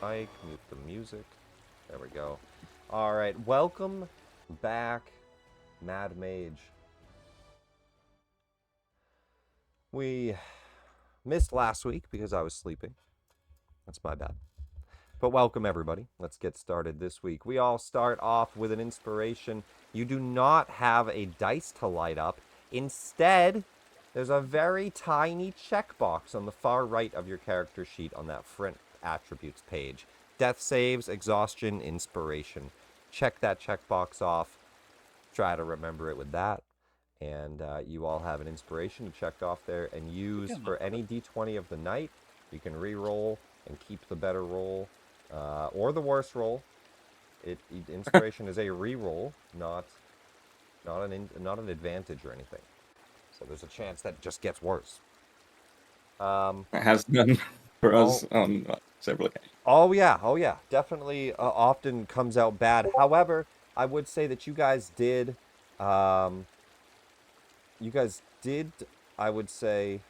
mic, mute the music. There we go. All right, welcome back, Mad Mage. We missed last week because I was sleeping. That's my bad. But welcome, everybody. Let's get started this week. We all start off with an inspiration. You do not have a dice to light up. Instead, there's a very tiny checkbox on the far right of your character sheet on that front attributes page. Death saves, exhaustion, inspiration. Check that checkbox off. Try to remember it with that. And you all have an inspiration to check off there and use for any d20 of the night. You can re-roll and keep the better roll or the worst roll. Inspiration is a re-roll, not an advantage or anything. So there's a chance that it just gets worse. It has done for us on several occasions. Oh yeah, definitely. Often comes out bad. However, I would say that you guys did, I would say,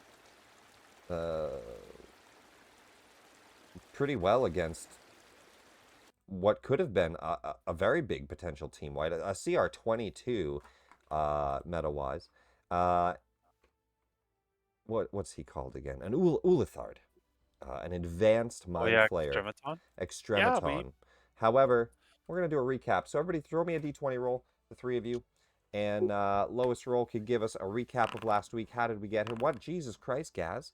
uh, pretty well against what could have been a very big potential team wide. A CR 22, meta wise. What's he called again? An Ulithard. An advanced mind flayer. Extrematon? Yeah, Extrematon. However, we're going to do a recap. So everybody throw me a d20 roll, the three of you. And lowest roll could give us a recap of last week. How did we get here? What? Jesus Christ, Gaz.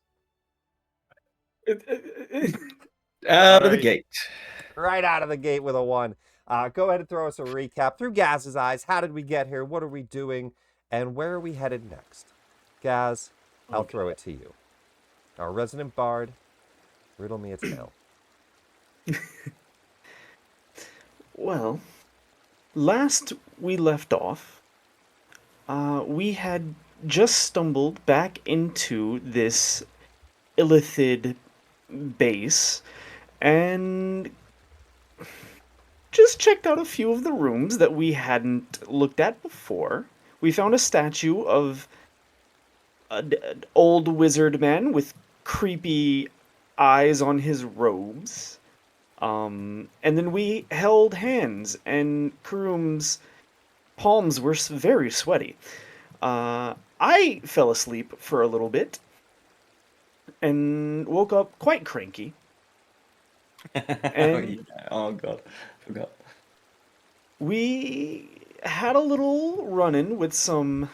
Out of the gate. Right out of the gate with a 1. Go ahead and throw us a recap through Gaz's eyes. How did we get here? What are we doing? And where are we headed next? Gaz, I'll throw it to you. Our resident bard, riddle me a tale. Well, last we left off, we had just stumbled back into this illithid base and just checked out a few of the rooms that we hadn't looked at before. We found a statue of an old wizard man with creepy eyes on his robes. And then we held hands, and Kurum's palms were very sweaty. I fell asleep for a little bit and woke up quite cranky. And Oh god, forgot. we had a little run-in with some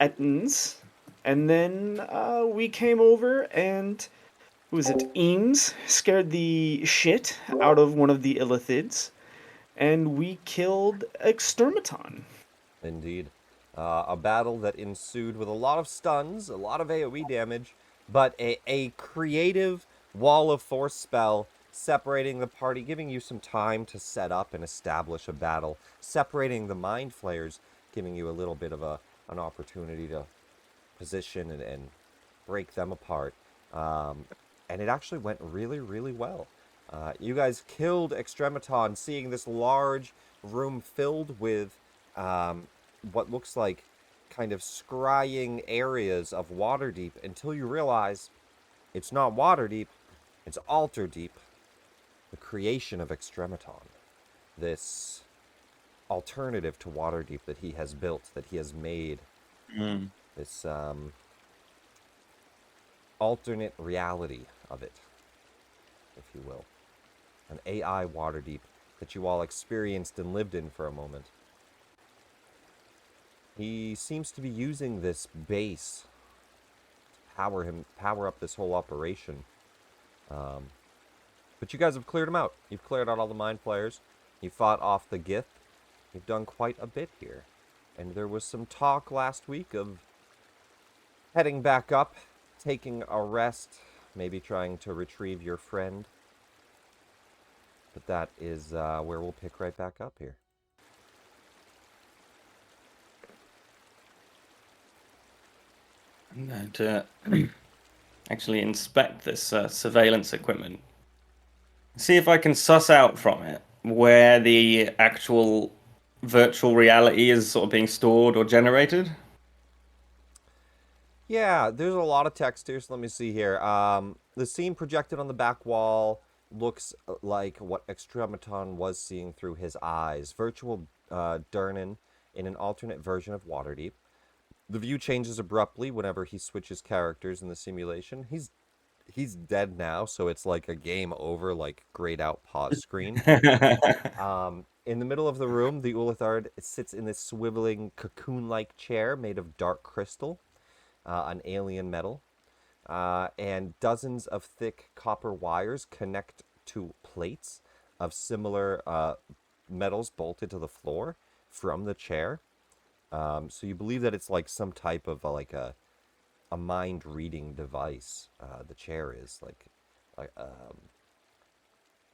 Ettins, and then we came over and who was it? Eames scared the shit out of one of the illithids, and we killed Extermaton. Indeed. A battle that ensued with a lot of stuns, a lot of AoE damage, but a creative wall of force spell separating the party, giving you some time to set up and establish a battle, separating the mind flayers, giving you a little bit of an opportunity to position and break them apart. And it actually went really, really well. You guys killed Extrematon, seeing this large room filled with what looks like kind of scrying areas of Waterdeep until you realize it's not Waterdeep, it's Alterdeep, the creation of Extrematon. This alternative to Waterdeep that he has built, that he has made. This alternate reality of it, if you will. An AI Waterdeep that you all experienced and lived in for a moment. He seems to be using this base to power up this whole operation. But you guys have cleared him out. You've cleared out all the mind flayers. You fought off the Gith. You've done quite a bit here. And there was some talk last week of heading back up, taking a rest, maybe trying to retrieve your friend. But that is where we'll pick right back up here. I'm going to actually inspect this surveillance equipment. See if I can suss out from it where the actual virtual reality is sort of being stored or generated. Yeah, there's a lot of textures. Let me see here. The scene projected on the back wall. looks like what Extrematon was seeing through his eyes. Virtual Durnan in an alternate version of Waterdeep. The view changes abruptly whenever he switches characters in the simulation. He's dead now, so it's like a game over, like grayed out pause screen. In the middle of the room, the Ulithard sits in this swiveling cocoon-like chair made of dark crystal, an alien metal, and dozens of thick copper wires connect to plates of similar metals bolted to the floor from the chair. So you believe that it's like some type of like a mind reading device. The chair is like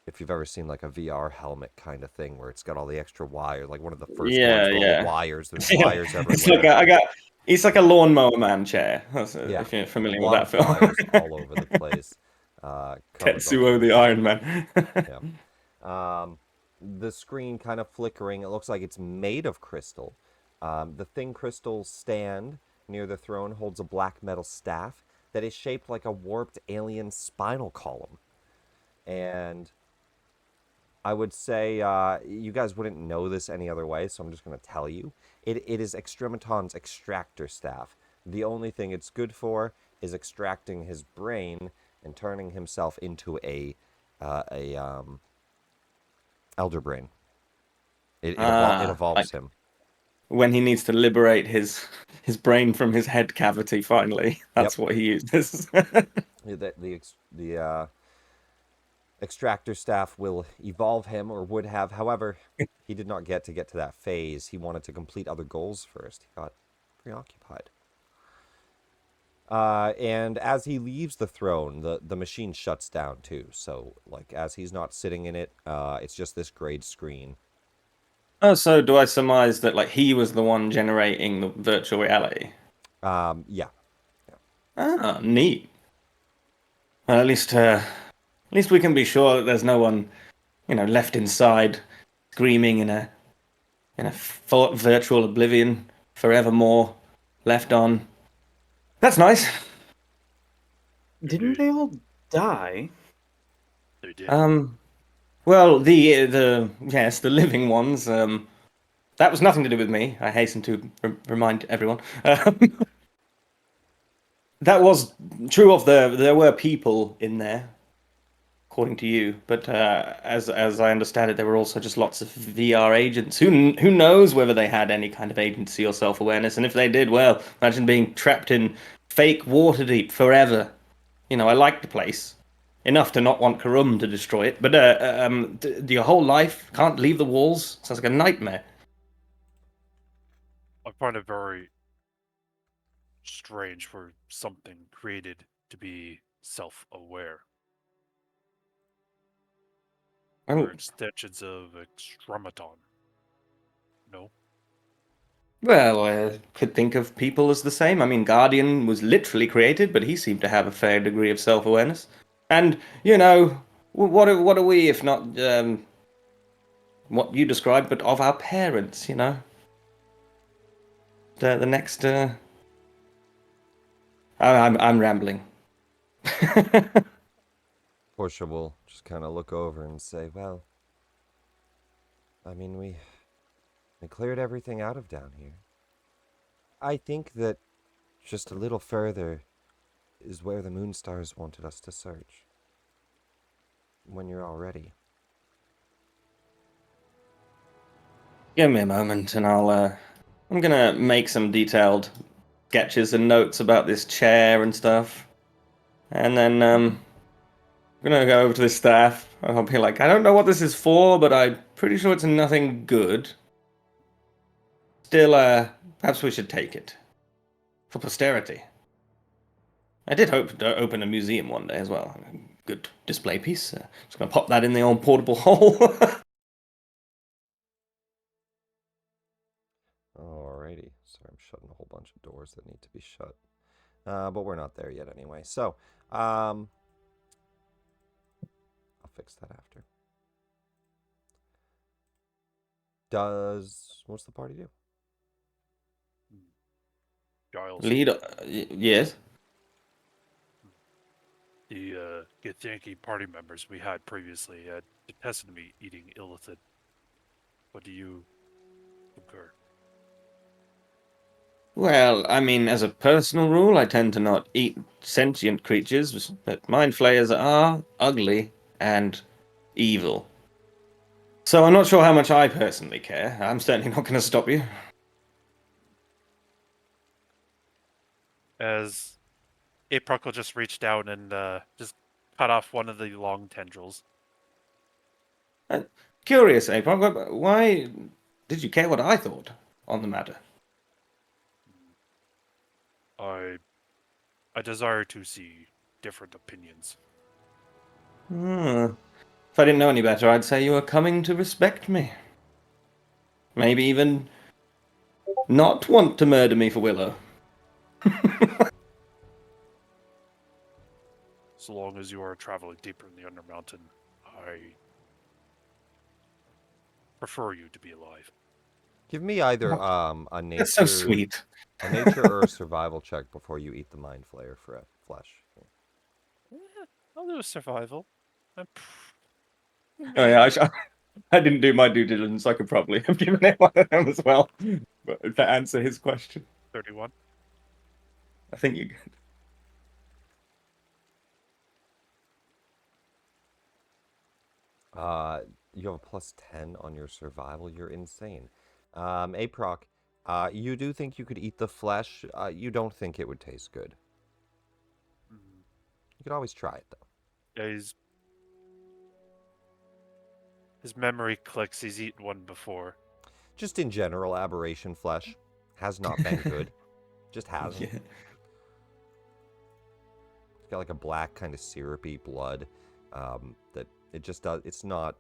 if you've ever seen like a VR helmet kind of thing where it's got all the extra wires, like one of the first ones Yeah, with all yeah. the wires. There's Yeah. wires It's like everywhere. it's like a lawnmower man chair. Yeah, If you're a familiar with lot that of film. wires all over the place. Covered all Tetsuo the Iron Man. yeah. The screen kind of flickering. It looks like it's made of crystal. The thin crystal stand near the throne holds a black metal staff that is shaped like a warped alien spinal column. And I would say you guys wouldn't know this any other way, so I'm just going to tell you. It is Extrematon's extractor staff. The only thing it's good for is extracting his brain and turning himself into a elder brain. It evolves Like him. when he needs to liberate his brain from his head cavity. Finally, Yep. that's what he uses. The extractor staff will evolve him, or would have. However, he did not get to that phase. He wanted to complete other goals first. He got preoccupied. And as he leaves the throne, the machine shuts down too. So, like, as he's not sitting in it, it's just this grayed screen. Oh, so do I surmise that like he was the one generating the virtual reality? Yeah. Ah, neat. Well, at least we can be sure that there's no one, left inside, screaming in a virtual oblivion forevermore, left on. That's nice. Didn't they all die? They did. Well, the yes, the living ones. That was nothing to do with me. I hasten to remind everyone. That was true of there were people in there, according to you. But as I understand it, there were also just lots of VR agents. Who knows whether they had any kind of agency or self-awareness? And if they did, well, imagine being trapped in fake Waterdeep forever. I like the place enough to not want Karum to destroy it, but your whole life can't leave the walls. Sounds like a nightmare. I find it very strange for something created to be self-aware. We're extensions of Extrematon. No? Well, I could think of people as the same. I mean, Guardian was literally created, but he seemed to have a fair degree of self-awareness. And, what are we if not what you described, but of our parents, The next... I'm rambling. Portia will just kind of look over and say, well, I mean, we cleared everything out of down here. I think that just a little further is where the Moonstars wanted us to search. When you're all ready. Give me a moment, and I'm gonna make some detailed sketches and notes about this chair and stuff. And then, I'm gonna go over to the staff, and I'll be like, I don't know what this is for, but I'm pretty sure it's nothing good. Still, perhaps we should take it. For posterity. I did hope to open a museum one day as well. Good display piece. Just gonna pop that in the old portable hole. Alrighty. Sorry, I'm shutting a whole bunch of doors that need to be shut. But we're not there yet anyway. So, I'll fix that after. What's the party do? Giles. Lead. Yes. The Githyanki party members we had previously detested me eating illithid. What do you concur? Well, I mean, as a personal rule, I tend to not eat sentient creatures, but mind flayers are ugly and evil. So I'm not sure how much I personally care. I'm certainly not going to stop you. As Aprok will just reach down and just cut off one of the long tendrils. Curious, April, why did you care what I thought on the matter? I desire to see different opinions. Hmm. If I didn't know any better, I'd say you were coming to respect me. Maybe even not want to murder me for Willow. So long as you are traveling deeper in the Undermountain, I prefer you to be alive. Give me either Oh, a That's so nature, sweet. a nature or a survival check before you eat the mind flayer for flesh. I'll do a survival. Oh yeah, I didn't do my due diligence. I could probably have given it one of them as well, but to answer his question, 31. I think you. You have a plus 10 on your survival. You're insane. Aproc, you do think you could eat the flesh. You don't think it would taste good. You could always try it, though. Yeah, his memory clicks. He's eaten one before. Just in general, aberration flesh has not been good. Just hasn't. Yeah. It's got like a black kind of syrupy blood that it just does. It's not.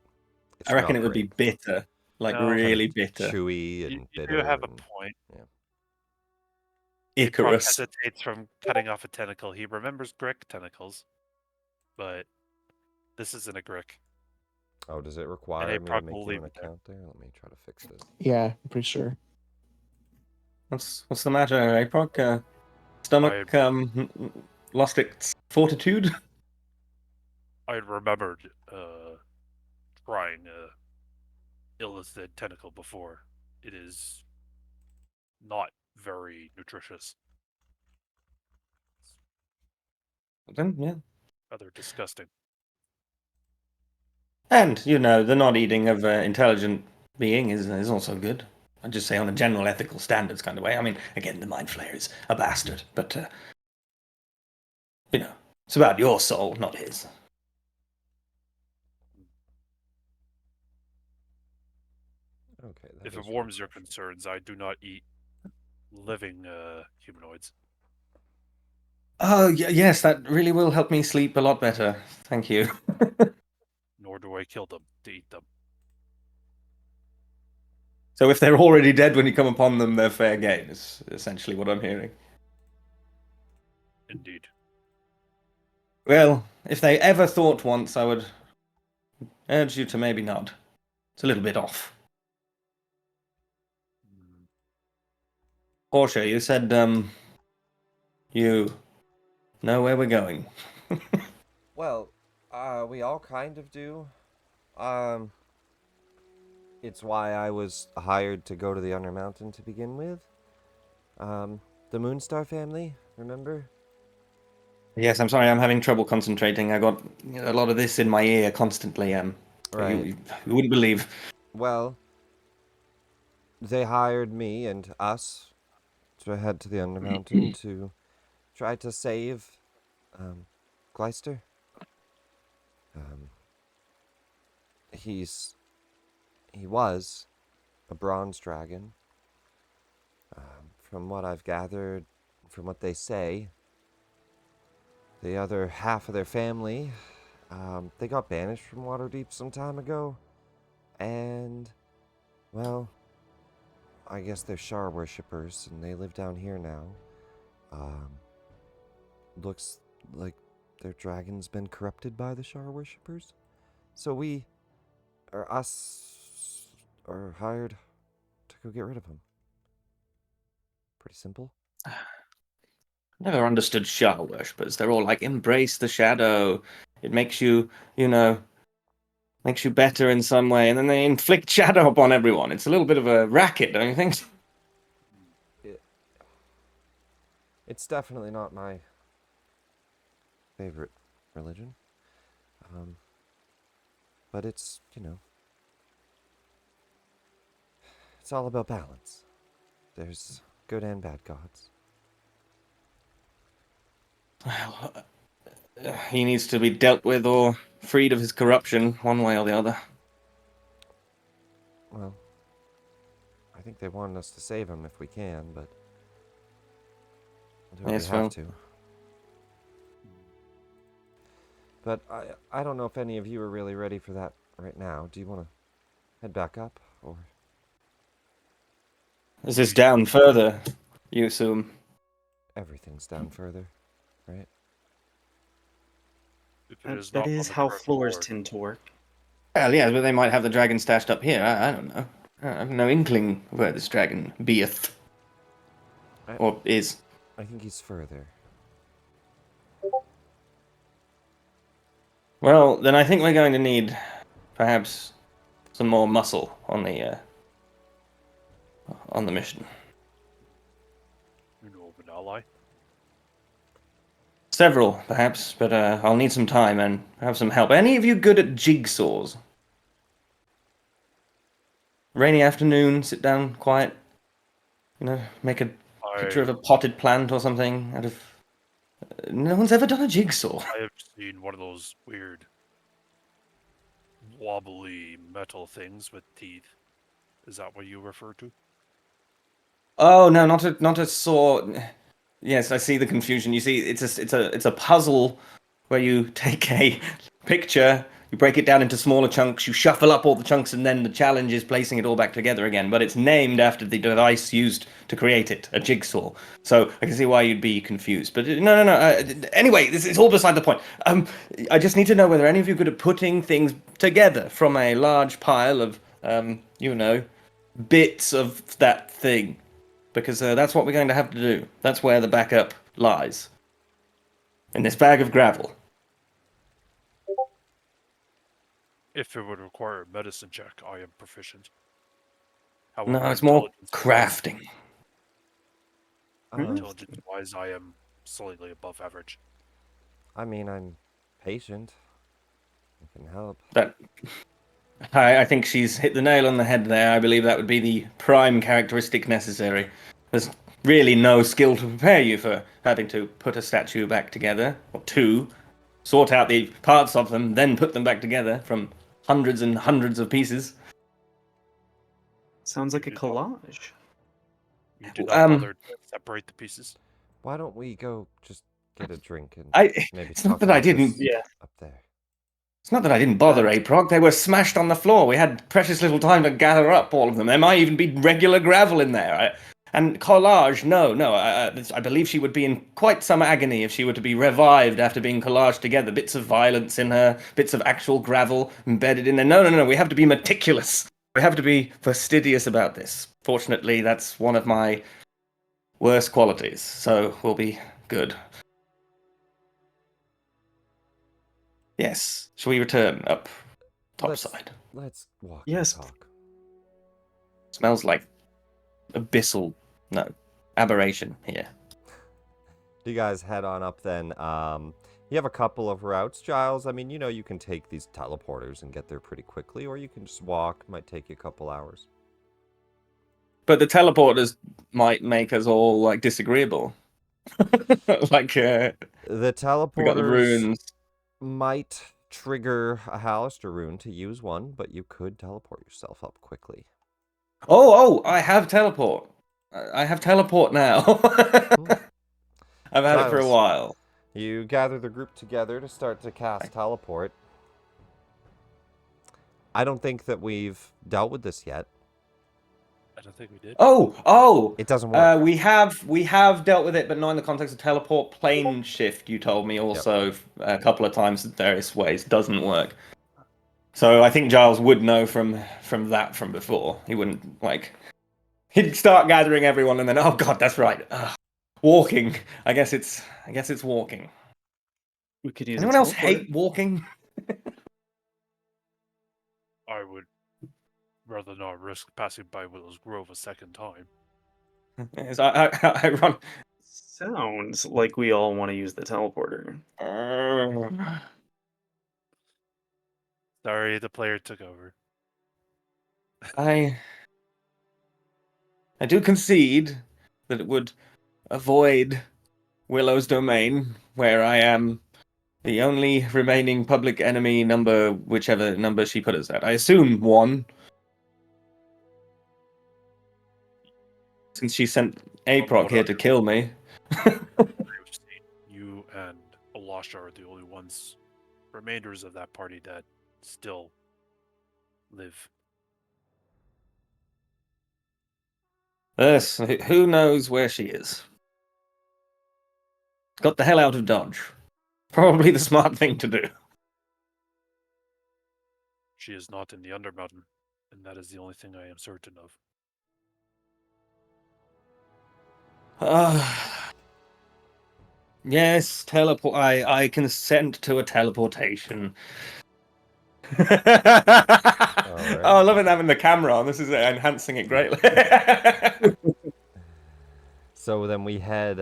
It's I reckon not it would be great. bitter, like No. really Kind of bitter. chewy and You bitter. do have a and- point. yeah. Aprok Icarus. hesitates from cutting off a tentacle. He remembers Grick tentacles, but this isn't a Grick. Oh, does it require me to Aprok make will you leave an it there. account there? Let me try to fix this. Yeah, I'm pretty sure. What's the matter, Aproc? Stomach lost its fortitude. I remembered trying illithid tentacle before. It is not very nutritious. Then, yeah. Rather disgusting. And, you know, the not eating of an intelligent being is also good. I'd just say on a general ethical standards kind of way. I mean, again, the Mind Flayer is a bastard, but, you know, it's about your soul, not his. Okay. If it warms your concerns, I do not eat living humanoids. Oh, yes, that really will help me sleep a lot better. Thank you. Nor do I kill them to eat them. So if they're already dead when you come upon them, they're fair game, is essentially what I'm hearing. Indeed. Well, if they ever thought once, I would urge you to maybe not. It's a little bit off. Portia, you said, you know where we're going. Well, we all kind of do. It's why I was hired to go to the Undermountain to begin with. The Moonstar family, remember? Yes, I'm sorry, I'm having trouble concentrating. I got a lot of this in my ear constantly. Right. You wouldn't believe. Well, they hired me and us to head to the Undermountain to try to save, Gleister. He was a bronze dragon. From what I've gathered, from what they say, the other half of their family, they got banished from Waterdeep some time ago. And, well, I guess they're Shar worshippers, and they live down here now. Looks like their dragon's been corrupted by the Shar worshippers. So us, are hired to go get rid of them. Pretty simple. Never understood Shah worshippers. They're all like, embrace the shadow, It makes you, makes you better in some way, and then they inflict shadow upon everyone. It's a little bit of a racket, don't you think? It's definitely not my favorite religion. But it's, it's all about balance. There's good and bad gods. Well, he needs to be dealt with or freed of his corruption, one way or the other. Well, I think they want us to save him if we can, but we'll do what Yes, we have well. to. But I don't know if any of you are really ready for that right now. Do you want to head back up, or? Is this down further, you assume? Everything's down further, right? If it is That not on is the how correct floors floor, tend to work. Well, yeah, but they might have the dragon stashed up here. I don't know. I have no inkling where this dragon beeth. Or is. I think he's further. Well, then I think we're going to need, perhaps, some more muscle on the mission. you know of an ally. Several, perhaps, but I'll need some time and have some help. Any of you good at jigsaws? Rainy afternoon, sit down, quiet. Make a picture of a potted plant or something out of. No one's ever done a jigsaw. I have seen one of those weird wobbly metal things with teeth. Is that what you refer to? Oh no, not a saw. Yes, I see the confusion. You see, it's a puzzle where you take a picture, you break it down into smaller chunks, you shuffle up all the chunks, and then the challenge is placing it all back together again. But it's named after the device used to create it, a jigsaw. So I can see why you'd be confused. But no. Anyway, this is all beside the point. I just need to know whether any of you are good at putting things together from a large pile of, bits of that thing. Because that's what we're going to have to do. That's where the backup lies. In this bag of gravel. If it would require a medicine check, I am proficient. No, it's more intelligence-wise- crafting. Intelligence-wise, I am slightly above average. I mean, I'm patient. I can help. I think she's hit the nail on the head there. I believe that would be the prime characteristic necessary. There's really no skill to prepare you for having to put a statue back together, or two, sort out the parts of them, then put them back together from hundreds and hundreds of pieces. Sounds like a You do collage. You do not Um, bother to separate the pieces. Why don't we go just get a drink and maybe it's not talk that I about didn't. this Yeah. up there? It's not that I didn't bother, Aprog. They were smashed on the floor. We had precious little time to gather up all of them. There might even be regular gravel in there. And collage, no. I believe she would be in quite some agony if she were to be revived after being collaged together. Bits of violence in her, bits of actual gravel embedded in there. No. We have to be meticulous. We have to be fastidious about this. Fortunately, that's one of my worst qualities, so we'll be good. Yes. Shall we return up topside? Let's walk Yes. and talk. Smells like aberration here. You guys head on up then. You have a couple of routes, Giles. I mean, you can take these teleporters and get there pretty quickly, or you can just walk. Might take you a couple hours. But the teleporters might make us all disagreeable. Like The we got the teleporters runes. might trigger a Hallister rune to use one, but you could teleport yourself up quickly. Oh! I have teleport. I have teleport now. I've had it for a Giles, while. You gather the group together to start to cast teleport. I don't think that we've dealt with this yet. I don't think we did. Oh! It doesn't work. We have dealt with it, but not in the context of teleport. Plane shift, you told me also a couple of times in various ways, doesn't work. So I think Giles would know from before. He wouldn't he'd start gathering everyone and then oh god, that's right. Walking. I guess it's walking. We could use Anyone a else teleport. hate walking? I would rather not risk passing by Willow's Grove a second time. Yes, I run. Sounds like we all want to use the teleporter. Sorry, the player took over. I do concede that it would avoid Willow's domain, where I am the only remaining public enemy number, whichever number she put us at. I assume 1. Since she sent Aproc here to kill me. You and Alasha are the only ones, remainders of that party that still live. Yes, who knows where she is? Got the hell out of Dodge. Probably the smart thing to do. She is not in the Undermountain, and that is the only thing I am certain of. Yes, teleport. I consent to a teleportation. Alright. Oh, I love it having the camera on. This is enhancing it greatly. So then we head,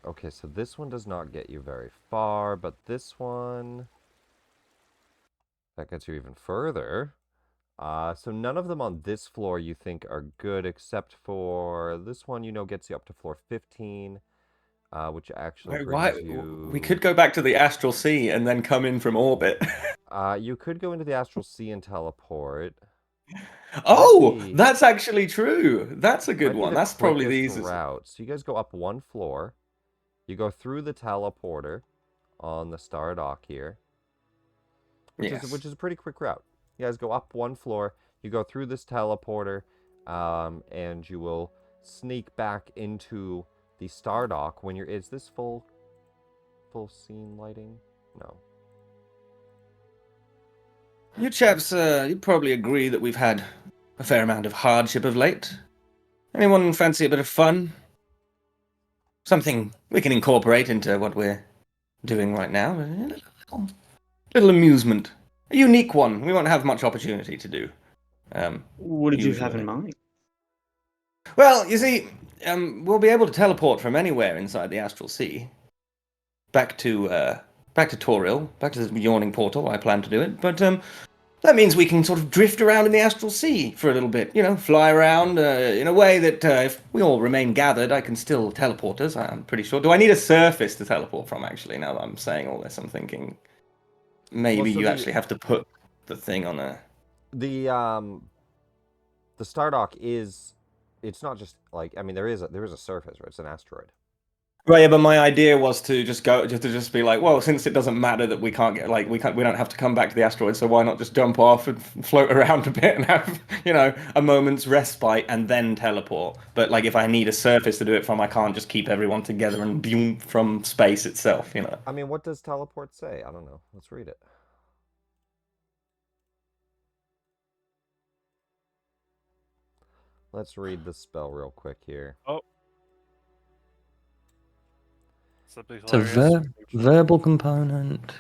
okay, so this one does not get you very far, but this one, that gets you even further. So none of them on this floor you think are good, except for this one, gets you up to floor 15, which actually brings you... We could go back to the Astral Sea and then come in from orbit. You could go into the Astral Sea and teleport. Oh, be- that's actually true. That's a good Might be one. the That's probably the quickest easiest. route. So you guys go up one floor. You go through the teleporter on the Star Dock here, which is a pretty quick route. You guys go up one floor. You go through this teleporter, and you will sneak back into the Star Dock when you're. Is this full scene lighting? No. You chaps, you probably agree that we've had a fair amount of hardship of late. Anyone fancy a bit of fun? Something we can incorporate into what we're doing right now. A little amusement. A unique one. We won't have much opportunity to do. What did you have usually. in mind? Well, you see, we'll be able to teleport from anywhere inside the Astral Sea. Back to Toril, back to the Yawning Portal. I plan to do it, but that means we can sort of drift around in the Astral Sea for a little bit. Fly around in a way that if we all remain gathered, I can still teleport us. I'm pretty sure. Do I need a surface to teleport from? Actually, now that I'm saying all this, I'm thinking maybe you actually have to put the thing on a. The Star Dock is. It's not just like there is a surface, right? It's an asteroid. Right, yeah, but my idea was to just be like, well, since it doesn't matter that we don't have to come back to the asteroid, so why not just jump off and float around a bit and have, a moment's respite and then teleport. But if I need a surface to do it from, I can't just keep everyone together and boom from space itself, What does teleport say? I don't know. Let's read it. Let's read the spell real quick here. Oh. It's a verbal component.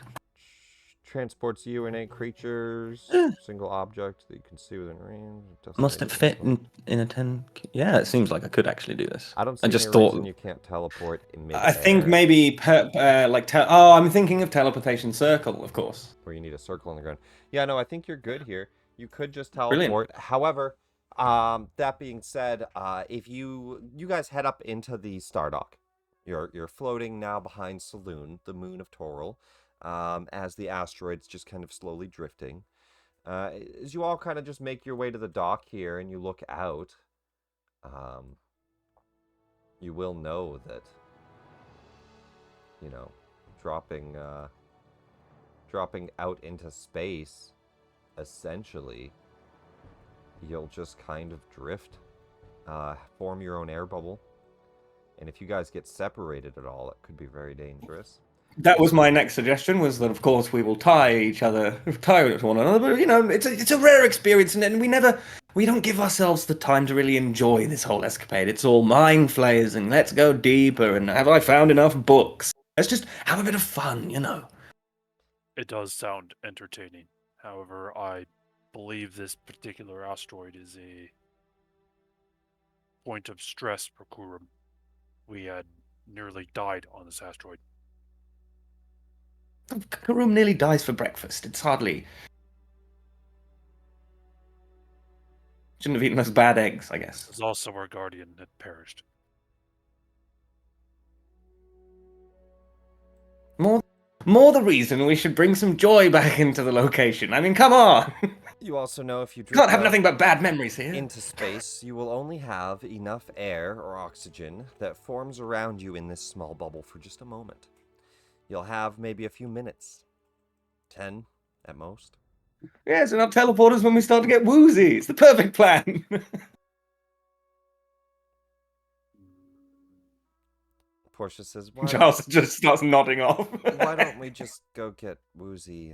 Transports you and 8 creatures. Single object that you can see within range. Must it fit in a 10? Yeah, it seems like I could actually do this. I don't see I just any thought reason you can't teleport in mid-air. I think maybe I'm thinking of teleportation circle, of course. Where you need a circle on the ground. Yeah, no, I think you're good here. You could just teleport. Brilliant. However, that being said, if you guys head up into the Star Dock, you're floating now behind Saloon, the moon of Toril, as the asteroid's just kind of slowly drifting. As you all kind of just make your way to the dock here and you look out, you will know that, dropping out into space, essentially, you'll just kind of drift, form your own air bubble. And if you guys get separated at all, it could be very dangerous. That was my next suggestion, was that, of course, we will tie to one another. But, it's a rare experience, and we never we don't give ourselves the time to really enjoy this whole escapade. It's all mind flayers and let's go deeper and have I found enough books? Let's just have a bit of fun, you know. It does sound entertaining. However, I believe this particular asteroid is a point of stress for Kurum. We had nearly died on this asteroid. Karum nearly dies for breakfast. It's hardly. Shouldn't have eaten those bad eggs, I guess. There's also our guardian that perished. More the reason we should bring some joy back into the location. I mean, come on! You also know if you Can't drift have out nothing but bad memories here. into space, you will only have enough air or oxygen that forms around you in this small bubble for just a moment. You'll have maybe a few minutes. 10 at most. Yes, and I'll teleport us when we start to get woozy. It's the perfect plan. Portia says, why Charles just starts nodding off. why don't we just go get woozy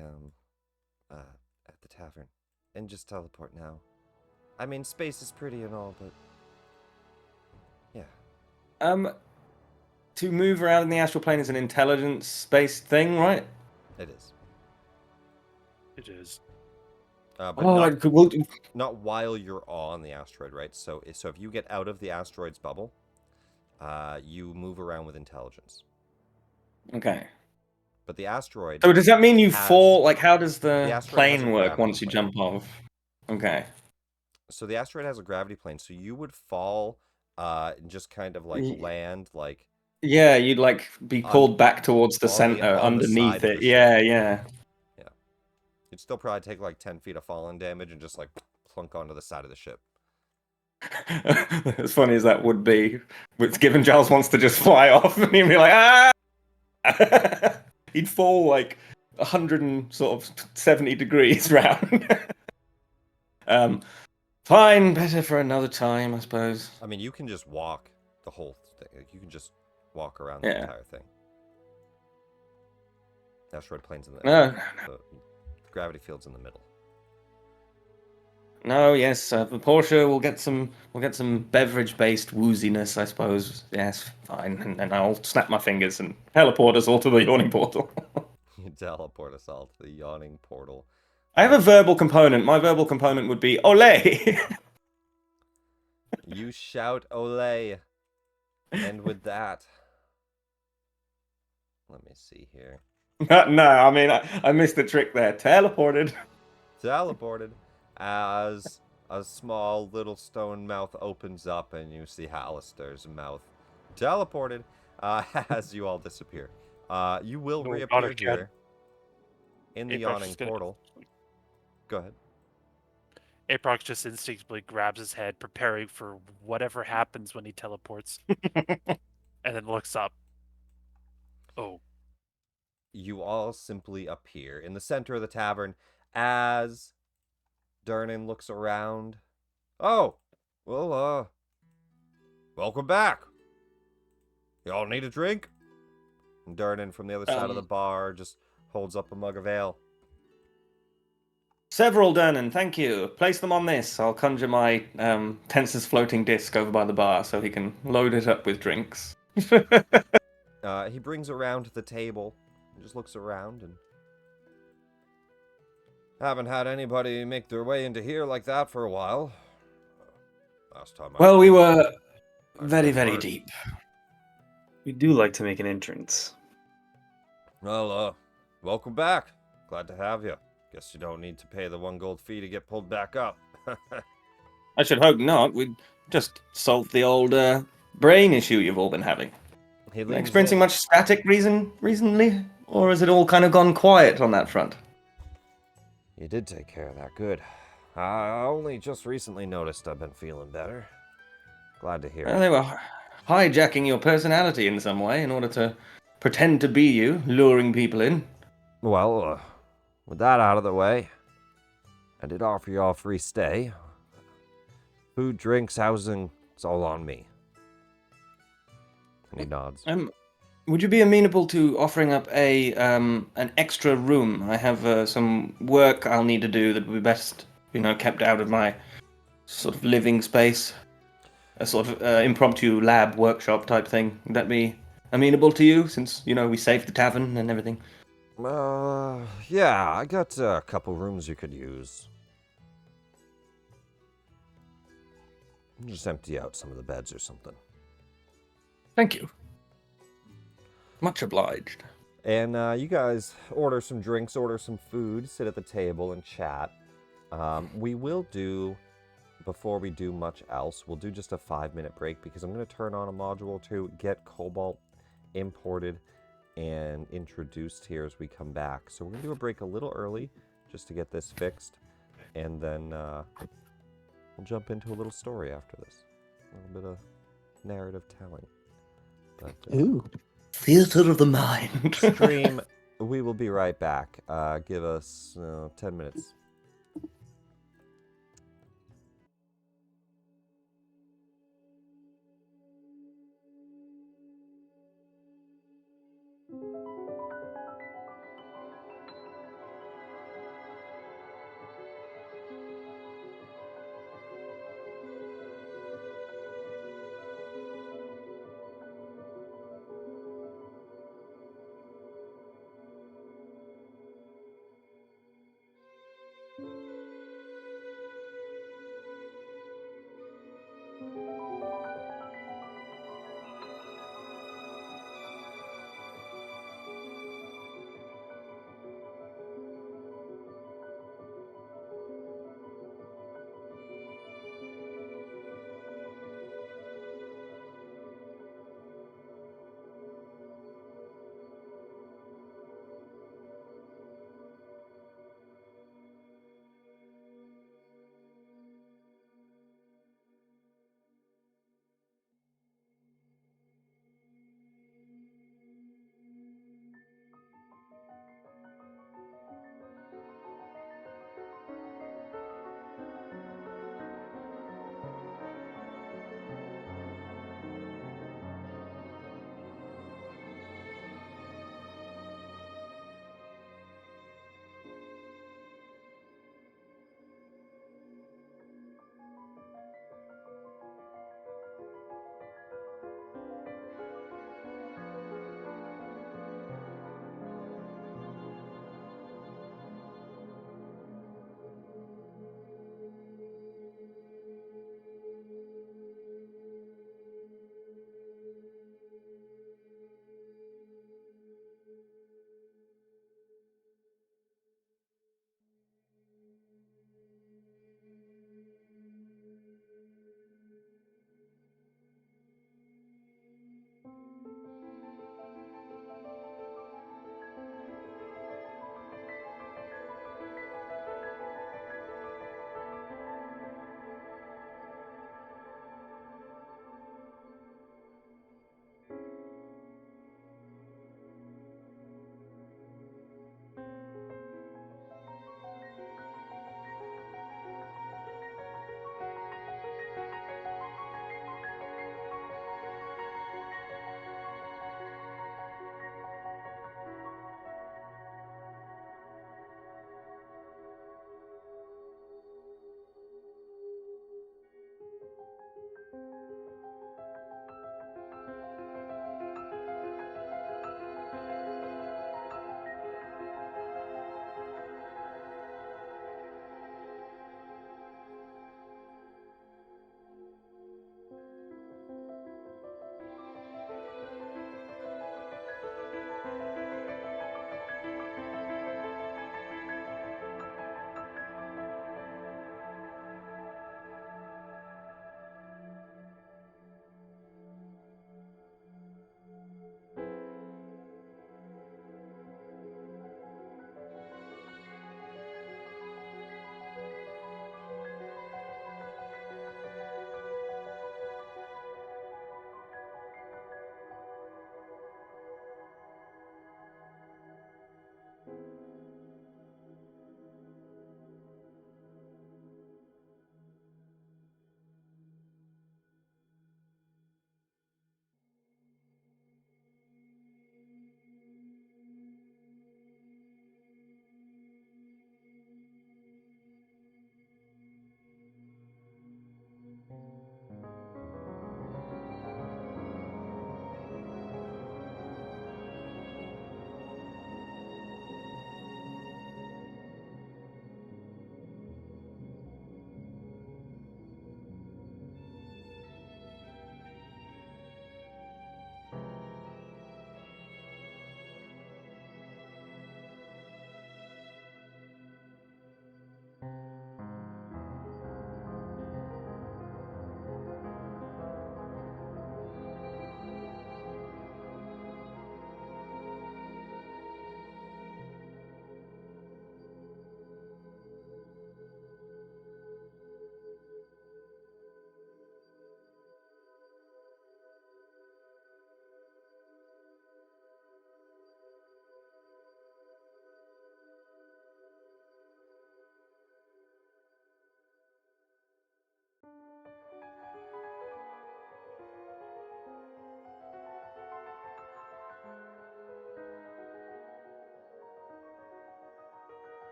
at the tavern and just teleport now? I mean, space is pretty and all, but yeah. To move around in the astral plane is an intelligence-based thing, right? It is. It is. But Oh, not while you're on the asteroid, right? So if you get out of the asteroid's bubble, you move around with intelligence. okay. But the asteroid... So does that mean you has- fall? Like, how does the the asteroid has a plane work gravity once you plane. jump off? Okay. So the asteroid has a gravity plane, so you would fall and just kind of like Ye- land like... Yeah, you'd like be pulled back towards the on the- center, on the underneath side of it. the Yeah, ship. yeah. You'd still probably take like 10 feet of falling damage and just like plunk onto the side of the ship. As funny as that would be, it's given Giles wants to just fly off and he'd be like, ah! He'd fall like 170 degrees round. Fine, better for another time, I suppose. I mean, you can just walk the whole thing. Like, you can just walk around Yeah. the entire thing. The asteroid plane's in the... No, The gravity field's in the middle. no, yes, for Portia, we'll get some beverage-based wooziness, I suppose. Yes, fine, and then I'll snap my fingers and teleport us all to the yawning portal. You teleport us all to the yawning portal. I have a verbal component. My verbal component would be Olay! You shout Olay. And with that... Let me see here. No, I mean, I missed the trick there. Teleported. Teleported as a small little stone mouth opens up and you see Hallister's mouth teleported as you all disappear. You will No, not reappear again. here in the Aprox yawning is gonna- portal. Go ahead. Aprox just instinctively grabs his head, preparing for whatever happens when he teleports, and then looks up. Oh, You all simply appear in the center of the tavern as Durnan looks around. Oh, well, welcome back. Y'all need a drink? And Durnan from the other side of the bar just holds up a mug of ale. Several, Dernan, thank you. Place them on this. I'll conjure my Tensor's floating disc over by the bar so he can load it up with drinks. He brings around the table, just looks around, and haven't had anybody make their way into here like that for a while. Last time Well, we were I very, said very word. deep. We do like to make an entrance. Well, welcome back. Glad to have you. Guess you don't need to pay the 1 gold fee to get pulled back up. I should hope not. We just solved the old brain issue you've all been having. He leans Experiencing in. much static recently? Or has it all kind of gone quiet on that front? You did take care of that. Good. I only just recently noticed I've been feeling better. Glad to hear Well, it. they were hijacking your personality in some way in order to pretend to be you, luring people in. Well, with that out of the way, I did offer you all free stay. Food, drinks, housing, it's all on me. And he nods. Would you be amenable to offering up an extra room? I have some work I'll need to do that would be best, kept out of my sort of living space, a sort of impromptu lab workshop type thing. Would that be amenable to you, since we saved the tavern and everything? Yeah, I got a couple rooms you could use. Just empty out some of the beds or something. Thank you. Much obliged. And you guys order some drinks, order some food, sit at the table and chat. We will do, before we do much else, we'll do just a 5-minute break because I'm going to turn on a module to get Cobalt imported and introduced here as we come back. So we're going to do a break a little early just to get this fixed. And then we'll jump into a little story after this. A little bit of narrative telling. But, Ooh. Theater of the mind. stream, we will be right back. Give us 10 minutes.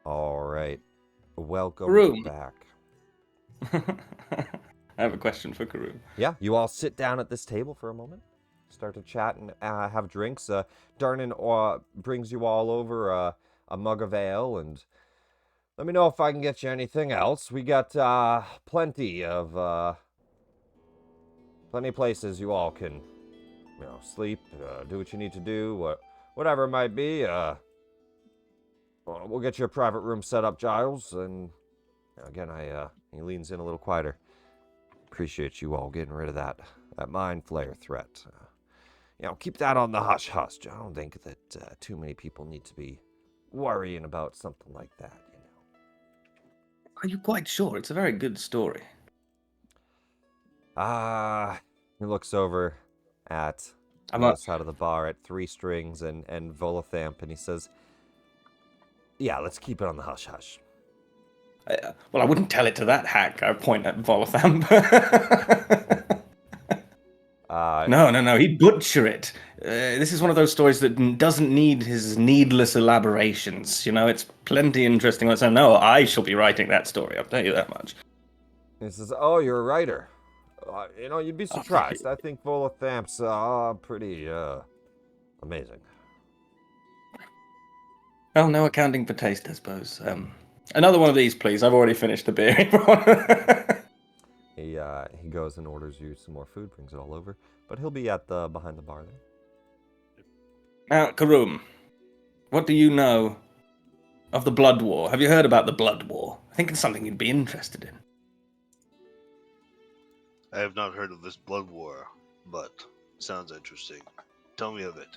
All right. Welcome Room. back. I have a question for Karu. Yeah, you all sit down at this table for a moment, start to chat and have drinks. Darnan brings you all over a mug of ale, and let me know if I can get you anything else. We got plenty places you all can, sleep, do what you need to do, whatever it might be. We'll get you a private room set up, Giles, and again, he leans in a little quieter. Appreciate you all getting rid of that mind flare threat. Keep that on the hush-hush. I don't think that too many people need to be worrying about something like that, Are you quite sure? It's a very good story. He looks over at the other side of the bar at Three Strings and Volathamp, and he says, yeah, let's keep it on the hush-hush. Well, I wouldn't tell it to that hack. I point at Volathamp. No, he'd butcher it. This is one of those stories that doesn't need his needless elaborations. It's plenty interesting. So no, I shall be writing that story, I'll tell you that much. He says, oh, you're a writer. You'd be surprised. I think Volathamp's pretty amazing. Well, no accounting for taste, I suppose. Another one of these, please. I've already finished the beer. He goes and orders you some more food, brings it all over, but he'll be at behind the bar there. Now, Karum, what do you know of the Blood War? Have you heard about the Blood War? I think it's something you'd be interested in. I have not heard of this blood war, but sounds interesting. Tell me of it.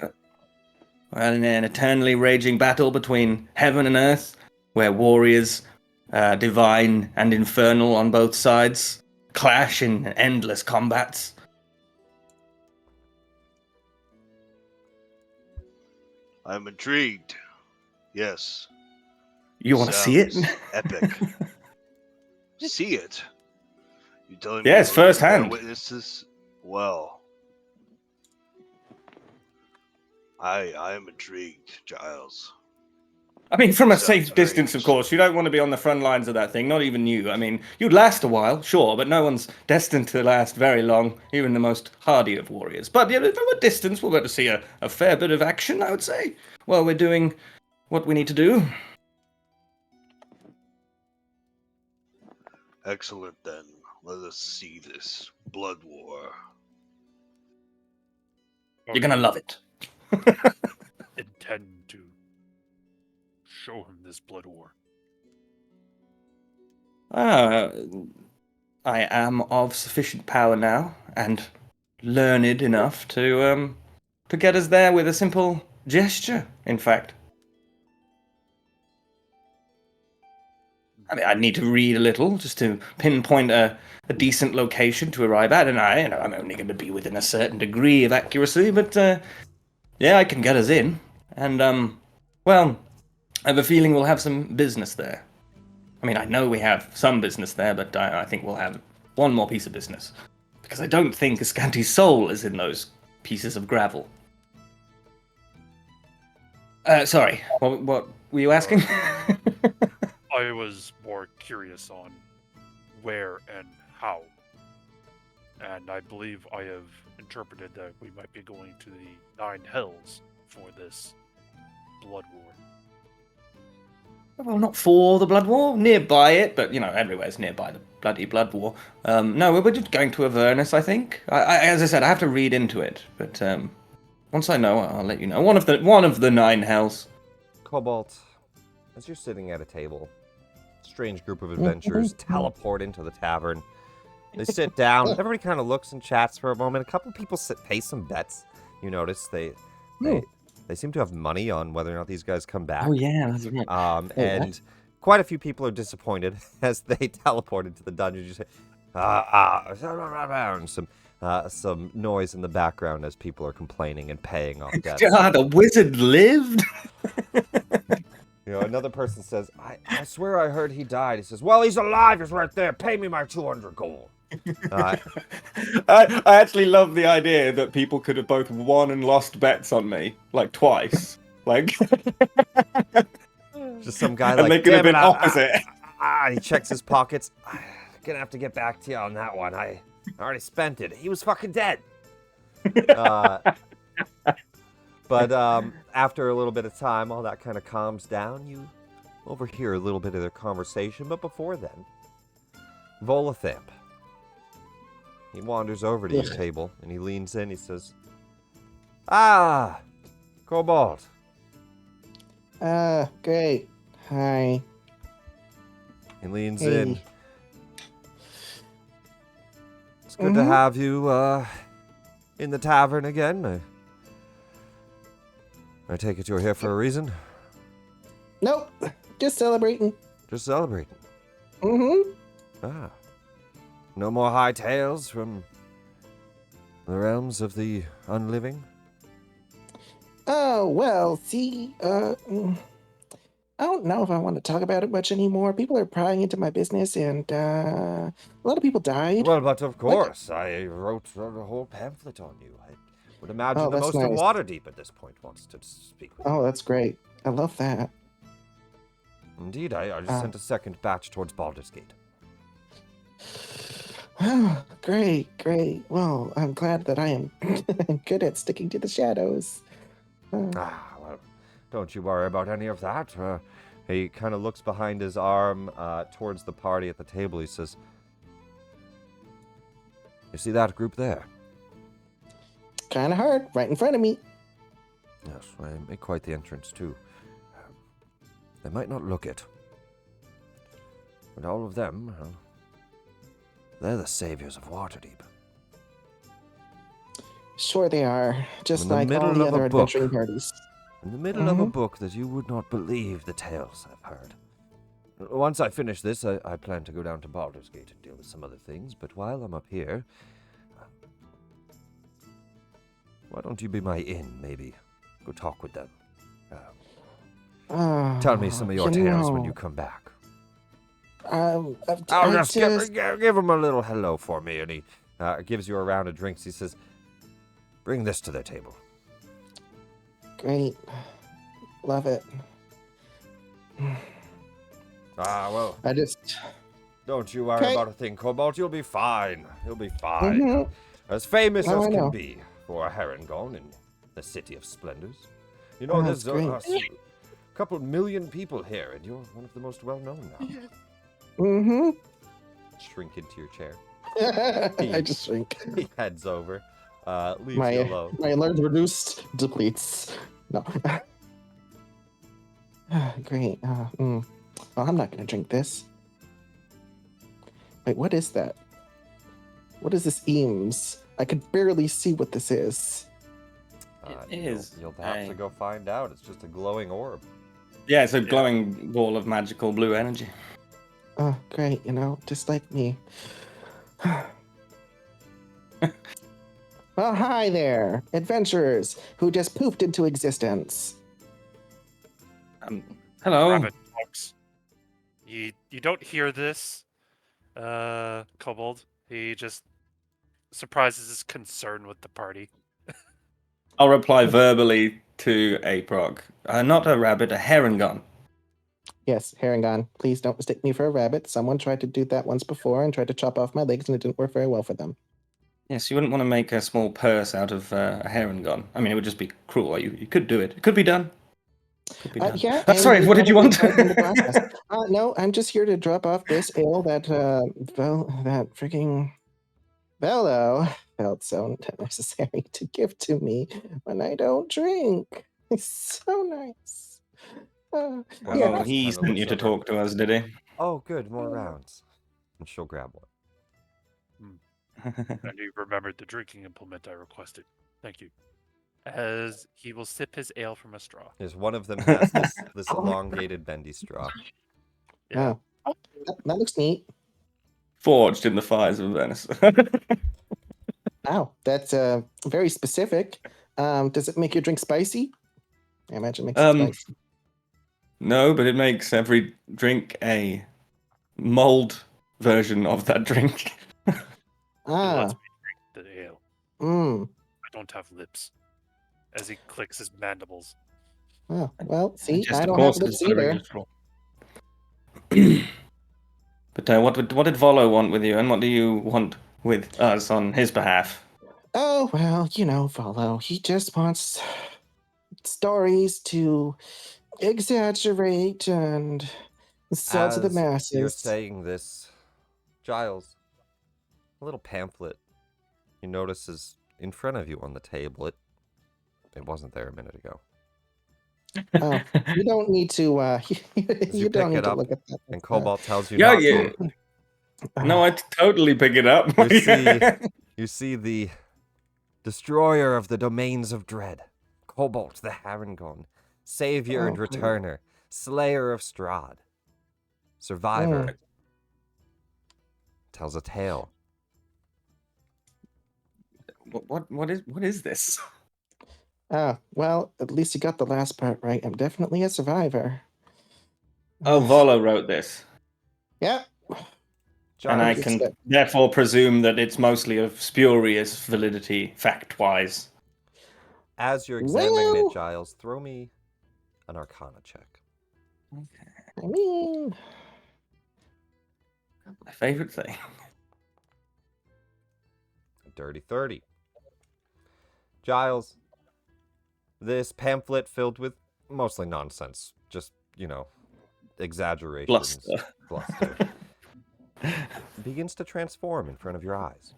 Well, in an eternally raging battle between heaven and earth, where warriors, divine and infernal on both sides, clash in endless combats. I'm intrigued. Yes. You want to see it? Sounds epic. See it? You telling me? Yes, we're firsthand. Witnesses? Well, I am intrigued, Giles. I mean, from a Sounds safe very distance, of course. You don't want to be on the front lines of that thing, not even you. I mean, you'd last a while, sure, but no one's destined to last very long, even the most hardy of warriors. But from a distance, we'll be able to see a fair bit of action, I would say, while we're doing what we need to do. Excellent, then. Let us see this blood war. You're gonna love it. Intend to show him this blood war. I am of sufficient power now, and learned enough to get us there with a simple gesture, in fact. I mean, I'd need to read a little just to pinpoint a decent location to arrive at, and I'm only going to be within a certain degree of accuracy, but yeah, I can get us in. And, well, I have a feeling we'll have some business there. I mean, I know we have some business there, but I think we'll have one more piece of business. Because I don't think Iscanti's soul is in those pieces of gravel. Sorry, what were you asking? I was more curious on where and how. And I believe I have interpreted that we might be going to the Nine Hells for this blood war. Well, not for the Blood War, nearby it, but, everywhere's nearby the bloody Blood War. No, we're just going to Avernus, I think. As I said, I have to read into it, but once I know, I'll let you know. One of the Nine Hells. Cobalt, as you're sitting at a table, a strange group of adventurers teleport into the tavern. They sit down. Everybody kind of looks and chats for a moment. A couple people pay some bets. You notice they seem to have money on whether or not these guys come back. Oh, yeah, that's right. And quite a few people are disappointed as they teleport into the dungeon. You say, and some noise in the background as people are complaining and paying off debts. God, the wizard lived? Another person says, I swear I heard he died. He says, well, he's alive. He's right there. Pay me my 200 gold. I actually love the idea that people could have both won and lost bets on me, like twice. Like, Just some guy And like, they could have damn it, been opposite. he checks his pockets. Gonna have to get back to you on that one. I already spent it. He was fucking dead. But after a little bit of time, all that kind of calms down. You overhear a little bit of their conversation. But before then, Volathamp. He wanders over to your table and he leans in. He says, "Ah, Cobalt." Great. Hi. He leans Hey. in. It's good to have you in the tavern again. I take it you're here for a reason? Nope. Just celebrating. Just celebrating. Mm-hmm. Ah. No more high tales from the realms of the unliving? Oh, well, see, I don't know if I want to talk about it much anymore. People are prying into my business, and a lot of people died. Well, but of course, I wrote a whole pamphlet on you. I would imagine Oh, the that's most of nice. Waterdeep at this point wants to speak with you. Oh, that's great. I love that. Indeed, I just sent a second batch towards Baldur's Gate. Oh, great. Well, I'm glad that I am good at sticking to the shadows. Well, don't you worry about any of that. He kind of looks behind his arm towards the party at the table. He says, "You see that group there?" Kind of hard, right in front of me. Yes, I make quite the entrance, too. They might not look it, but all of them, they're the saviors of Waterdeep. Sure they are, just In the like all middle the of a other book. adventuring parties. In the middle of a book that you would not believe the tales I've heard. Once I finish this, I plan to go down to Baldur's Gate and deal with some other things, but while I'm up here, why don't you be my inn, maybe? Go talk with them. Tell me some of your tales when you come back. I'll Just give him a little hello for me, and he gives you a round of drinks. He says, "Bring this to their table." Great. Love it. Well, I just... don't you worry Okay. about a thing, Cobalt. You'll be fine. You'll be fine. Mhm. As famous Oh, as I can know. be for a Herringon in the City of Splendors. You know, Oh, there's that's great. a couple million people here, and you're one of the most well-known now. Mm-hmm. Shrink into your chair. I just shrink. He heads over, leaves you alone. My alerts reduced depletes. No. Great. Well, I'm not gonna drink this. Wait, what is that? What is this Eames? I could barely see what this is. It is You'll have to go find out. It's just a glowing orb. Yeah, it's a glowing ball of magical blue energy. Oh, great, just like me. Well, hi there, adventurers who just poofed into existence. Hello. Rabbit talks. You don't hear this, Kobold. He just surprises his concern with the party. I'll reply verbally to Aprog. Not a rabbit, a Herringon. Yes, Herringon, please don't mistake me for a rabbit. Someone tried to do that once before and tried to chop off my legs, and it didn't work very well for them. Yes, you wouldn't want to make a small purse out of a Herringon. I mean, it would just be cruel. You could do it. It could be done. Could be done. Yeah. Sorry, and what did you want? probably in the process. No, I'm just here to drop off this ale that that freaking Bello felt so necessary to give to me when I don't drink. It's so nice. Oh, Yeah. he sent you to talk to us, did he? Oh, good, more rounds. And she'll grab one. And he remembered the drinking implement I requested. Thank you. As he will sip his ale from a straw. Yes, one of them has this elongated bendy straw. Yeah. Oh, that looks neat. Forged in the fires of Venice. Wow, that's very specific. Does it make your drink spicy? I imagine it makes it spicy. No, but it makes every drink a mold version of that drink. He lets me drink the ale. Mm. I don't have lips. As he clicks his mandibles. Oh, well, see, Just, I of don't have course, it is lips very either. useful. But what did Volo want with you, and what do you want with us on his behalf? Oh, well, Volo, he just wants stories to exaggerate and sell to the As you're masses. saying this, Giles, a little pamphlet you notice is in front of you on the table. It wasn't there a minute ago. Oh, you don't need to, As you you don't pick need it to up, look at that. and Cobalt tells you Yeah, not yeah. to. No, I totally pick it up. You see the destroyer of the domains of dread, Cobalt the Harengon, savior and Oh, cool. returner, slayer of Strahd, survivor. Tells a tale. What is this? Well, at least you got the last part right. I'm definitely a survivor. Oh, Volo wrote this. Yep. And I Giles, Just can therefore presume that it's mostly of spurious validity, fact-wise. as you're examining it, Well, Giles, throw me an Arcana check. I mean, My favorite thing. A dirty 30. Giles, this pamphlet filled with mostly nonsense, just, exaggerations, bluster, begins to transform in front of your eyes.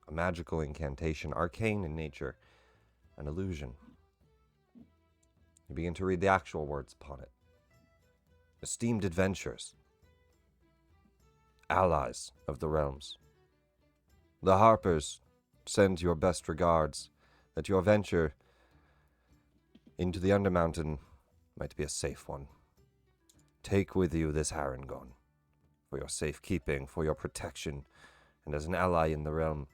A magical incantation, arcane in nature, an illusion. You begin to read the actual words upon it. Esteemed adventurers, allies of the realms, the Harpers send your best regards, that your venture into the Undermountain might be a safe one. Take with you this Harengon, for your safekeeping, for your protection, and as an ally in the realm.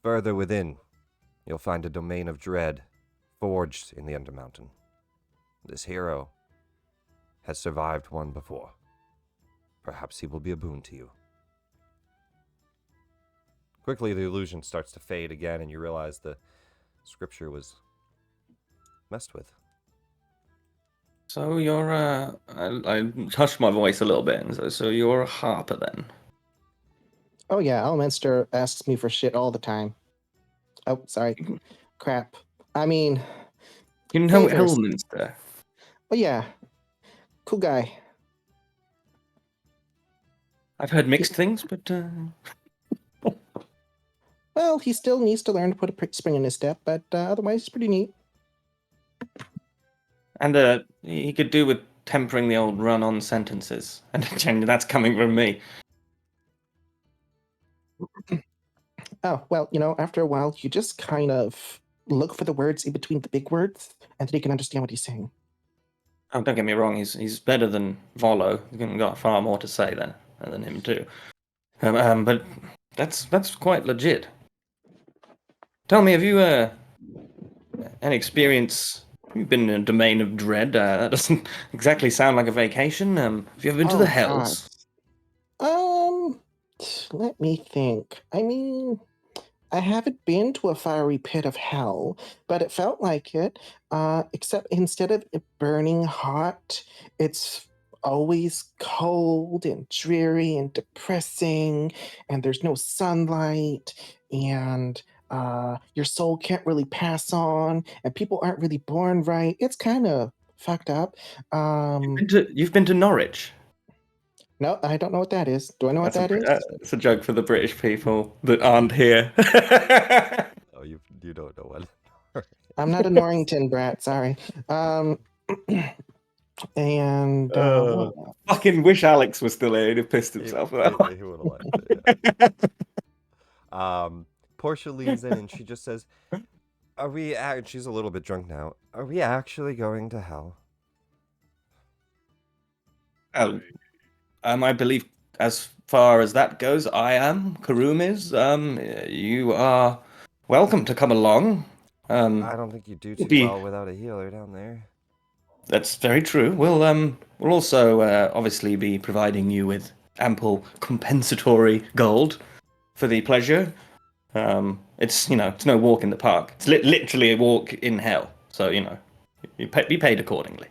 Further within, you'll find a domain of dread forged in the Undermountain. This hero has survived one before. Perhaps he will be a boon to you. Quickly, the illusion starts to fade again, and you realize the scripture was messed with. So you're I hushed my voice a little bit, and so you're a harper then. oh yeah, Elminster asks me for shit all the time. Oh, sorry. Crap. I mean, You know favors. Elminster. Oh yeah, cool guy. I've heard mixed things, but Well, he still needs to learn to put a spring in his step, but otherwise, he's pretty neat. and he could do with tempering the old run-on sentences, and that's coming from me. Oh, well, after a while, you just kind of look for the words in between the big words, and then you can understand what he's saying. Oh, don't get me wrong, he's better than Volo. He's got far more to say than him too. But that's quite legit. Tell me, have you any experience? You've been in a domain of dread. That doesn't exactly sound like a vacation. Have you ever been to the Hells? God. Let me think. I mean, I haven't been to a fiery pit of hell, but it felt like it. Except instead of it burning hot, it's always cold and dreary and depressing, and there's no sunlight, and your soul can't really pass on, and people aren't really born right. It's kind of fucked up. You've been to Norwich. No, I don't know what that is. Do I know what that is? It's a joke for the British people that aren't here. Oh, you don't know what. I'm not a Norrington brat, sorry. And Fucking wish Alex was still here. He'd have pissed himself. He would have liked it. Yeah. Portia leans in and she just says, "Are we?" She's a little bit drunk now. Are we actually going to hell? I believe, as far as that goes, I am. Karoom is. You are welcome to come along. I don't think you do too well without a healer down there. That's very true. We'll also obviously be providing you with ample compensatory gold for the pleasure. It's it's no walk in the park. It's literally a walk in hell. So be paid accordingly.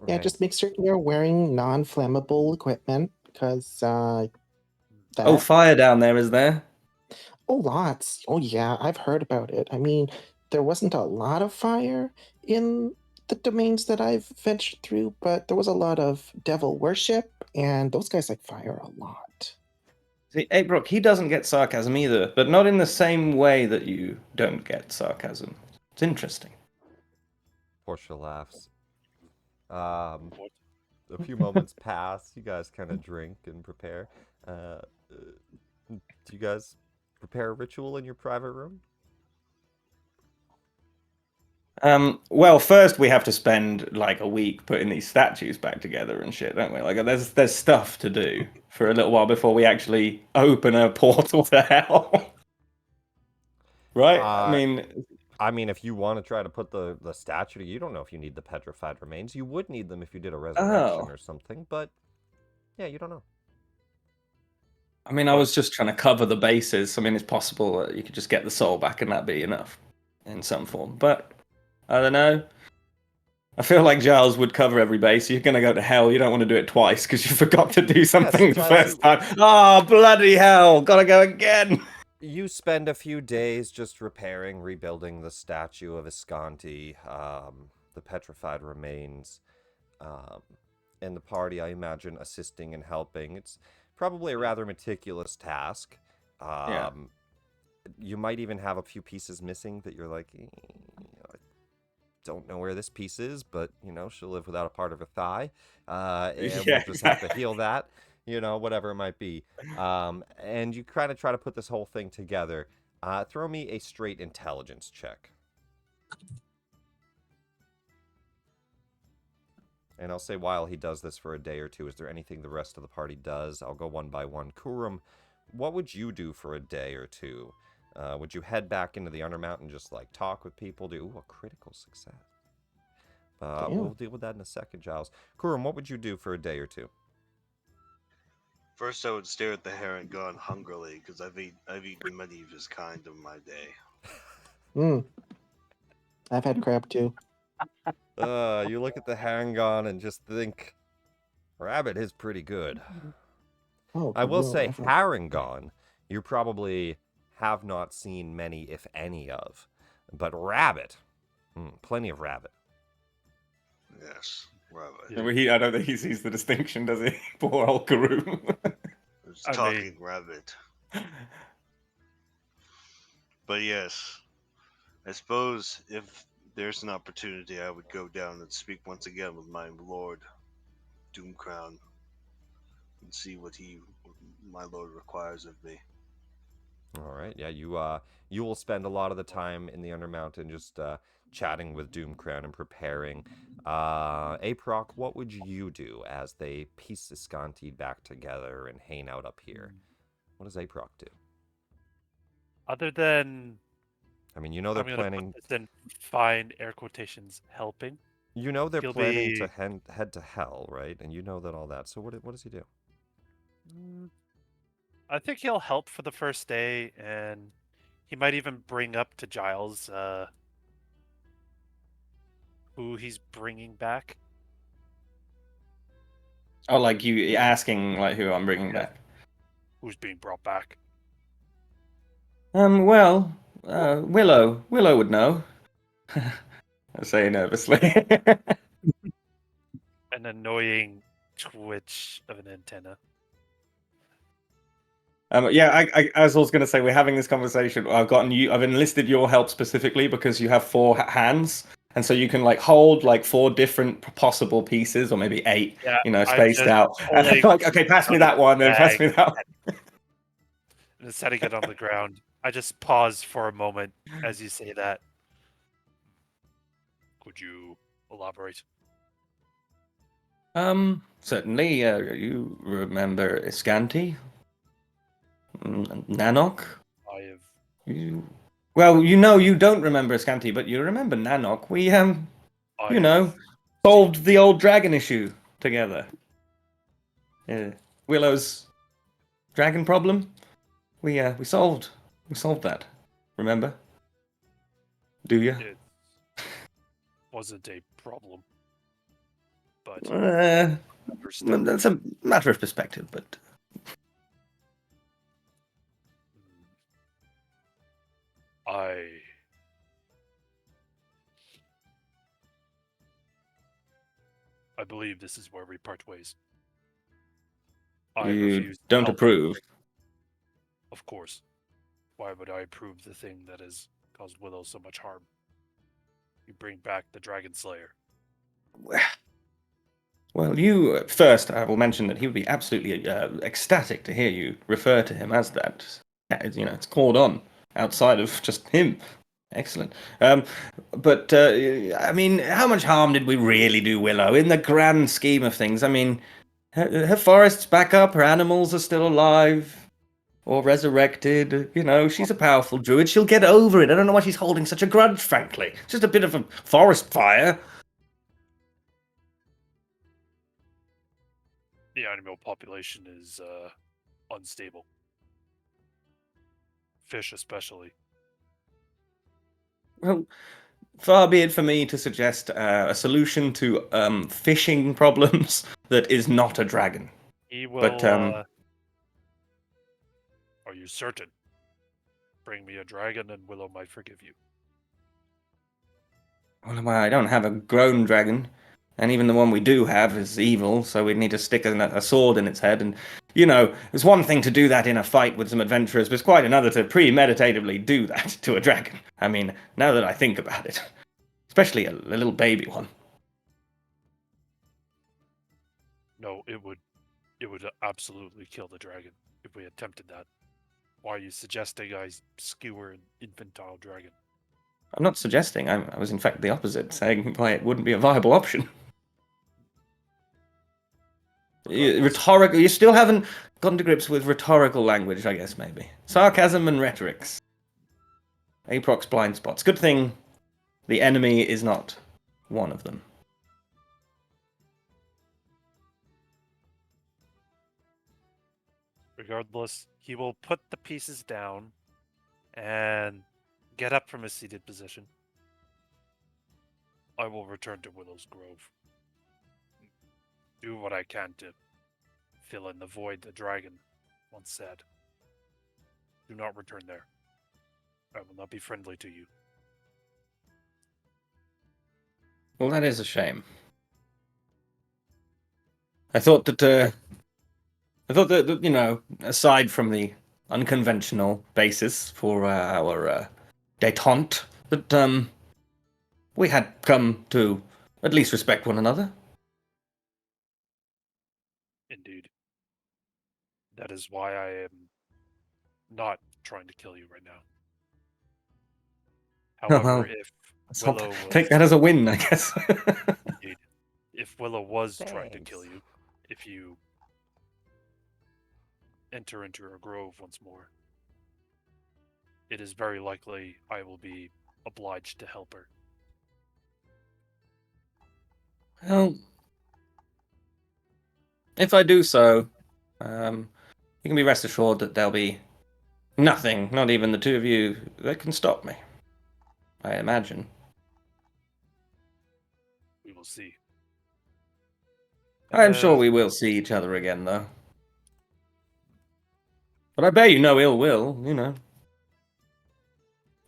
Yeah, Right. just make certain you're wearing non-flammable equipment, because Oh, that fire down there, is there? oh, lots. Oh, yeah, I've heard about it. I mean, there wasn't a lot of fire in the domains that I've ventured through, but there was a lot of devil worship, and those guys like fire a lot. See, Aprok, he doesn't get sarcasm either, but not in the same way that you don't get sarcasm. It's interesting. Portia laughs. A What? few moments pass. You guys kind of drink and prepare. Do you guys prepare a ritual in your private room? Well, first we have to spend like a week putting these statues back together and shit, don't we? Like, there's stuff to do for a little while before we actually open a portal to hell. Right? I mean, if you want to try to put the statue, you don't know if you need the petrified remains. You would need them if you did a resurrection Oh. or something, but yeah, you don't know. I mean, I was just trying to cover the bases. I mean, it's possible that you could just get the soul back and that'd be enough in some form. But I don't know. I feel like Giles would cover every base. You're going to go to hell. You don't want to do it twice because you forgot to do something the sometimes first time. Oh, bloody hell. Gotta go again. You spend a few days just repairing, rebuilding the statue of Iscanti, the petrified remains, and the party, I imagine, assisting and helping. It's probably a rather meticulous task. Yeah. You might even have a few pieces missing that you're like, I don't know where this piece is, but, she'll live without a part of her thigh. And Yeah, we'll just have to heal that, whatever it might be. And you kind of try to put this whole thing together. Throw me a straight intelligence check. And I'll say while he does this for a day or two, is there anything the rest of the party does? I'll go one by one. Kurum, what would you do for a day or two? Would you head back into the Undermount and just, talk with people? A critical success. We'll deal with that in a second, Giles. Kurum, what would you do for a day or two? First, I would stare at the heron gone hungrily, because I've eaten many of his kind in my day. I've had crab too. You look at the Hangon and just think, rabbit is pretty good. Oh, I will no, say, I've- Harangon, you probably have not seen many, if any, of. But rabbit, plenty of rabbit. Yes, rabbit. Yeah. I don't think he sees the distinction, does he? Poor old Karoom. It's I talking mean- rabbit. But yes, I suppose if there's an opportunity, I would go down and speak once again with my Lord Doomcrown and see what my Lord requires of me. All right, yeah, you will spend a lot of the time in the Undermountain just chatting with Doomcrown and preparing. Aprok, what would you do as they piece Iscanti back together and hang out up here? What does Aprok do? Other than, I mean, they're I'm gonna planning. put this in fine air quotations, helping. They're He'll planning be- to head to hell, right? And that all that. So what does he do? I think he'll help for the first day, and he might even bring up to Giles who he's bringing back. Oh, like you asking who I'm bringing Yeah. back. Who's being brought back? Well, Willow would know. I say nervously. An annoying twitch of an antenna. Yeah, I as I was going to say, we're having this conversation. I've enlisted your help specifically because you have 4 hands, and so you can hold 4 different possible pieces, or maybe 8, Yeah, spaced out. And I'm like, okay, pass me that one, then pass me that one. And instead of get on the ground, I just pause for a moment as you say that. Could you elaborate? Certainly. You remember Iscanti? Nanoc? I have. Well, you don't remember Iscanti, but you remember Nanoc. We I solved the old dragon issue together. Willow's dragon problem. We solved that. Remember? Do you? wasn't a problem. But understood. That's a matter of perspective, but I believe this is where we part ways. I you refuse to don't help, approve. of course. Why would I approve the thing that has caused Willow so much harm? You bring back the Dragon Slayer. Well, you first, I will mention that he would be absolutely ecstatic to hear you refer to him as that. You know, it's called on outside of just him. Excellent. But I mean, how much harm did we really do Willow in the grand scheme of things? I mean, her forest's back up, her animals are still alive or resurrected. You know, she's a powerful druid. She'll get over it. I don't know why she's holding such a grudge, frankly. It's just a bit of a forest fire. The animal population is unstable. Fish especially. Well, far be it for me to suggest a solution to fishing problems that is not a dragon. He will. But Are you certain? Bring me a dragon, and Willow might forgive you. well, I don't have a grown dragon, and even the one we do have is evil, so we'd need to stick a sword in its head. And you know, it's one thing to do that in a fight with some adventurers, but it's quite another to premeditatively do that to a dragon. I mean, now that I think about it, especially a little baby one. No, it would absolutely kill the dragon if we attempted that. Why are you suggesting I skewer an infantile dragon? I'm not suggesting. I was in fact the opposite, saying why it wouldn't be a viable option. Rhetorical. You still haven't gotten to grips with rhetorical language, I guess, maybe. Sarcasm and rhetorics. Aproc's blind spots. Good thing the enemy is not one of them. Regardless, he will put the pieces down and get up from his seated position. I will return to Willow's Grove. Do what I can to fill in the void the dragon once said. Do not return there. I will not be friendly to you. Well, that is a shame. I thought that, you know, aside from the unconventional basis for our détente, that we had come to at least respect one another. Indeed. That is why I am not trying to kill you right now. However, if Willow was... Take that as a win, I guess. Indeed. If Willow was trying to kill you, if you enter into her grove once more, it is very likely I will be obliged to help her. Well, if I do so, you can be rest assured that there'll be nothing, not even the two of you, that can stop me. I imagine. We will see. I'm sure we will see each other again, though. But I bear you no ill will, you know.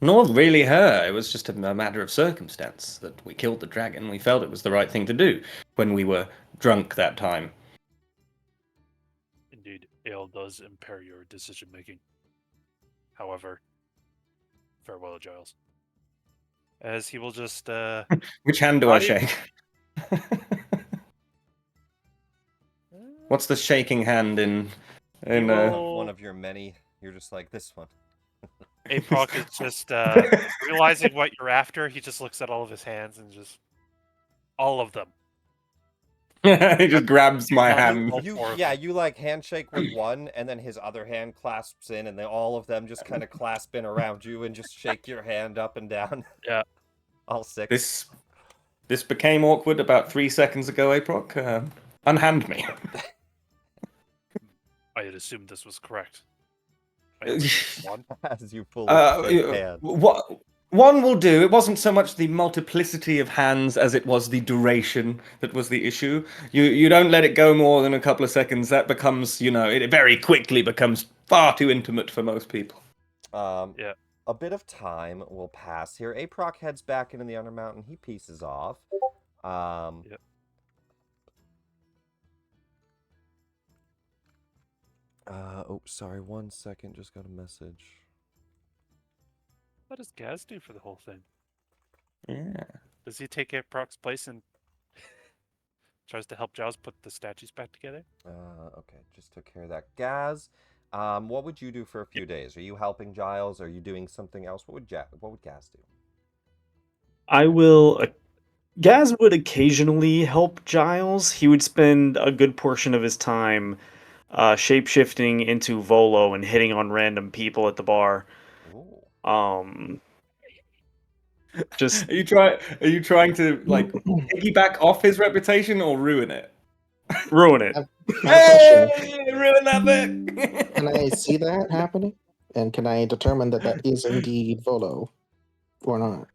Nor really her. It was just a matter of circumstance that we killed the dragon. We felt it was the right thing to do when we were drunk that time. Indeed, ale does impair your decision-making. However, farewell, Giles. As he will just, Which hand do I shake? What's the shaking hand in... One of your many. You're just like, this one. Aproc is just realizing what you're after. He just looks at all of his hands and just... all of them. He just grabs my hand. You like handshake with one, and then his other hand clasps in, and then all of them just kind of clasp in around you and just shake your hand up and down. Yeah. All six. This became awkward about 3 seconds ago, Aproc. Unhand me. I had assumed this was correct. As you pull his hand. One will do. It wasn't so much the multiplicity of hands as it was the duration that was the issue. You don't let it go more than a couple of seconds. That becomes, it very quickly becomes far too intimate for most people. Yeah. A bit of time will pass here. Aproc heads back into the Undermountain. He pieces off. Yep. Oh, sorry. 1 second. Just got a message. What does Gaz do for the whole thing? Yeah. Does he take Aproc's place and tries to help Giles put the statues back together? Okay. Just took care of that. Gaz, what would you do for a few days? Are you helping Giles? Are you doing something else? What would Gaz do? I will. Gaz would occasionally help Giles. He would spend a good portion of his time shapeshifting into Volo and hitting on random people at the bar. Ooh. Just Are you trying to like piggyback off his reputation or ruin it? ruin it. I have a question. Hey, ruin that bit. Can I see that happening? And can I determine that that is indeed Volo or not?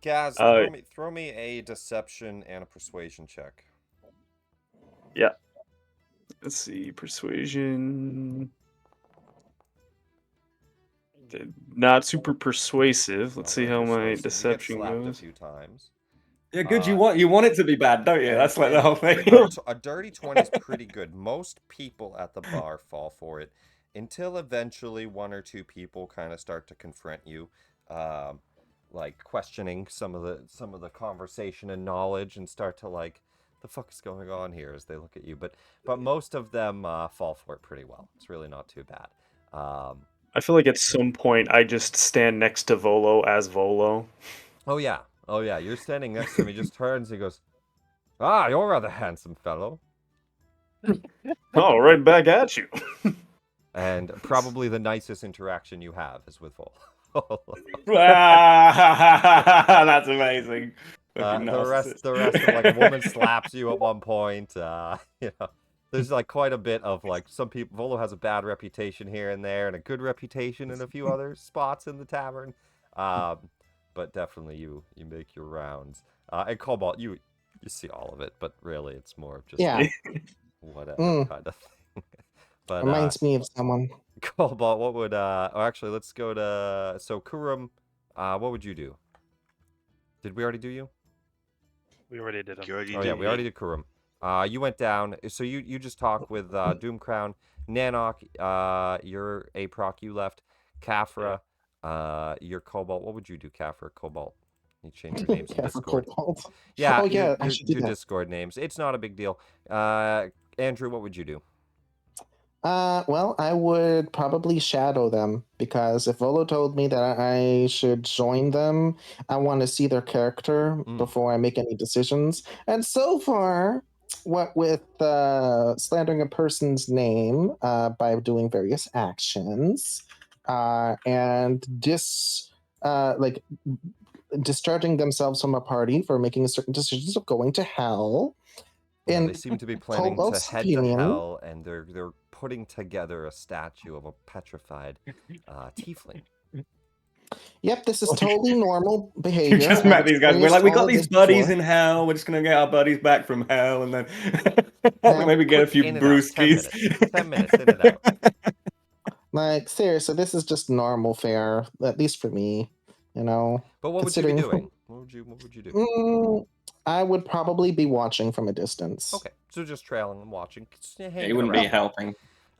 Gaz, Uh, throw me a deception and a persuasion check. Yeah. Let's see. Persuasion. Not super persuasive. Let's see Not very how my persuasive. deception You get slapped goes. a few times. Yeah, good. You want it to be bad, don't you? And- That's like the and whole thing. A dirty 20 is pretty good. Most people at the bar fall for it until eventually one or two people kind of start to confront you, like questioning some of the conversation and knowledge, and start to like, the fuck is going on here as they look at you. But most of them fall for it pretty well. It's really not too bad. I feel like at some point I just stand next to Volo as Volo. Oh yeah. You're standing next to him. He just turns. He goes, "Ah, you're a rather handsome fellow." Oh, right back at you. And probably the nicest interaction you have is with Vol. That's amazing. The rest of like a woman slaps you at one point. There's like quite a bit of like some people. Volo has a bad reputation here and there, and a good reputation in a few other spots in the tavern. But definitely you make your rounds. And Cobalt, you see all of it, but really it's more of just whatever kind of thing. But Reminds me of someone. Cobalt, what would actually let's go to Kurum. What would you do? Did we already do you? We already did him. We already did Kurum. You went down, so you just talked with Doomcrown, Nanoc, your Aproc, you left, Kafra, your Cobalt. What would you do, Kafra, Cobalt? You change your names in Yeah, for Discord. Cobalt. Yeah, Oh, yeah, I your should do that. Discord names. It's not a big deal. Andrew, what would you do? Well, I would probably shadow them because if Volo told me that I should join them, I want to see their character before I make any decisions. And so far, what with slandering a person's name by doing various actions and like discharging themselves from a party for making certain decisions of going to hell. Yeah, In they seem to be planning to Cobalt's head opinion, to hell, and they're putting together a statue of a petrified tiefling. Yep, this is totally normal behavior. You just I've met these guys. We're like, we got experienced these all of this buddies before. in hell. We're just gonna get our buddies back from hell, and then Yeah, maybe get a Quick few in and out, 10 brewskis. minutes. 10 minutes in and out. Like, seriously, this is just normal fare, at least for me, you know. But what would you be Considering- doing? What would you do? I would probably be watching from a distance. Okay, so just trailing and watching. You wouldn't be helping.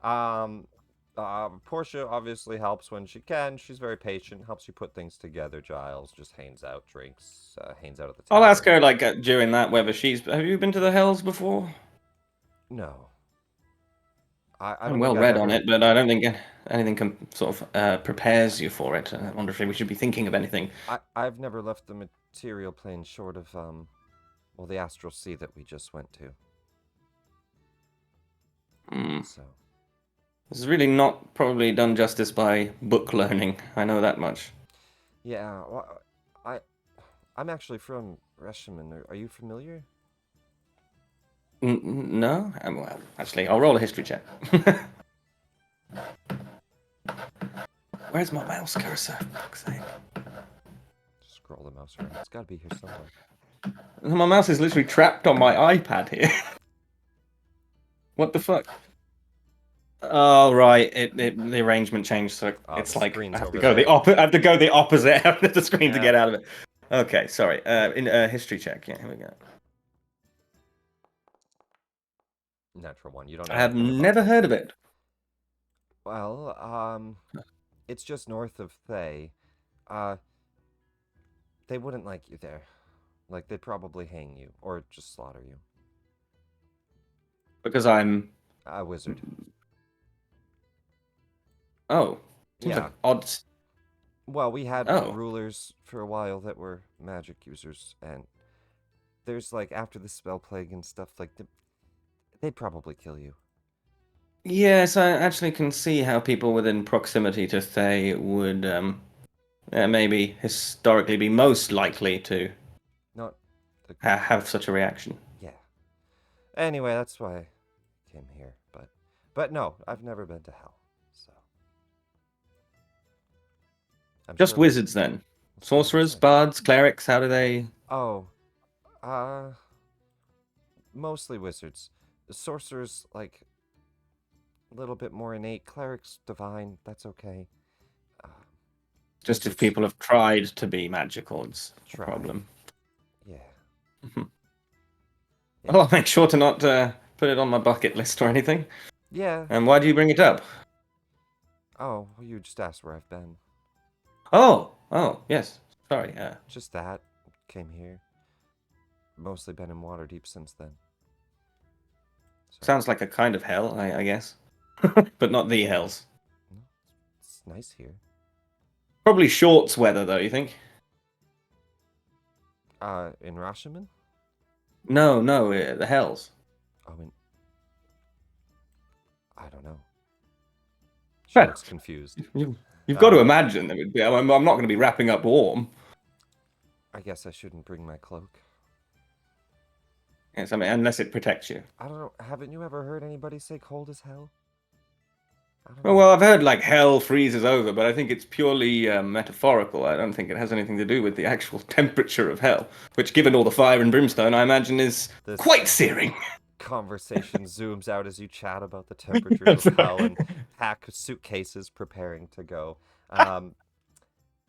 Portia obviously helps when she can. She's very patient, helps you put things together. Giles just hangs out, drinks, hangs out at the table. I'll ask her like during that whether she's. Have you been to the Hells before? No. I I'm don't well think read I've on ever... it, but I don't think anything sort of prepares you for it. I wonder if we should be thinking of anything. I've never left the material plane short of the astral sea that we just went to. So This is really not probably done justice by book learning. I know that much. yeah, well, I'm actually from Reshiman. Are you familiar? No? Well, actually, I'll roll a history check. Where's my mouse cursor? For fuck's sake. scroll the mouse around. It's got to be here somewhere. My mouse is literally trapped on my iPad here. What the fuck? Oh right, the arrangement changed, so it's the like screen's I have to over go there. I have to go the opposite end of the screen to Yeah. get out of it. Okay, sorry. In history check, yeah, here we go. Natural one. You don't know I have anything about never this. heard of it. Well, it's just north of Thay. They wouldn't like you there. Like, they'd probably hang you, or just slaughter you. Because I'm A wizard. oh. Seems Yeah. like odd. Well, we had Oh. rulers for a while that were magic users, and there's, like, after the spell plague and stuff, like, they'd probably kill you. Yes, I actually can see how people within proximity to Thay would maybe historically be most likely to Not the... have such a reaction. Yeah. Anyway, that's why I came here, but no, I've never been to hell, so... I'm Just sure wizards then. that's what it Sorcerers, said. bards, clerics, how do they... Oh, mostly wizards. Sorcerers, like, a little bit more innate. Clerics, divine, that's okay. Just if Wizards, people have tried to be magical, it's a try. problem. Yeah. Well, I'll make sure to not put it on my bucket list or anything. Yeah. And why do you bring it up? Oh, well, you just asked where I've been. Oh, yes. Sorry, Just that. Came here. Mostly been in Waterdeep since then. So, sounds like a kind of hell, I guess. But not the hells. it's nice here. Probably shorts weather, though, you think? In Rashomon? No, the hells. Oh, I don't know. She Well, looks confused. You've got to imagine that it would be. I'm not going to be wrapping up warm. I guess I shouldn't bring my cloak. Yes, I mean, unless it protects you. I don't know. Haven't you ever heard anybody say cold as hell? I don't know. Well, I've heard like hell freezes over, but I think it's purely metaphorical. I don't think it has anything to do with the actual temperature of hell, which, given all the fire and brimstone, I imagine is This quite searing. conversation zooms out as you chat about the temperatures of hell and pack suitcases preparing to go.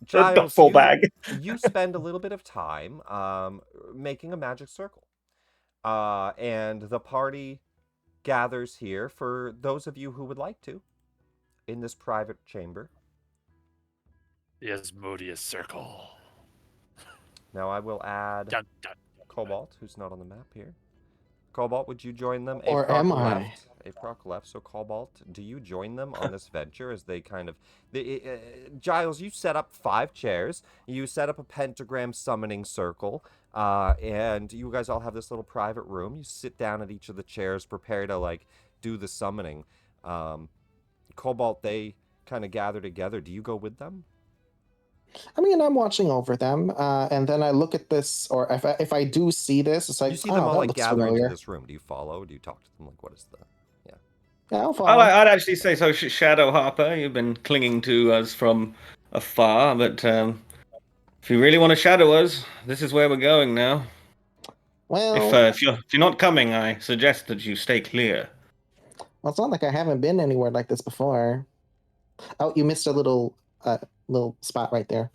Giles, duffel bag. you spend a little bit of time making a magic circle. And the party gathers here for those of you who would like to in this private chamber. The Asmodeus Circle. Now I will add Dun, dun, dun. Cobalt, who's not on the map here. Cobalt, would you join them? Or am I? Aproc left. So Cobalt, do you join them on this venture as they kind of... Giles, you set up 5 chairs. You set up a pentagram summoning circle. And you guys all have this little private room. You sit down at each of the chairs, prepare to, like, do the summoning. Cobalt, they kind of gather together. Do you go with them? I mean, I'm watching over them, and then I look at this, or if I do see this, it's like, You see them oh, all, that like, looks gather familiar. into this room. Do you follow? Do you talk to them? Like, what is the... Yeah, I'll Oh, follow. I'd actually say so. Shadow Harper, you've been clinging to us from afar, but if you really want to shadow us, this is where we're going now. Well, If you're not coming, I suggest that you stay clear. well, it's not like I haven't been anywhere like this before. Oh, you missed a little spot right there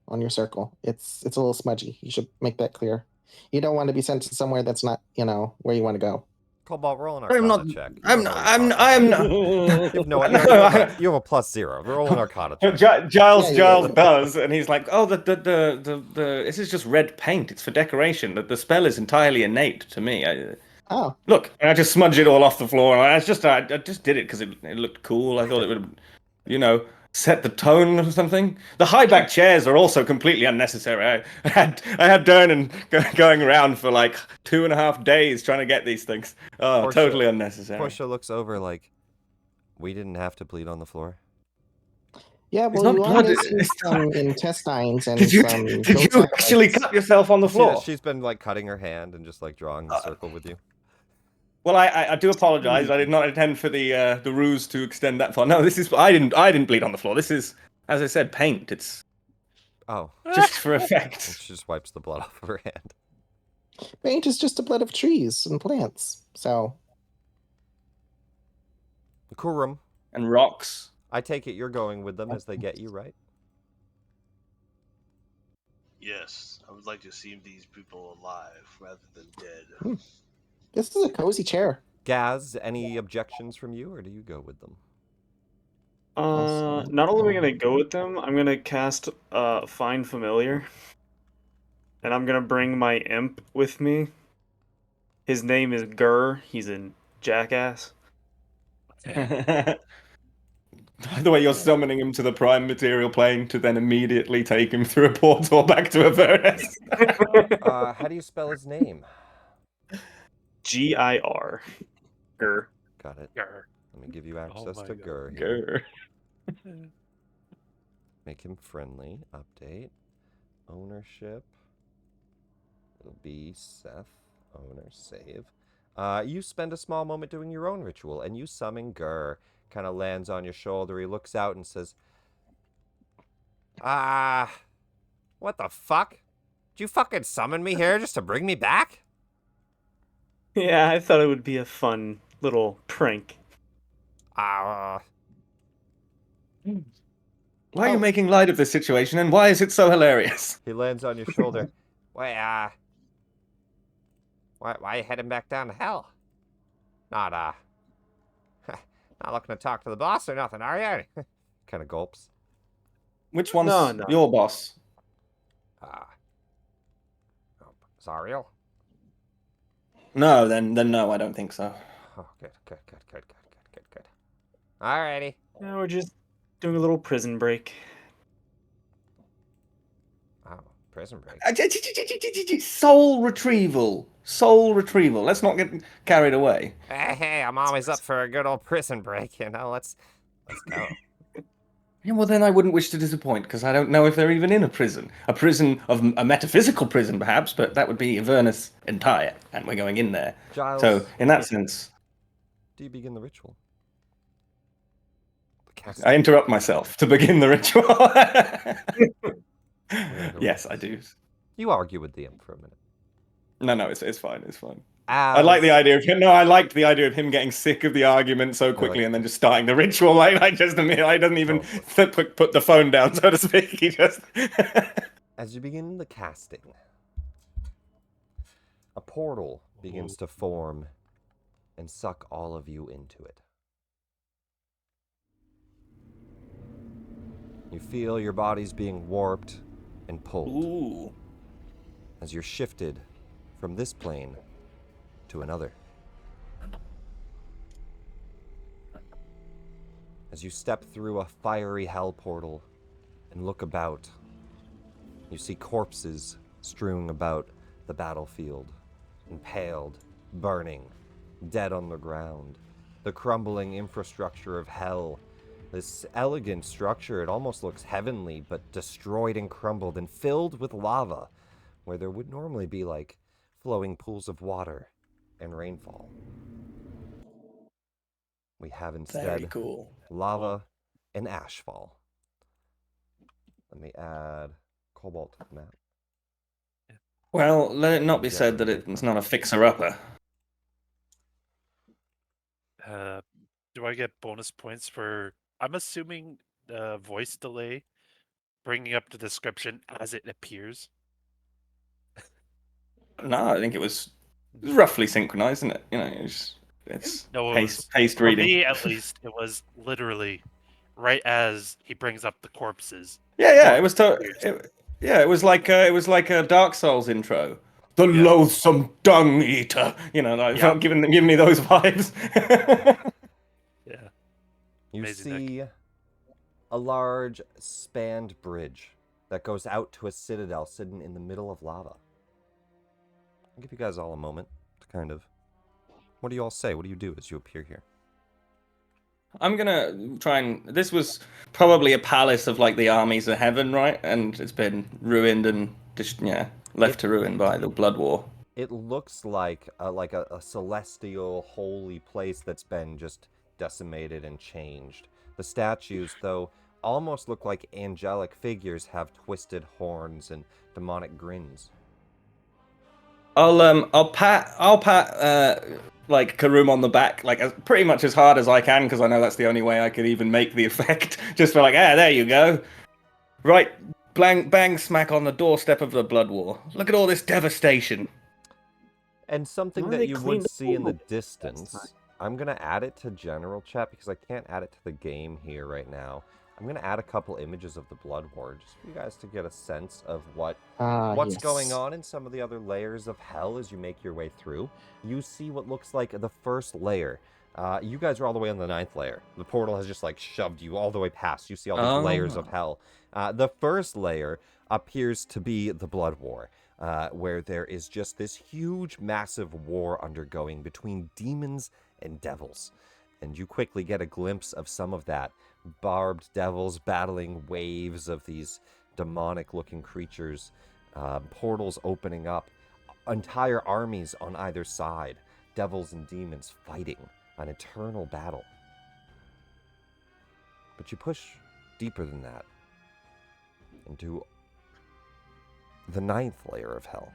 on your circle. It's a little smudgy. You should make that clear. You don't want to be sent to somewhere that's not, where you want to go. Cobalt, roll an I'm Arcana not. check. You I'm don't not. know what I'm talking not. about. You have a +0. Roll an Arcana check. Giles Yeah. does, and he's like, "Oh, the this is just red paint. It's for decoration. The spell is entirely innate to me. Oh, Look, and I just smudged it all off the floor. I just did it because it looked cool. I thought it would, set the tone or something. The high back chairs are also completely unnecessary. I had Dernan going around for like 2.5 days trying to get these things. Oh, Portia- totally unnecessary. Portia looks over like, we didn't have to bleed on the floor. yeah. It's Well, not you are blood, missing it's some intestines and Did you some. did goat you actually sacks. cut yourself on the floor? She's been like cutting her hand and just like drawing the circle with you. Well, I do apologize. I did not intend for the ruse to extend that far. No, I didn't bleed on the floor. This is, as I said, paint. It's Oh, just for and effect. she just wipes the blood off of her hand. Mage is just a blood of trees and plants. So Kurum, And rocks. I take it you're going with them as they get you, right? Yes, I would like to see these people alive rather than dead. this is a cozy chair. Gaz, any objections from you, or do you go with them? Not only am I gonna go with them, I'm gonna cast Find Familiar. And I'm gonna bring my imp with me. His name is Gur. He's a jackass. The way you're summoning him to the prime material plane to then immediately take him through a portal back to Avernus. How do you spell his name? Gir. Gur. Got it. Grr. Let me give you access my to God. Gur here. Grr. Make him friendly. Update. Ownership. It'll be Seth. Owner. Save. You spend a small moment doing your own ritual, and you summon Gur. Kind of lands on your shoulder. He looks out and says, what the fuck? Did you fucking summon me here just to bring me back? Yeah, I thought it would be a fun little prank. Why are you making light of this situation, and why is it so hilarious? He lands on your shoulder. Why are you heading back down to hell? Not not looking to talk to the boss or nothing, are you? Kind of gulps. Which one's No. your boss? Zariel? No, then no, I don't think so. Oh, good. Alrighty. Yeah, we're just doing a little prison break. Oh, prison break. Soul retrieval. Soul retrieval. Let's not get carried away. Hey, I'm always up for a good old prison break, you know. Let's go. Yeah, well, then I wouldn't wish to disappoint, because I don't know if they're even in a prison. A prison of a metaphysical prison, perhaps, but that would be Avernus entire, and we're going in there. Giles, So, in that sense, do you begin the ritual? I interrupt myself to begin the ritual. Yes, I do. You argue with the imp for a minute. No, it's fine. It's fine. I like the idea of him. No, I liked the idea of him getting sick of the argument so quickly and then just starting the ritual. Like, I doesn't even put the phone down, so to speak. He just. As you begin the casting, a portal begins to form and suck all of you into it. You feel your bodies being warped and pulled. Ooh. As you're shifted from this plane to another. As you step through a fiery hell portal and look about, you see corpses strewn about the battlefield, impaled, burning, dead on the ground. The crumbling infrastructure of hell. This elegant structure, it almost looks heavenly, but destroyed and crumbled and filled with lava, where there would normally be like flowing pools of water and rainfall. We have instead Very cool. lava and ashfall. Let me add cobalt to the map. Well, let it not be said that it's not a fixer-upper. Do I get bonus points for? I'm assuming voice delay, bringing up the description as it appears. No, I think it was roughly synchronized, isn't it? You know, it's No, paced for reading. me at least, it was literally right as he brings up the corpses. Yeah, it was. It was like a Dark Souls intro. The loathsome dung eater. You know, I felt giving me those vibes. Yeah. You Amazing see a large spanned bridge that goes out to a citadel sitting in the middle of lava. I'll give you guys all a moment to kind of... What do you all say? What do you do as you appear here? I'm gonna try and... This was probably a palace of like the armies of heaven, right? And it's been ruined and just, left to ruin by the blood war. It looks like a celestial, holy place that's been just decimated and changed. The statues, though almost look like angelic figures have twisted horns and demonic grins. I'll pat like Karum on the back, like pretty much as hard as I can, because I know that's the only way I could even make the effect. Just for like, there you go. Right, bang smack on the doorstep of the Blood War. Look at all this devastation. And something Well, that they you would cleaned up see in the last time. distance, I'm going to add it to general chat because I can't add it to the game here right now. I'm going to add a couple images of the Blood War just for you guys to get a sense of what's going Yes. on in some of the other layers of hell as you make your way through. You see what looks like the first layer. You guys are all the way on the 9th layer. The portal has just like shoved you all the way past. You see all these layers of hell. The first layer appears to be the Blood War. Where there is just this huge, massive war undergoing between demons and devils. And you quickly get a glimpse of some of that. Barbed devils battling waves of these demonic-looking creatures. Portals opening up. Entire armies on either side. Devils and demons fighting an eternal battle. But you push deeper than that. Into the 9th layer of hell.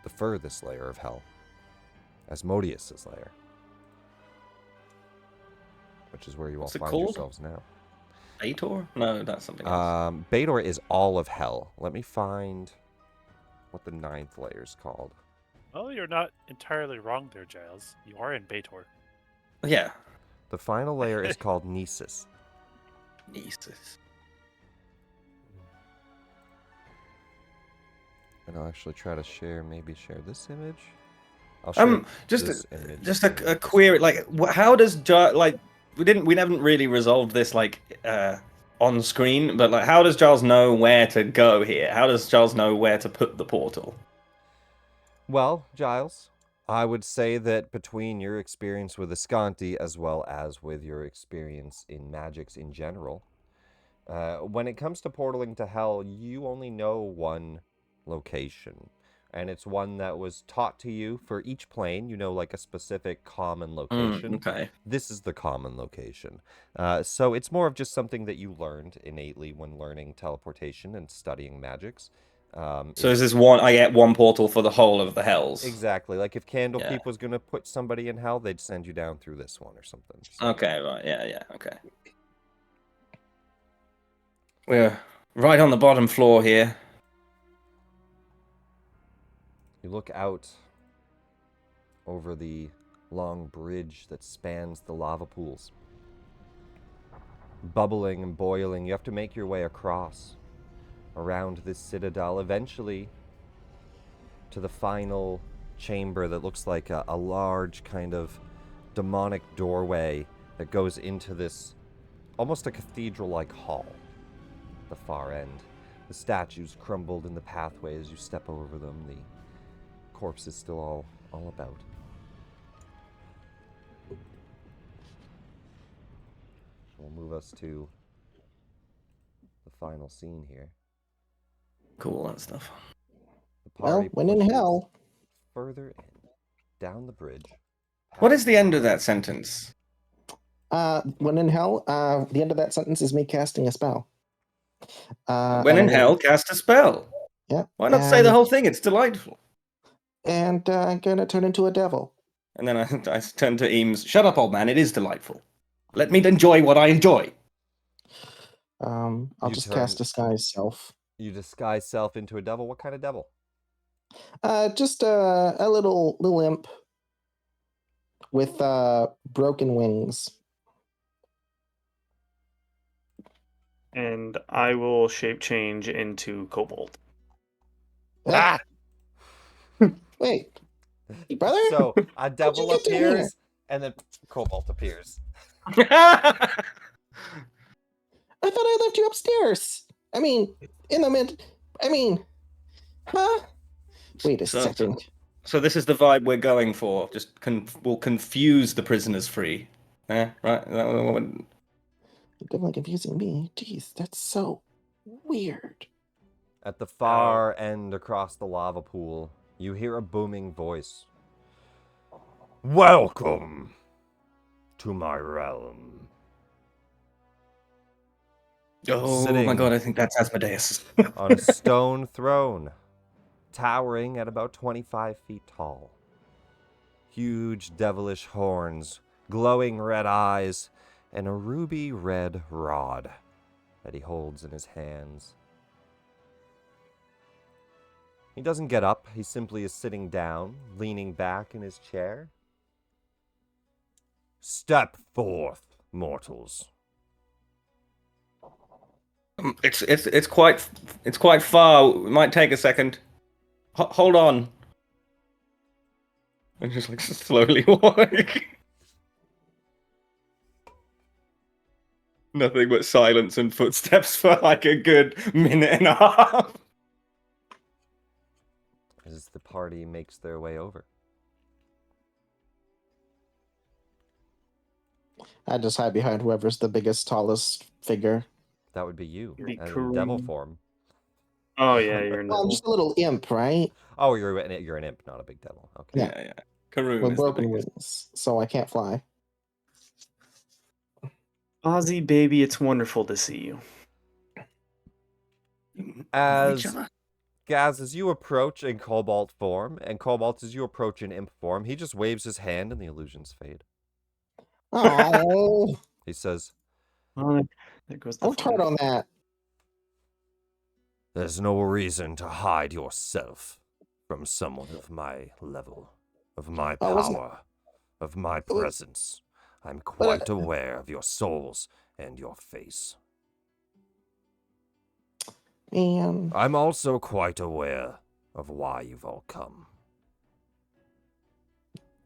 The furthest layer of hell. Asmodeus' layer. Which is where you all What's it find called? yourselves now. Ator? No, that's something else. Bator is all of hell. Let me find what the 9th layer is called. Well, you're not entirely wrong there, Giles. You are in Bator. Yeah. The final layer is called Nesis. Jesus. And I'll actually try to share this image. I'll share just this image. just a query, like how does like we haven't really resolved this like on screen, but like how does Giles know where to go here? How does Giles know where to put the portal? Well, Giles, I would say that between your experience with Iscanti as well as with your experience in magics in general, when it comes to portaling to hell, you only know one location. And it's one that was taught to you for each plane. You know, like a specific common location. Okay. This is the common location. So it's more of just something that you learned innately when learning teleportation and studying magics. So is this one? I get one portal for the whole of the hells. Exactly. Like if Candlekeep was going to put somebody in hell, they'd send you down through this one or something. So. Okay, right. Yeah, okay. We're right on the bottom floor here. You look out over the long bridge that spans the lava pools. Bubbling and boiling, you have to make your way across, around this citadel, eventually to the final chamber that looks like a large kind of demonic doorway that goes into this, almost a cathedral-like hall at the far end. The statues crumbled in the pathway as you step over them, the corpses still all about. We'll move us to the final scene here. Cool, that stuff. The Well, party when in pushes hell. further in, down the bridge. What past is the end of that sentence? When in hell, the end of that sentence is me casting a spell. When in and hell, cast a spell. Yeah. Why not say the whole thing? It's delightful. And I'm gonna turn into a devil. And then I turn to Eames. Shut up, old man. It is delightful. Let me enjoy what I enjoy. I'll You just turn- cast disguise self. You disguise self into a devil. What kind of devil? Just a little imp with broken wings. And I will shape change into kobold. Ah! Wait, brother. So a devil get down here? appears, and then Cobalt appears. I thought I left you upstairs. I mean, in the mid. I mean, huh? Wait a second. So this is the vibe we're going for. Just we'll confuse the prisoners free. Yeah, right? You're definitely confusing me. Jeez, that's so weird. At the far end across the lava pool, you hear a booming voice. Welcome to my realm. Oh my Sitting god, I think that's Asmodeus. on a stone throne, towering at about 25 feet tall. Huge devilish horns, glowing red eyes, and a ruby red rod that he holds in his hands. He doesn't get up, he simply is sitting down, leaning back in his chair. Step forth, mortals. It's quite far. It might take a second. Hold on. And just like slowly walk. Nothing but silence and footsteps for like a good minute and a half. As the party makes their way over. I just hide behind whoever's the biggest, tallest figure. That would be you, Be as in devil Kareem. form. Oh yeah, you're Well, I'm just a little imp, right? Oh, you're an imp, not a big devil. Okay. Yeah. Yeah. Karoon With is the broken biggest. wings, so I can't fly. Ozzy, baby, it's wonderful to see you. As Gaz, as you approach in Cobalt form, and Cobalt, as you approach in imp form, he just waves his hand and the illusions fade. Oh, He says, Oh, there goes the don't fun. turn on that. "There's no reason to hide yourself from someone of my level, of my Oh, wasn't- power, of my It was- presence. I'm quite aware of your souls and your face. Man, I'm also quite aware of why you've all come."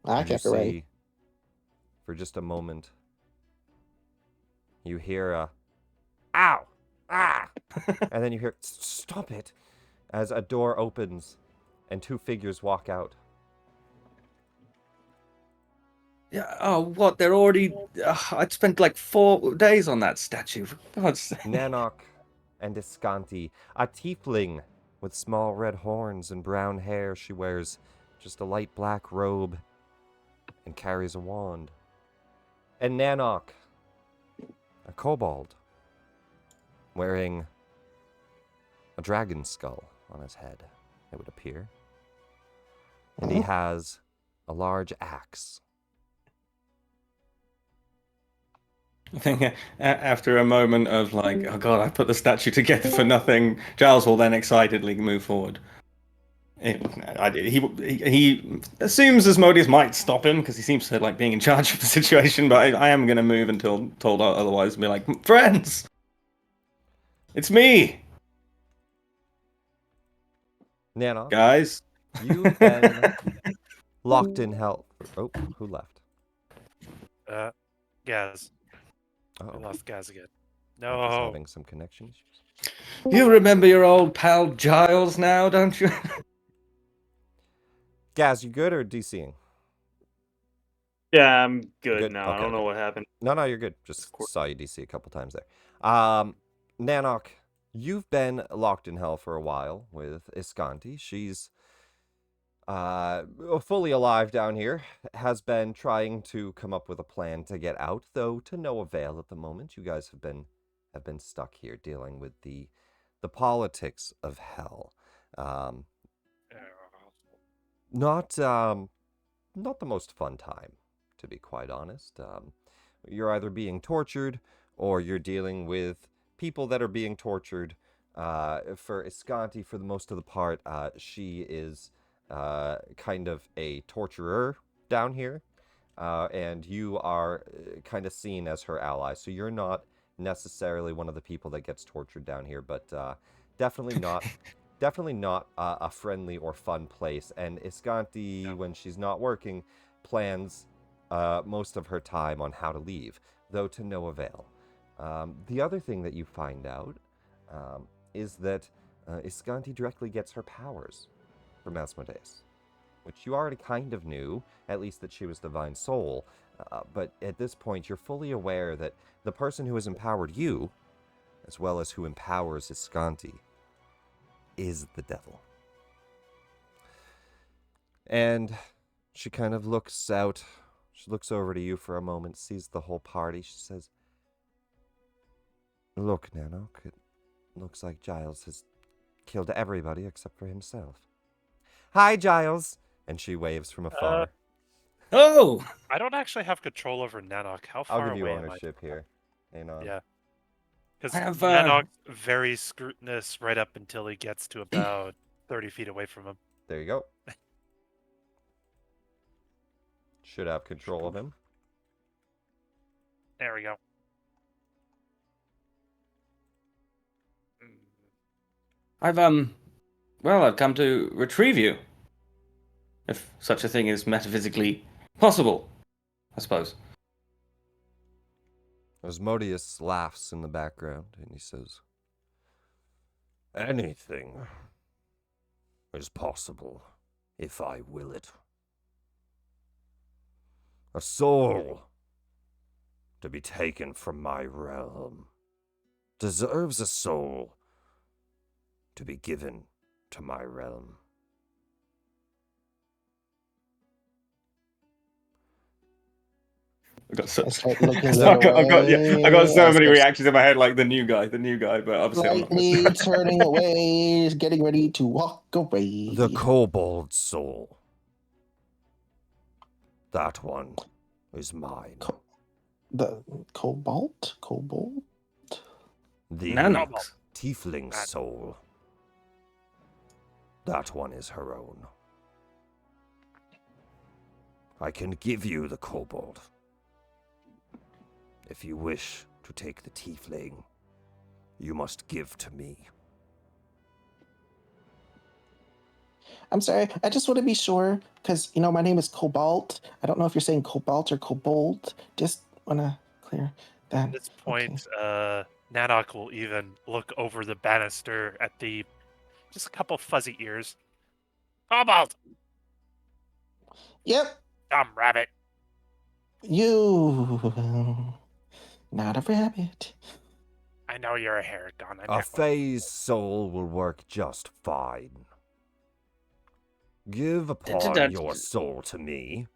I And you kept it ready. see, for just a moment, you hear a, "Ow! Ah!" and then you hear, "Stop it," as a door opens and two figures walk out. Yeah. Oh, what? They're already. I'd spent like 4 days on that statue. For God's sake. Nanoc and Iscanti, a tiefling with small red horns and brown hair. She wears just a light black robe and carries a wand. And Nanoc, a kobold, wearing a dragon skull on his head, it would appear. And he has a large axe. I think after a moment of like, oh god, I put the statue together for nothing, Giles will then excitedly move forward. He assumes Asmodeus might stop him because he seems to like being in charge of the situation, but I am going to move until told otherwise and be like, friends, it's me, Nanoc, guys. you've been locked in hell. Oh, who left? Gaz. I Uh-oh. lost Gaz again. He's No. having some connection issues. You remember your old pal Giles now, don't you? Gaz, you good or DCing? Yeah, I'm good, Good? now. I Okay, don't know okay. what happened. No, you're good. Just Of course. saw you DC a couple times there. Nanoc, you've been locked in hell for a while with Iscanti. She's fully alive down here, has been trying to come up with a plan to get out, though to no avail at the moment. You guys have been stuck here dealing with the politics of hell. Not the most fun time, to be quite honest. You're either being tortured or you're dealing with people that are being tortured. For Iscanti, for the most of the part, she is kind of a torturer down here, and you are kind of seen as her ally. So you're not necessarily one of the people that gets tortured down here, but definitely not. Definitely not a friendly or fun place. And Iscanti, when she's not working, plans most of her time on how to leave, though to no avail. The other thing that you find out is that Iscanti directly gets her powers from Asmodeus, which you already kind of knew, at least that she was Divine Soul. But at this point, you're fully aware that the person who has empowered you, as well as who empowers Iscanti, is the devil. And she kind of looks out. She looks over to you for a moment, sees the whole party. She says, Look, Nanoc, it looks like Giles has killed everybody except for himself. Hi, Giles! And she waves from afar. Oh! I don't actually have control over Nanoc. How I'll far give you away am I? ownership here. Hang on. Yeah. Because I have, Nanoc's very scrutinous right up until he gets to about 30 feet away from him. There you go. Should have control of him. There we go. I've come to retrieve you. If such a thing is metaphysically possible, I suppose. Asmodeus laughs in the background and he says, anything is possible if I will it. A soul to be taken from my realm deserves a soul to be given to my realm. I got so, I start looking I that got, I got so way. many reactions in my head, like the new guy, but obviously I'm not Slightly listening. turning away, getting ready to walk away. The kobold soul. That one is mine. The cobalt? Cobalt? The Nanocs. tiefling soul. That one is her own. I can give you the kobold. If you wish to take the tiefling, you must give to me. I'm sorry, I just want to be sure, because, my name is Cobalt. I don't know if you're saying Cobalt or Kobold. Just want to clear that. At this point, Nanoc will even look over the banister at just a couple fuzzy ears. Cobalt! Yep, Dumb rabbit. you. Not a rabbit. I know you're a Haragon. A phase soul will work just fine. Give upon your soul to me.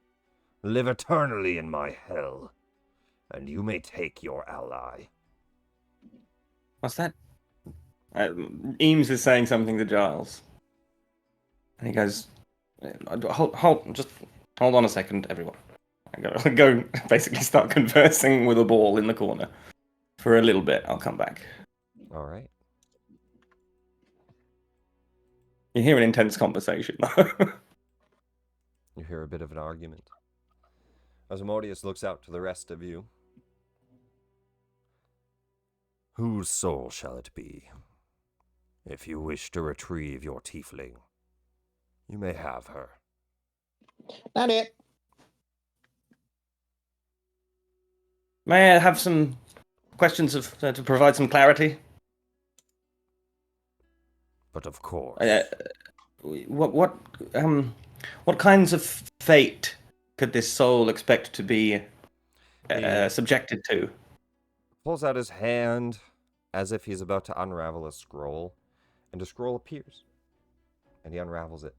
Live eternally in my hell. And you may take your ally. What's that? Eames is saying something to Giles. And he goes, just hold on a second, everyone. I gotta go basically start conversing with a ball in the corner. For a little bit, I'll come back. All right. You hear an intense conversation. You hear a bit of an argument. Asmodeus looks out to the rest of you. Whose soul shall it be? If you wish to retrieve your tiefling, you may have her. Not it. May I have some questions to provide some clarity? But of course. What kinds of fate could this soul expect to be subjected to? Pulls out his hand as if he's about to unravel a scroll, and a scroll appears, and he unravels it.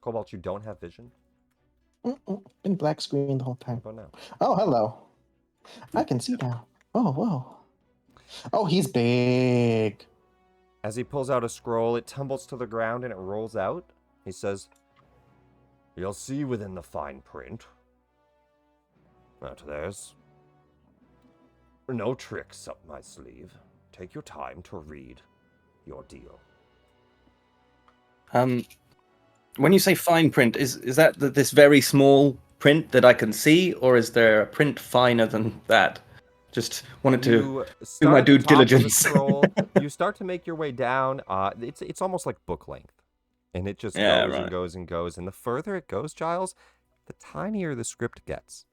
Cobalt, you don't have vision? Been black screen the whole How time. about now? Oh, hello. I can see now. Oh, whoa. Oh, he's big. As he pulls out a scroll, it tumbles to the ground and it rolls out. He says, "You'll see within the fine print that there's no tricks up my sleeve. Take your time to read your deal." When you say fine print, is that this very small print that I can see, or is there a print finer than that? Just wanted to do my due diligence. You start to make your way down. It's almost like book length, and it just goes and goes and goes. And the further it goes, Giles, the tinier the script gets.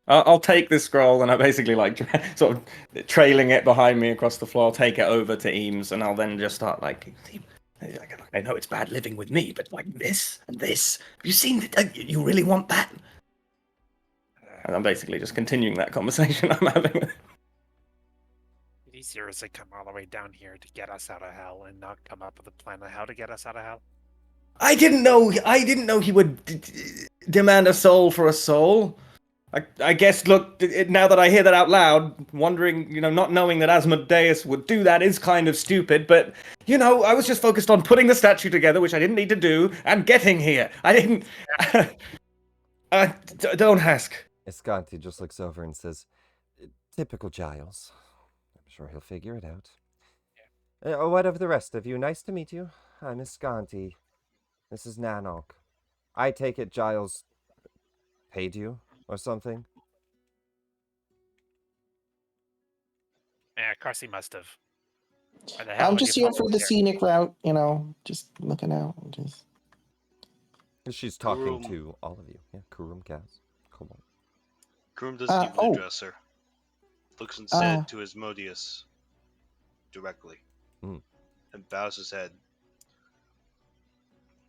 I'll take this scroll, and I basically sort of trailing it behind me across the floor. I'll take it over to Eames, and I'll then just start I know it's bad living with me, but like this and this. Have you seen it? You really want that? And I'm basically just continuing that conversation I'm having. Did he seriously come all the way down here to get us out of hell and not come up with a plan on how to get us out of hell? I didn't know he would demand a soul for a soul. I guess, look, now that I hear that out loud, wondering, not knowing that Asmodeus would do that is kind of stupid, but, I was just focused on putting the statue together, which I didn't need to do, and getting here. I didn't... don't ask. Iscanti just looks over and says, typical Giles. I'm sure he'll figure it out. What of the rest of you? Nice to meet you. I'm Iscanti. This is Nanoc. I take it Giles paid you or something? Yeah, of course he must have. Why the hell I'm would just you here follow for me the scenic route, just looking out. Just... She's talking Kurum. to all of you. Yeah, Kurum, Gaz, Cobalt. Kurum doesn't even oh. address her. Looks instead to Asmodeus directly and bows his head.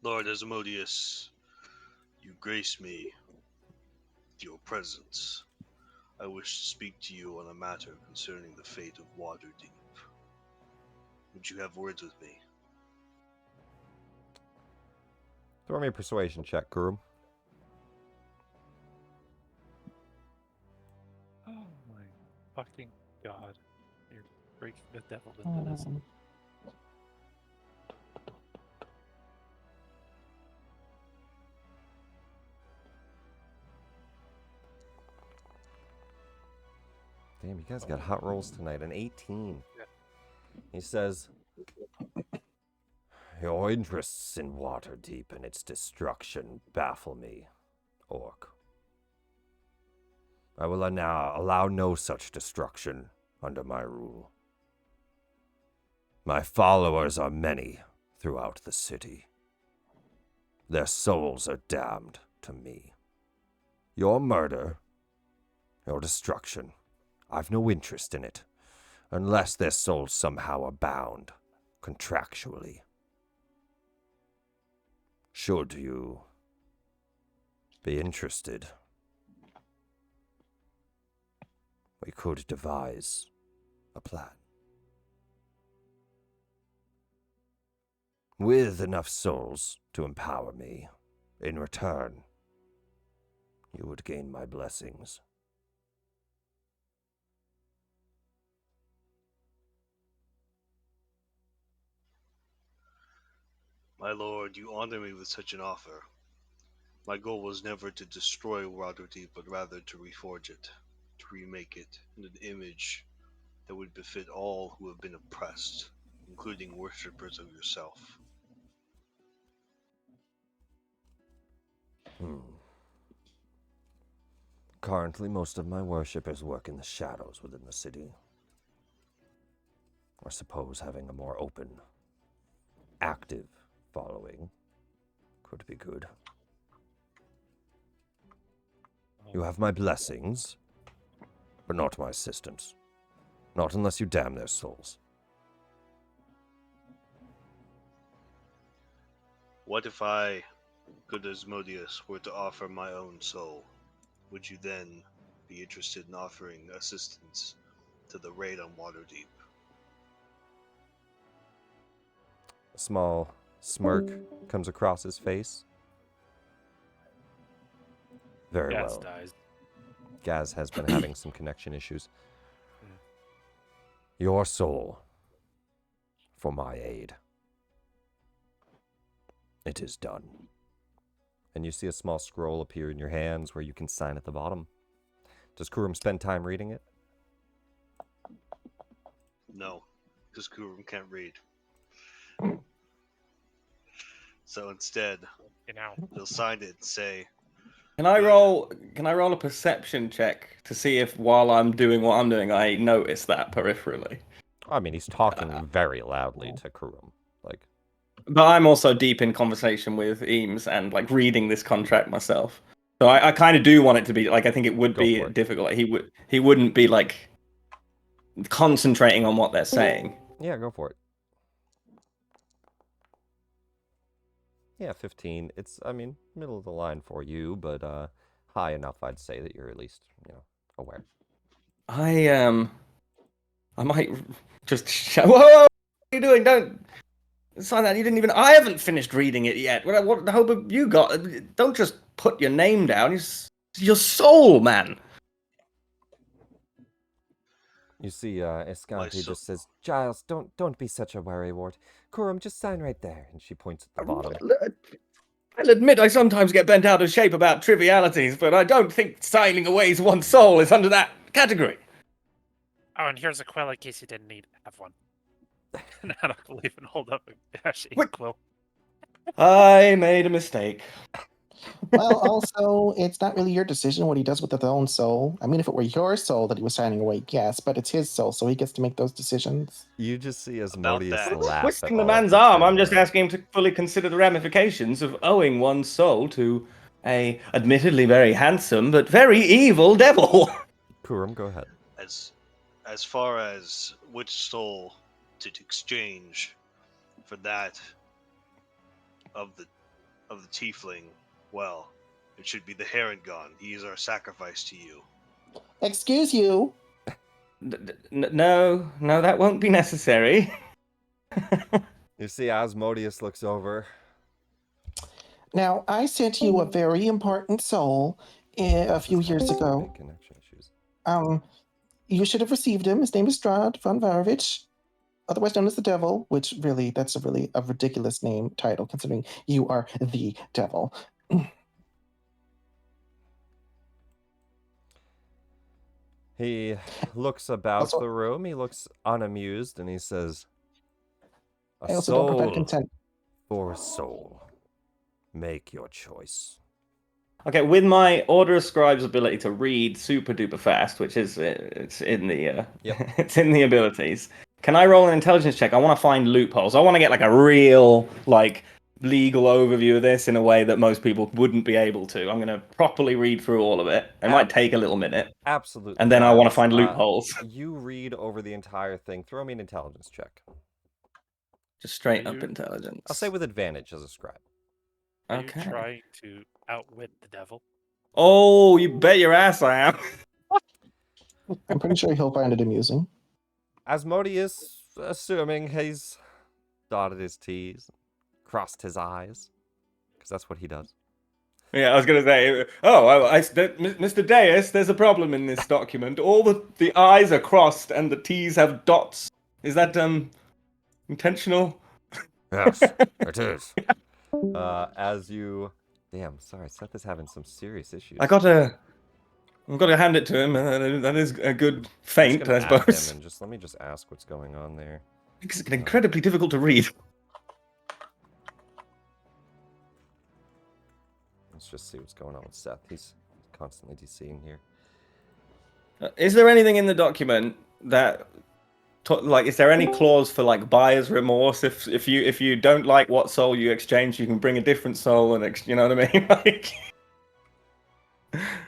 Lord Asmodeus, you grace me with your presence. I wish to speak to you on a matter concerning the fate of Waterdeep. Would you have words with me? Throw me a persuasion check, Kurum. Oh my fucking god. You're breaking the devil into this. Damn, you guys got hot rolls tonight. An 18. Yeah. He says, your interests in Waterdeep and its destruction baffle me, Orc. I will now allow no such destruction under my rule. My followers are many throughout the city. Their souls are damned to me. Your murder, your destruction, I've no interest in it, unless their souls somehow are bound, contractually. Should you be interested, we could devise a plan. With enough souls to empower me, in return, you would gain my blessings. My lord, you honor me with such an offer. My goal was never to destroy Waterdeep, but rather to reforge it, to remake it in an image that would befit all who have been oppressed, including worshippers of yourself. Currently, most of my worshippers work in the shadows within the city. I suppose having a more open, active following could be good. You have my blessings, but not my assistance. Not unless you damn their souls. What if I, good Asmodeus, were to offer my own soul? Would you then be interested in offering assistance to the raid on Waterdeep? A small smirk comes across his face. Very Gas well. dies. Gaz has been having some connection issues. Your soul for my aid. It is done. And you see a small scroll appear in your hands where you can sign at the bottom. Does Kurum spend time reading it? No, because Kurum can't read. So instead, he'll sign it and say, Can I roll a perception check to see if while I'm doing what I'm doing, I notice that peripherally? I mean, he's talking very loudly to Kurum. But I'm also deep in conversation with Eames and reading this contract myself. So I kind of do want it to be I think it would be difficult. He wouldn't be concentrating on what they're saying. Yeah, go for it. Yeah, 15. It's, I mean, middle of the line for you, but high enough, I'd say, that you're at least, aware. I might just shout, whoa, what are you doing? Don't sign that. I haven't finished reading it yet. What hope have you got? Don't just put your name down. Your soul, man. You see, Iscanti so- just says, Giles, don't be such a worrywart. Kurum, just sign right there. And she points at the bottom. I'll admit I sometimes get bent out of shape about trivialities, but I don't think signing away one's soul is under that category. Oh, and here's a quill in case you didn't need to have one. And I don't believe and hold up a shade What? quill. I made a mistake. Well, also, it's not really your decision what he does with his own soul. I mean, if it were your soul that he was signing away, yes, but it's his soul, so he gets to make those decisions. You just see About Asmodeus that. laugh. Twisting at the all of man's this arm, I'm just turmoil. asking him to fully consider the ramifications of owing one's soul to a admittedly very handsome but very evil devil. Kurum, go ahead. As far as which soul to exchange for that of the tiefling, well, it should be the Herongon. He is our sacrifice to you. Excuse you. No, that won't be necessary. You see Asmodeus looks over. Now, I sent you a very important soul a few years ago. Big connection issues. You should have received him. His name is Strad von Varovich, otherwise known as the Devil, which really, that's a really a ridiculous name title, considering you are the Devil. He looks about Also- the room. He looks unamused, and he says, I "A also don't provide soul consent. for a soul. Make your choice." Okay, with my Order of Scribe's ability to read super duper fast, which is it's in the it's in the abilities. Can I roll an intelligence check? I want to find loopholes. I want to get like a real legal overview of this in a way that most people wouldn't be able to. I'm going to properly read through all of it. It might take a little minute. Absolutely. And then I want to Giles. find loopholes. You read over the entire thing. Throw me an intelligence check. Just straight Are up you- intelligence. I'll say with advantage as a scribe. Are Okay. you trying to outwit the devil? Oh, you bet your ass I am. I'm pretty sure he'll find it amusing. Asmodeus, assuming he's dotted his T's, crossed his I's, because that's what he does. Yeah, I was going to say, Mr. Deus, there's a problem in this document. All the I's are crossed and the T's have dots. Is that, intentional? Yes, it is. As you... Damn, sorry, Seth is having some serious issues. I've got to hand it to him. That is a good I'm just feint, gonna I add suppose. him and let me just ask what's going on there. It's incredibly difficult to read. Let's just see what's going on with Seth. He's constantly DCing here. Is there anything in the document that, is there any clause for buyer's remorse? If you don't like what soul you exchange, you can bring a different soul and you know what I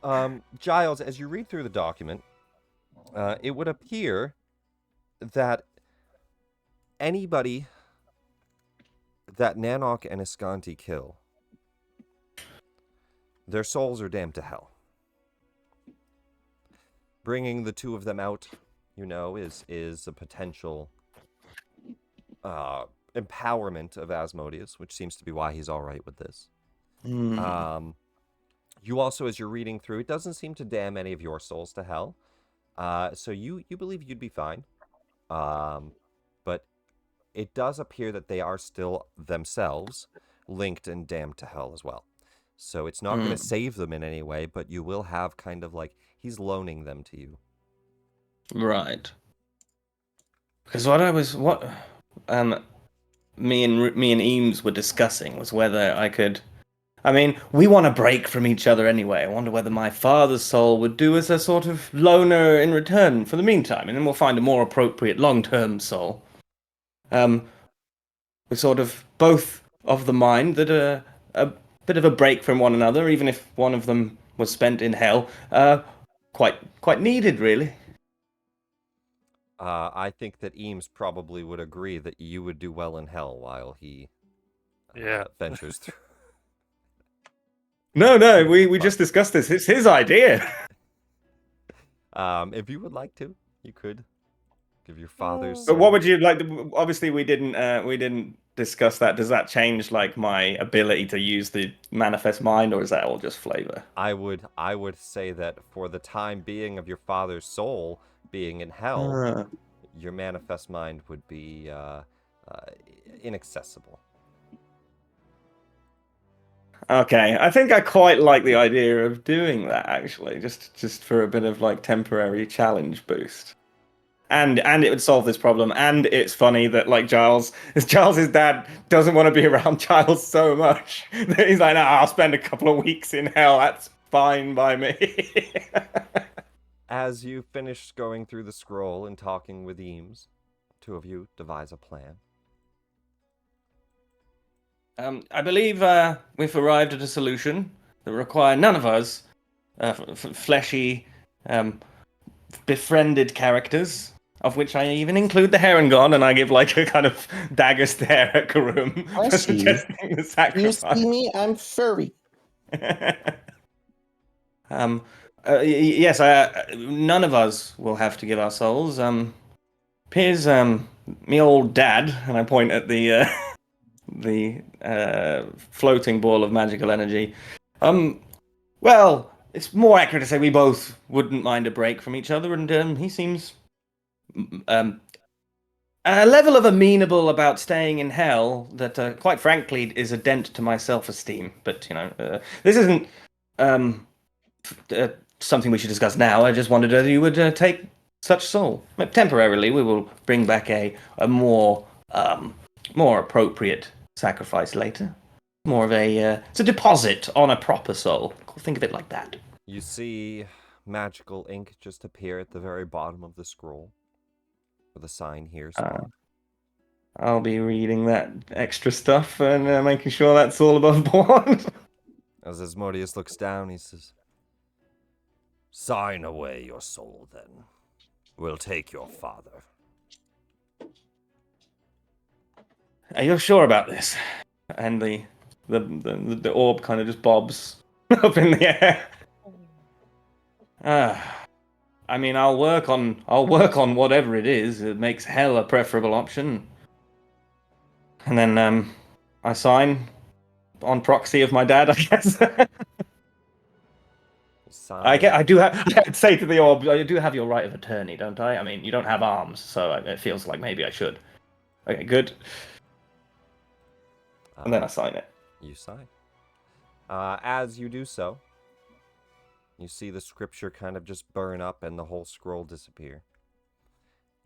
mean? Giles, as you read through the document, it would appear that anybody that Nanoc and Iscanti kill, their souls are damned to hell. Bringing the two of them out, is a potential empowerment of Asmodeus, which seems to be why he's all right with this. You also, as you're reading through, it doesn't seem to damn any of your souls to hell. So you believe you'd be fine. But it does appear that they are still themselves linked and damned to hell as well. So it's not going to save them in any way, but you will have kind of he's loaning them to you. Right. Because me and Eames were discussing was whether I could. I mean, we want a break from each other anyway. I wonder whether my father's soul would do as a sort of loaner in return for the meantime, and then we'll find a more appropriate long-term soul. We're sort of both of the mind that a bit of a break from one another, even if one of them was spent in hell, quite needed, really. I think that Eames probably would agree that you would do well in hell while he ventures through. No, we just discussed this. It's his idea. If you would like to, you could give your father's. But what would you like? Obviously, we didn't discuss that, does that change like my ability to use the manifest mind, or is that all just flavor? I would say that for the time being of your father's soul being in hell, your manifest mind would be inaccessible. Okay, I think I quite like the idea of doing that actually, just for a bit of like temporary challenge boost. And it would solve this problem. And it's funny that like Giles's dad doesn't want to be around Giles so much that he's like, I'll spend a couple of weeks in hell. That's fine by me. As you finish going through the scroll and talking with Eames, two of you devise a plan. I believe we've arrived at a solution that require none of us fleshy, befriended characters, of which I even include the Heron, and I give like a kind of dagger stare at Karum for I see. suggesting the You sacrifice. see me? I'm furry. Yes, none of us will have to give our souls. Here's me old dad, and I point at the floating ball of magical energy. Well, it's more accurate to say we both wouldn't mind a break from each other, and he seems a level of amenable about staying in hell that, quite frankly, is a dent to my self-esteem. But this isn't something we should discuss now. I just wondered whether you would take such soul. Temporarily, we will bring back a more appropriate sacrifice later. More of it's a deposit on a proper soul. Think of it like that. You see magical ink just appear at the very bottom of the scroll with a sign here. I'll be reading that extra stuff and making sure that's all above board. As Asmodeus looks down, he says, "Sign away your soul, then. We'll take your father." Are you sure about this? And the orb kind of just bobs up in the air. I mean, I'll work on whatever it is. It makes hell a preferable option. And then I sign on proxy of my dad, I guess. I do have. I'd say to the orb, I do have your right of attorney, don't I? I mean, you don't have arms, so it feels like maybe I should. Okay, good. And then I sign it. You sign. As you do so, you see the scripture kind of just burn up and the whole scroll disappear.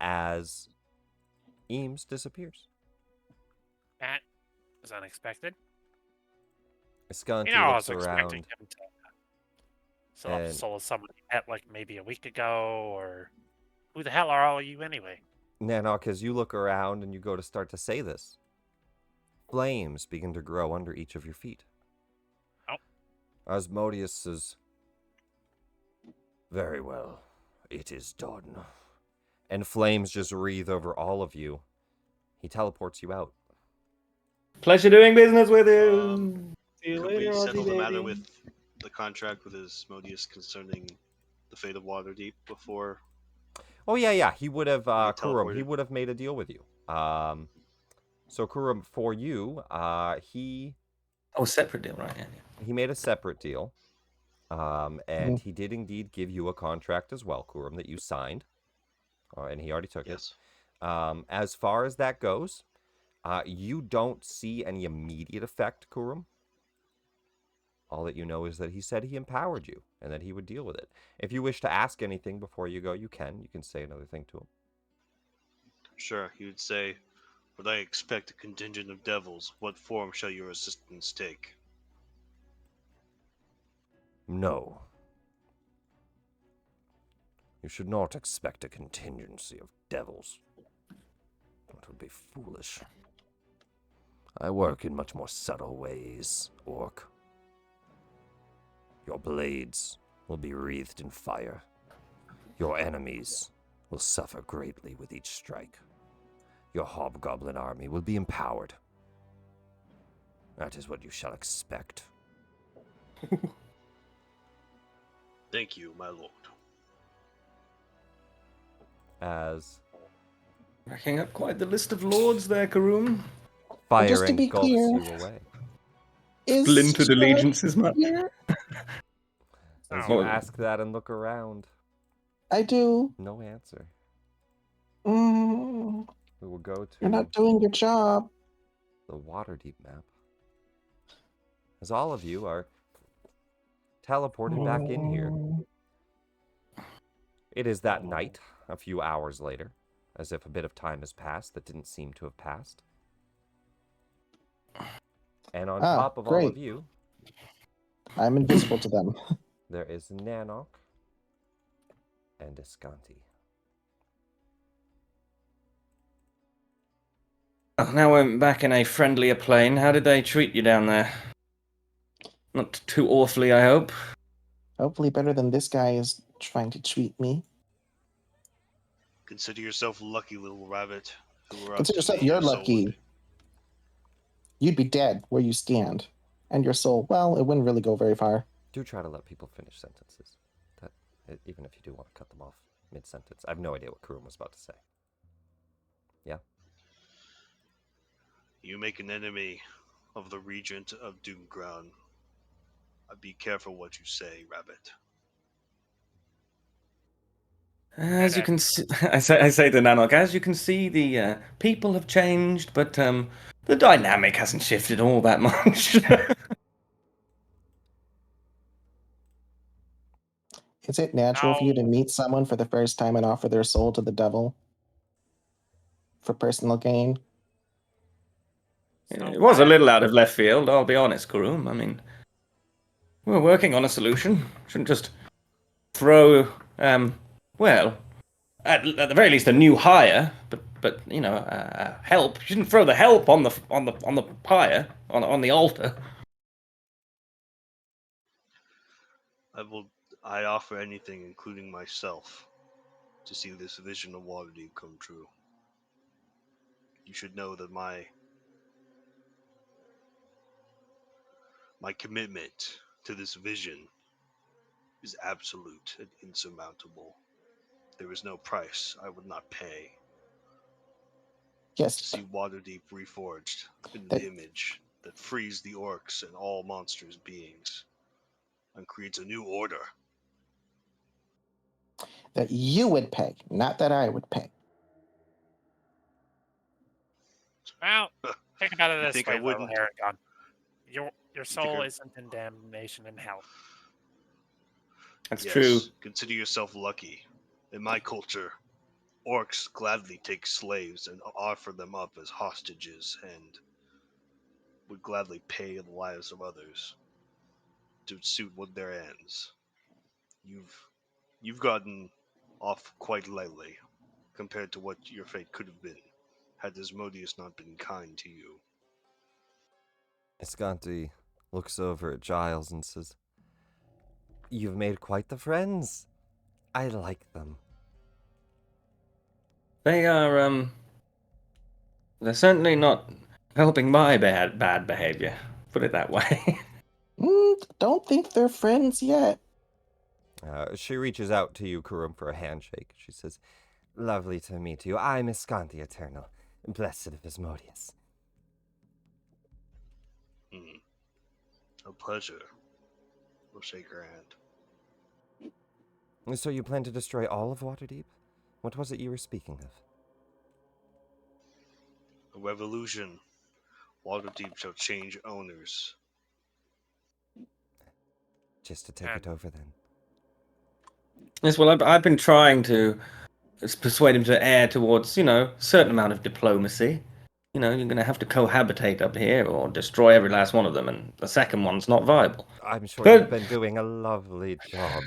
As Eames disappears. That was unexpected. Iscanti I looks was expecting around. him to soul somebody met like maybe a week ago, or who the hell are all you anyway? Nanoc, as you look around and you go to start to say this, flames begin to grow under each of your feet. Oh. Asmodeus says, "Very well, it is done." And flames just wreathe over all of you. He teleports you out. Pleasure doing business with you. See you Could later, we settle Aussie the matter baby. with the contract with Asmodeus concerning the fate of Waterdeep before? Oh yeah. He would have Kurum. teleported. He would have made a deal with you. So Kurum, for you, he Separate deal, right? Yeah. he made a separate deal. And he did indeed give you a contract as well, Kurum, that you signed. And he already took it. As far as that goes, you don't see any immediate effect, Kurum. All that you know is that he said he empowered you and that he would deal with it. If you wish to ask anything before you go, you can. You can say another thing to him. Sure, he would say, "Would I expect a contingent of devils? What form shall your assistance take?" No. You should not expect a contingency of devils. That would be foolish. I work in much more subtle ways, Orc. Your blades will be wreathed in fire. Your enemies will suffer greatly with each strike. Your hobgoblin army will be empowered. That is what you shall expect. Thank you, my lord. As Racking up quite the list of lords there, Karoom. Fire to be engulfs clear, you away. is Splintered Charlotte allegiances, man. here? As Oh. you ask that and look around, I do. no answer. Mm, We will go you're to not doing your job. the Waterdeep map. As all of you are teleported back in here. It is that night, a few hours later, as if a bit of time has passed that didn't seem to have passed. And on top of all great. of you, I'm invisible to them. there is Nanoc and Iscanti. Now we're back in a friendlier plane. How did they treat you down there? Not too awfully, I hope. Hopefully better than this guy is trying to treat me. Consider yourself lucky, little rabbit. Who were up Consider to yourself me, you're your soul lucky. would- You'd be dead where you stand. And your soul, well, it wouldn't really go very far. Do try to let people finish sentences. Even if you do want to cut them off mid-sentence. I have no idea what Kurum was about to say. Yeah? You make an enemy of the Regent of Doomcrown. Be careful what you say, rabbit. As you can see, I say to Nanoc, as you can see, the people have changed, but the dynamic hasn't shifted all that much. Is it natural for you to Ow. meet someone for the first time and offer their soul to the devil? For personal gain? It was a little out of left field, I'll be honest, Kurum. I mean, we're working on a solution. Shouldn't just throw, well, at the very least, a new hire, but you know, help. You shouldn't throw the help on the pyre, on the altar. I offer anything, including myself, to see this vision of Waterdeep come true. You should know that my commitment to this vision is absolute and insurmountable. There is no price I would not pay to Yes. see Waterdeep reforged in an That- image that frees the orcs and all monsters' beings and creates a new order. That you would pay, not that I would pay. Well, think about it You this think way, I wouldn't? little Haragon. Your soul I- isn't in damnation in hell. That's Yes, true. consider yourself lucky. In my culture, orcs gladly take slaves and offer them up as hostages and would gladly pay the lives of others to suit what their ends. You've gotten off quite lightly compared to what your fate could have been had Asmodeus not been kind to you. Iscanti looks over at Giles and says, "You've made quite the friends. I like them." They are, they're certainly not helping my bad behavior. Put it that way. Don't think they're friends yet. She reaches out to you, Kurum, for a handshake. She says, "Lovely to meet you. I'm Iscanti Eternal, blessed of Asmodeus." A pleasure. We'll shake her hand. So you plan to destroy all of Waterdeep? What was it you were speaking of? A revolution. Waterdeep shall change owners. Just to take it over, then. Yes, well, I've been trying to persuade him to err towards, a certain amount of diplomacy. You're going to have to cohabitate up here or destroy every last one of them, and the second one's not viable. I'm sure But- you've been doing a lovely job,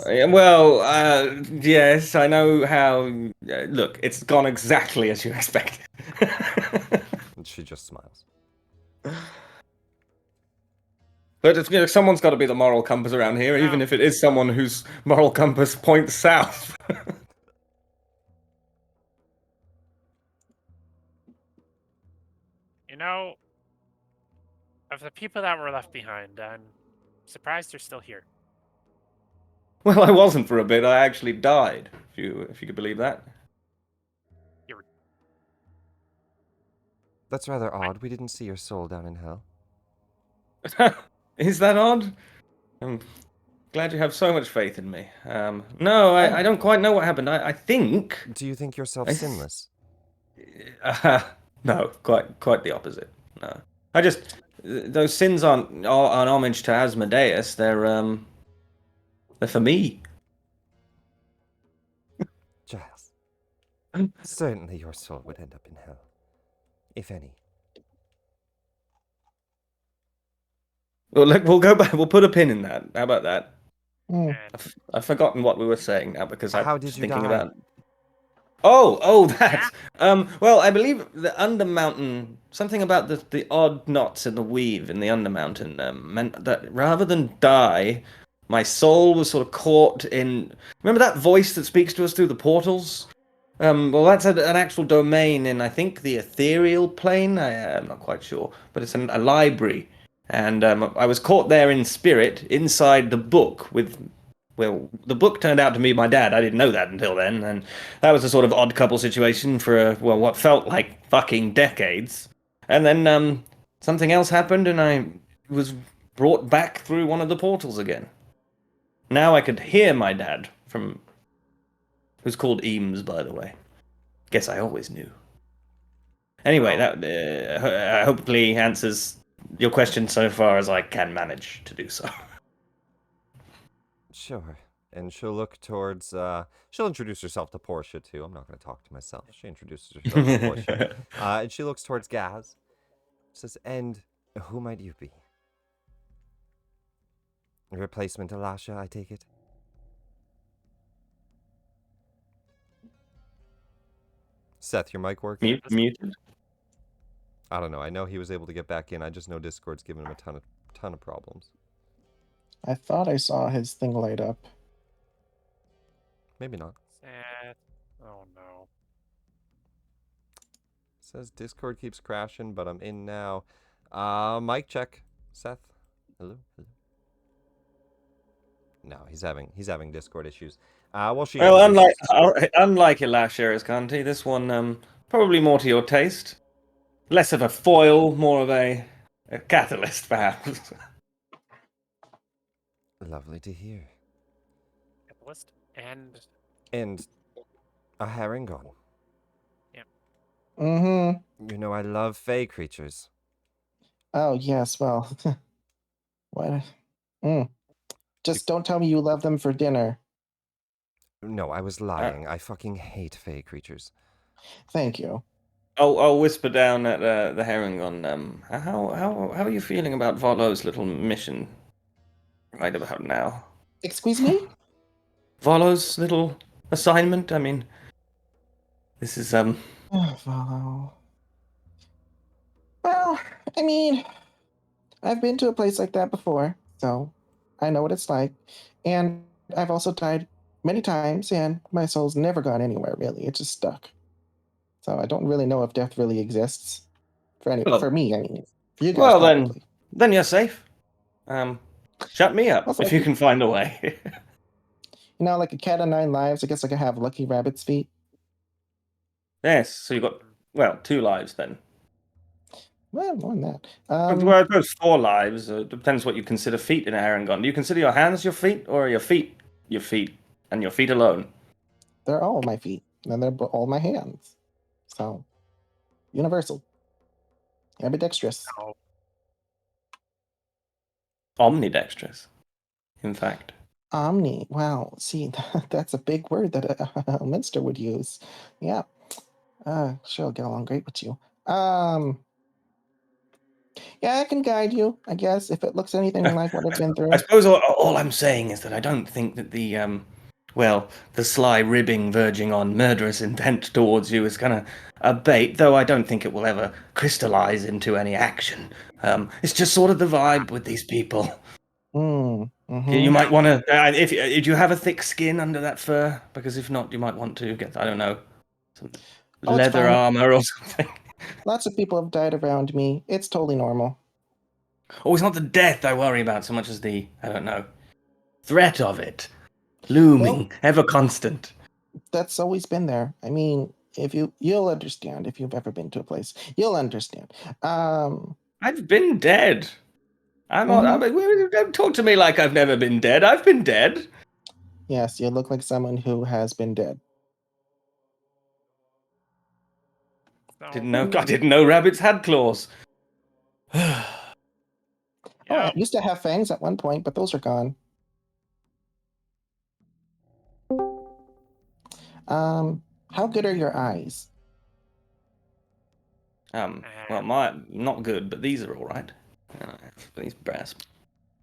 Giles. Well, yes, I know how. Look, it's gone exactly as you expected. And she just smiles. But it's, someone's got to be the moral compass around here, even if it is someone whose moral compass points south. You know, of the people that were left behind, I'm surprised they're still here. Well, I wasn't for a bit. I actually died. If you could believe that. That's rather odd. We didn't see your soul down in hell. Is that odd? I'm glad you have so much faith in me. No, I don't quite know what happened. I think... Do you think yourself I- sinless? No, quite the opposite. No. I just... Those sins aren't an homage to Asmodeus. They're for me. Giles, certainly your soul would end up in hell. If any. Well, look, we'll go back. We'll put a pin in that. How about that? Hmm. And I've forgotten what we were saying now because I'm How did just you thinking die? about. That. Well, I believe the Undermountain. Something about the odd knots in the weave in the Undermountain meant that rather than die, my soul was sort of caught in. Remember that voice that speaks to us through the portals? Well, that's an actual domain in, I think, the ethereal plane. I'm not quite sure, but it's a library. And I was caught there in spirit inside the book with. Well, the book turned out to be my dad. I didn't know that until then. And that was a sort of odd couple situation for, what felt like fucking decades. And then something else happened and I was brought back through one of the portals again. Now I could hear my dad from. Who's called Eames, by the way. Guess I always knew. Anyway, that hopefully answers your question so far as I can manage to do so. Sure. And she'll look towards, she'll introduce herself to Portia, too. I'm not going to talk to myself. She introduces herself to Portia. And she looks towards Gaz. Says, and who might you be? A replacement Elisha, I take it? Seth, your mic working? Muted? I don't know. I know he was able to get back in. I just know Discord's giving him a ton of problems. I thought I saw his thing light up. Maybe not. Seth. Oh no. Says Discord keeps crashing, but I'm in now. Mic check. Seth. Hello. No, he's having Discord issues. Well, unlike Elisha Iscanti, this one probably more to your taste. Less of a foil, more of a catalyst, perhaps. Lovely to hear. Catalyst and And a Herringon. Mm-hmm. You know I love fey creatures. Oh, yes, well. What? Just don't tell me you love them for dinner. No, I was lying. I fucking hate fey creatures. Thank you. I'll whisper down at the Herringon. How are you feeling about Volo's little mission right about now? Excuse me? Volo's little assignment? I mean, this is Follow. Well, I mean, I've been to a place like that before, so I know what it's like. And I've also died many times, and my soul's never gone anywhere, really. It's just stuck. So I don't really know if death really exists. For me, I mean. For you guys, well probably. then you're safe. Shut me up Also, if you can find a way. You know, like a cat of 9 lives, I guess I could have Lucky Rabbit's feet. Yes, so you've got 2 lives then. Well, more than that. Well, I suppose 4 lives. It depends what you consider feet in a Herringon. Do you consider your hands your feet, or are your feet, and your feet alone? They're all my feet, and they're all my hands. So, universal. Ambidextrous. no. Omnidextrous, in fact. Omni. Wow. See, that's a big word that a Minster would use. Yeah. Sure, I'll get along great with you. Yeah, I can guide you, I guess, if it looks anything like what I've been through. I suppose all I'm saying is that I don't think that the sly ribbing verging on murderous intent towards you is gonna abate, though I don't think it will ever crystallize into any action. It's just sort of the vibe with these people. Mm-hmm. You might want to, if you have a thick skin under that fur, because if not, you might want to get, I don't know, some Oh, it's leather fine. armor or something. Lots of people have died around me. It's totally normal. Oh, it's not the death I worry about so much as the, I don't know, threat of it. Looming, ever constant. That's always been there. I mean, you'll understand if you've ever been to a place. You'll understand. I've been dead. I'm not. Mhm. Don't talk to me like I've never been dead. I've been dead. Yes, you look like someone who has been dead. Didn't know. I didn't know rabbits had claws. Oh, I used to have fangs at one point, but those are gone. How good are your eyes? Well, my not good, but these are all right. These brass.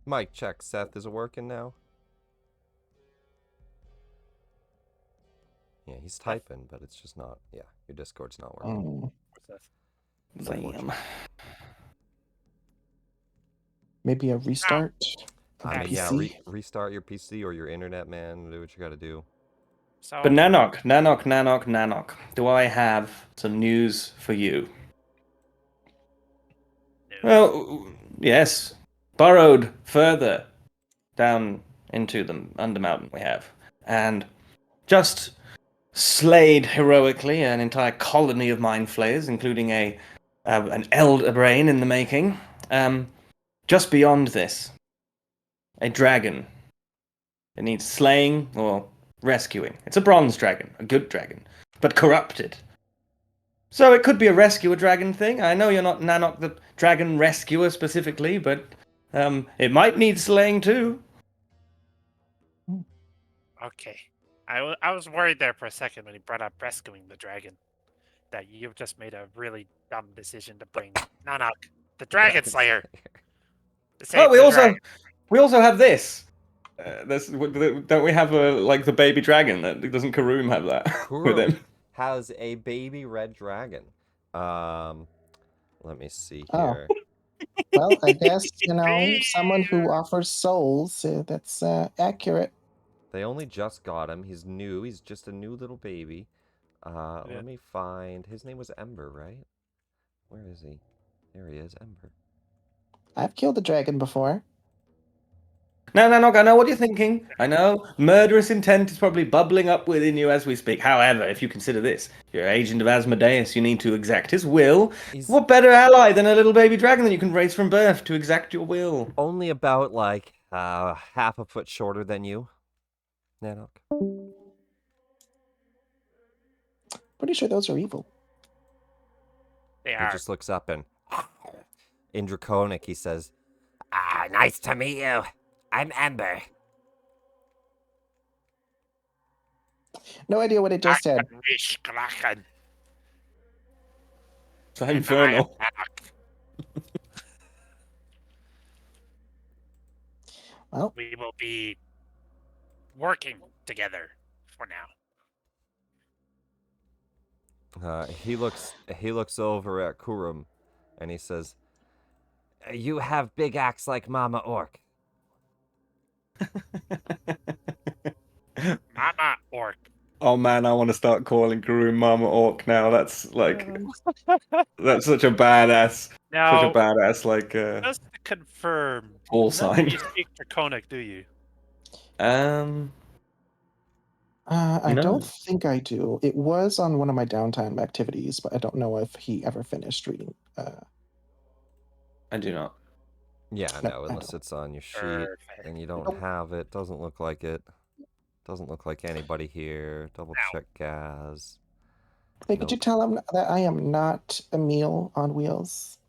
Mike, check. Seth, is it working now? Yeah, he's typing, but it's just not. Yeah, your Discord's not working. Damn. Maybe a restart. I mean, yeah, PC? restart your PC or your internet, man. Do what you gotta do. So, But Nanoc. Do I have some news for you? Well, yes. Burrowed further down into the Undermountain we have. And just slayed heroically an entire colony of mind flayers, including an elder brain in the making. Just beyond this, a dragon. It needs slaying or rescuing. It's a bronze dragon, a good dragon, but corrupted. So it could be a rescue a dragon thing. I know you're not Nanoc the dragon rescuer specifically, but it might need slaying too. okay. I was worried there for a second when he brought up rescuing the dragon. That you've just made a really dumb decision to bring Nanoc, the Dragon Slayer. to save Oh, we the also dragon. have this. Don't we have like the baby dragon? Doesn't Karoom have that with Kurum him? has a baby red dragon. Let me see Oh. here. Well, I guess, someone who offers souls, that's accurate. They only just got him. He's new. He's just a new little baby. Let me find. His name was Ember, right? Where is he? There he is, Ember. I've killed a dragon before. No, Nanoc, I know what you're thinking. I know. Murderous intent is probably bubbling up within you as we speak. However, if you consider this, you're agent of Asmodeus, you need to exact his will. What better ally than a little baby dragon that you can raise from birth to exact your will? Only about, like, half a foot shorter than you, Nanoc. Pretty sure those are evil. They He are. just looks up and, in Draconic, he says, nice to meet you. I'm Ember. No idea what it just said. It's infernal. Well, we will be working together for now. He looks over at Kurum, and he says, "You have big axe like Mama Orc." Mama Orc. Oh man, I want to start calling Karoom Mama Orc now. That's like, that's such a badass, Now, such a badass like just to confirm, call none sign. of you speak Draconic, do you? I No. don't think I do. It was on one of my downtime activities, but I don't know if he ever finished reading. I do not. Yeah, No, no, I unless don't. it's on your sheet Perfect. and you don't have it. Doesn't look like it. Doesn't look like anybody here. Double check Gaz. Hey, could you tell him that I am not a meal on wheels?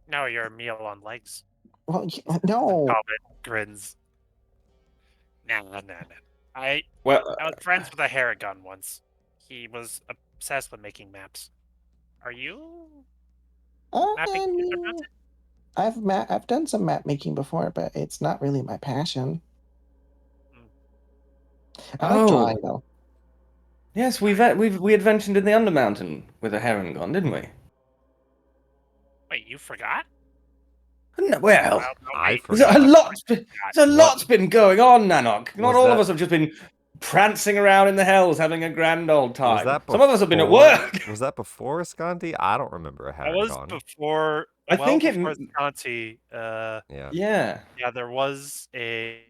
No, you're a meal on legs. Well, no. Goblin grins. No. I Well, was friends with a Haragon once. He was obsessed with making maps. Are you mapping Undermountain? I've done some map making before, but it's not really my passion. I like drawing though. Yes, we adventured in the Undermountain with a Haragon, didn't we? Wait, you forgot? No, well, no, I wait. forgot. There's a lot's been going on, Nanoc. Not Was all of that- us have just been prancing around in the hells having a grand old time. Was that Some of us have been at before- work. Was that before Iscanti? I don't remember a That was Haragon. before. I think before it- Iscanti, Yeah. Yeah, there was a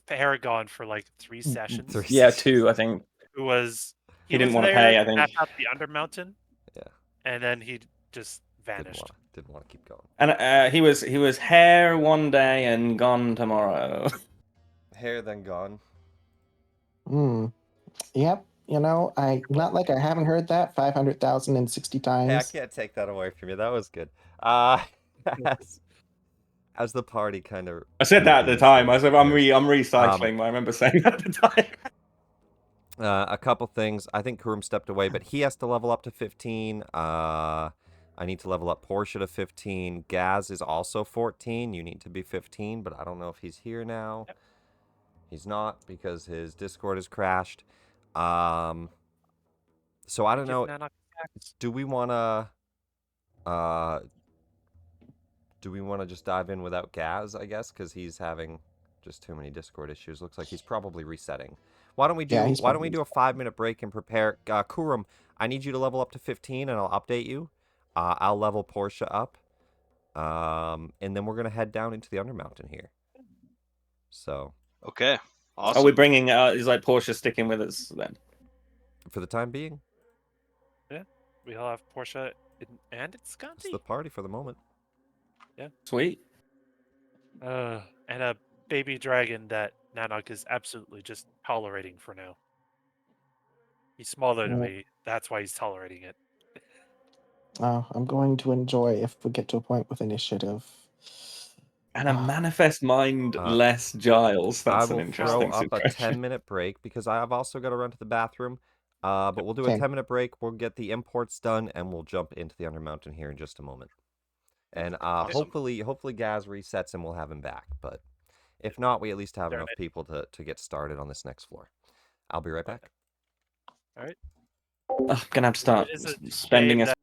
Paragon for like 3 sessions. Yeah, 2, I think. Who was He didn't was want to there pay, I to map think. out the Undermountain, Yeah, and then he just didn't vanished. want to keep going. And he was here one day and gone tomorrow. Hair then gone. Hmm. Yep. You know, not like I haven't heard that 500,060 times. Hey, I can't take that away from you. That was good. As, as the party kind of. I said that at the time. I said I'm recycling, but I remember saying that at the time. A couple things. I think Kurum stepped away, but he has to level up to 15. I need to level up Portia to 15. Gaz is also 14. You need to be 15, but I don't know if he's here now. Yep. He's not because his Discord has crashed. So I don't know. Do we want to just dive in without Gaz, I guess, because he's having just too many Discord issues. Looks like he's probably resetting. Why don't we do a 5-minute break and prepare Kurum, I need you to level up to 15 and I'll update you. I'll level Portia up. And then we're gonna head down into the Undermountain here. So Okay. Are Awesome. we bringing is like Portia sticking with us then? for the time being, Yeah, we'll have Portia and it's Iscanti. the party for the moment. Sweet. And a baby dragon that Nanoc is absolutely just tolerating for now. He's smaller than me. That's why he's tolerating it. I'm going to enjoy if we get to a point with initiative. And a manifest mind less Giles. I That's an will throw interesting up a situation. 10-minute break because I've also got to run to the bathroom. But we'll do a Okay. 10-minute break. We'll get the imports done, and we'll jump into the Undermountain here in just a moment. And Awesome. hopefully Gaz resets and we'll have him back. But if not, we at least have enough people to get started on this next floor. I'll be right back. All right. I'm gonna have to start It is a spending shame a that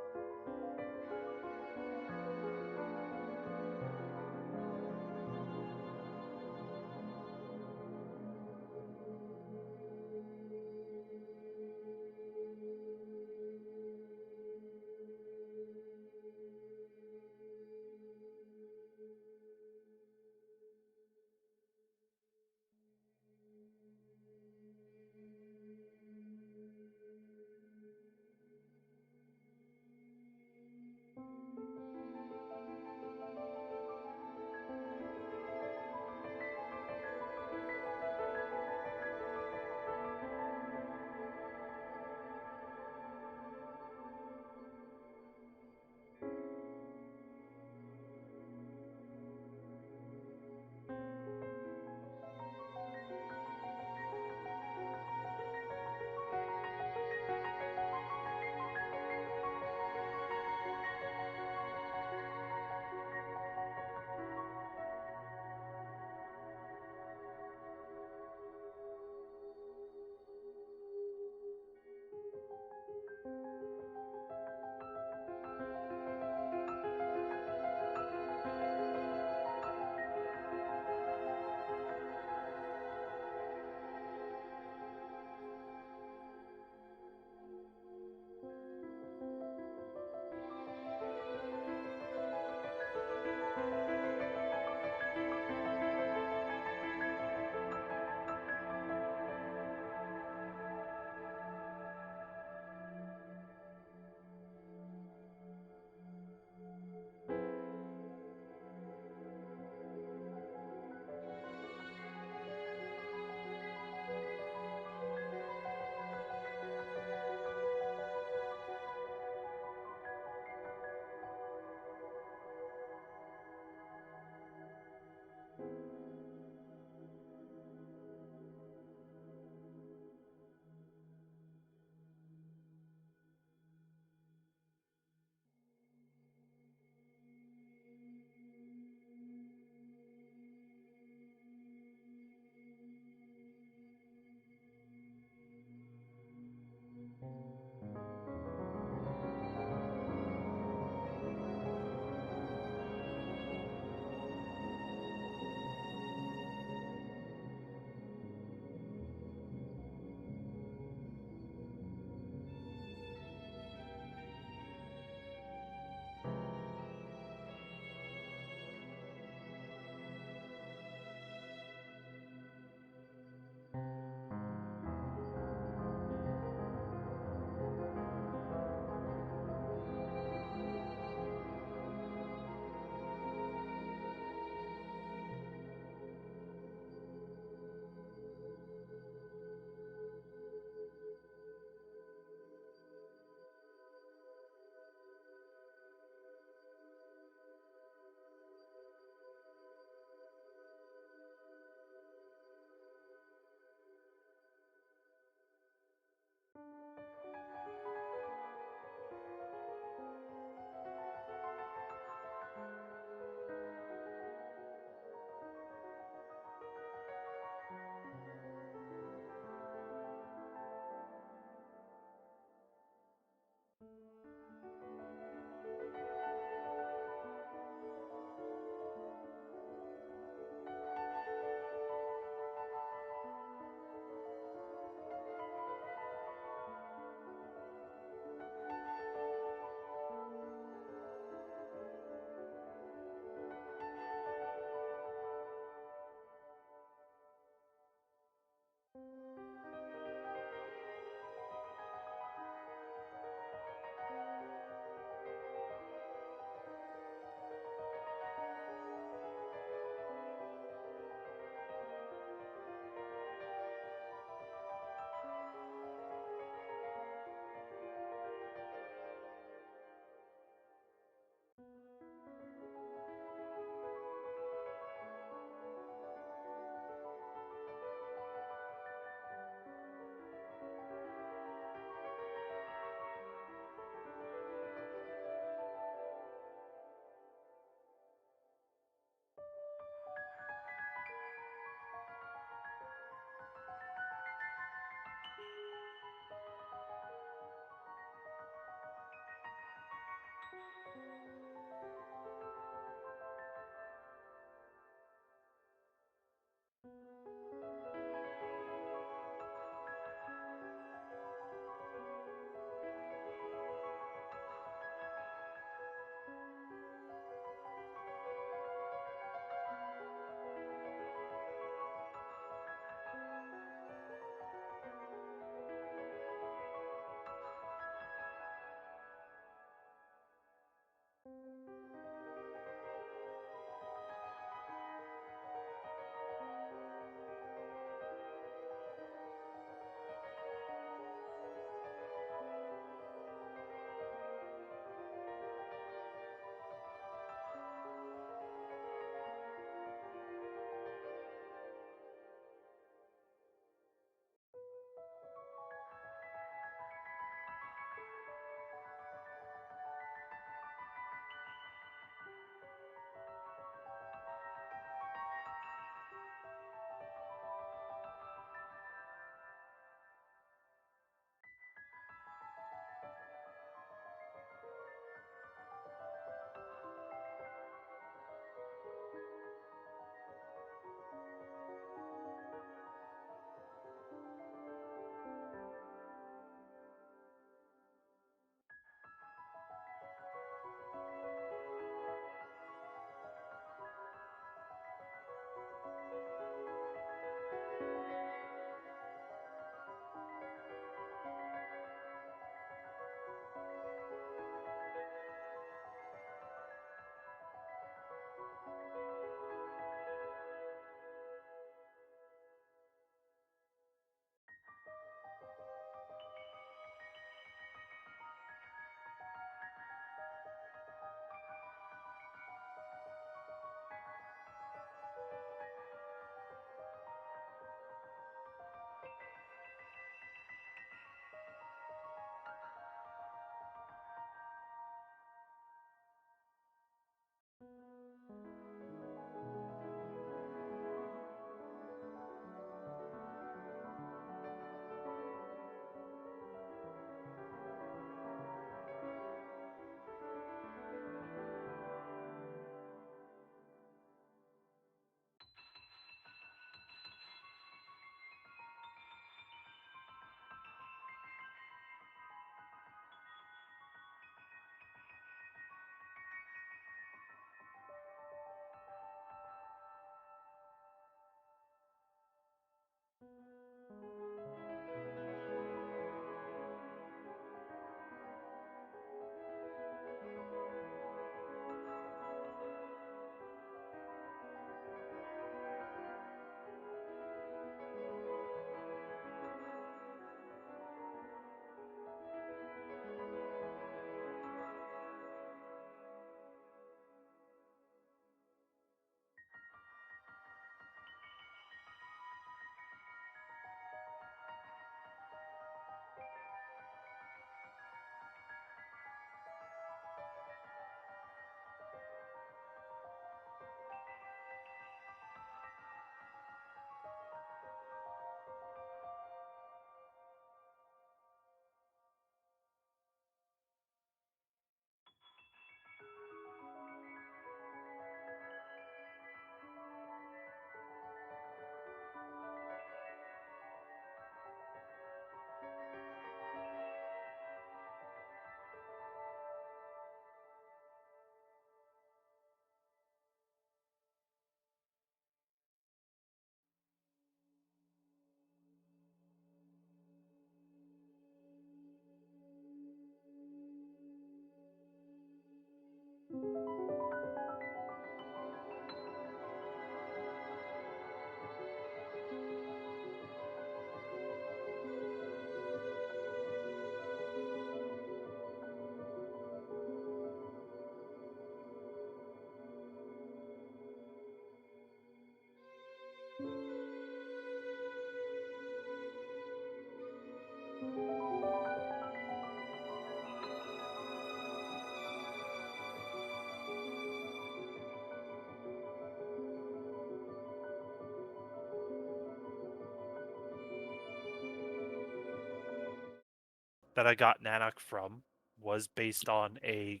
that I got Nanoc from was based on a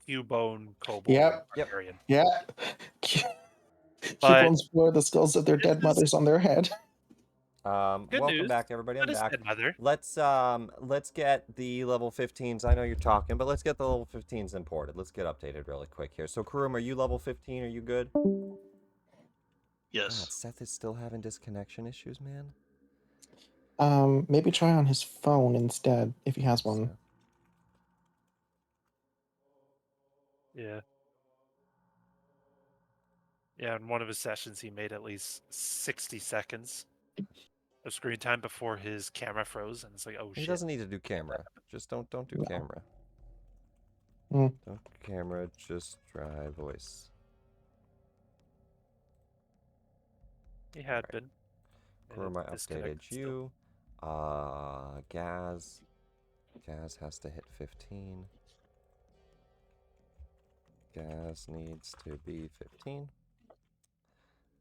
Cubone Kobold Yep. Barbarian. Yeah. But Cubones wore the skulls of their this dead is mothers on their head. good Welcome news. back, everybody. I'm Not his back. dead mother. Let's get the level 15s. I know you're talking, but let's get the level 15s imported. Let's get updated really quick here. So, Karum, are you level 15? Are you good? Yes. God, Seth is still having disconnection issues, man. Maybe try on his phone instead if he has one. Seth. Yeah. Yeah, in one of his sessions, he made at least 60 seconds of screen time before his camera froze, and it's like, oh He shit. doesn't need to do camera. Just don't do No. camera. Mm. Don't do camera, just try voice. He had Alright. been. Karum, I updated Disconnected still. you. Gaz. Gaz has to hit 15. Gaz needs to be 15.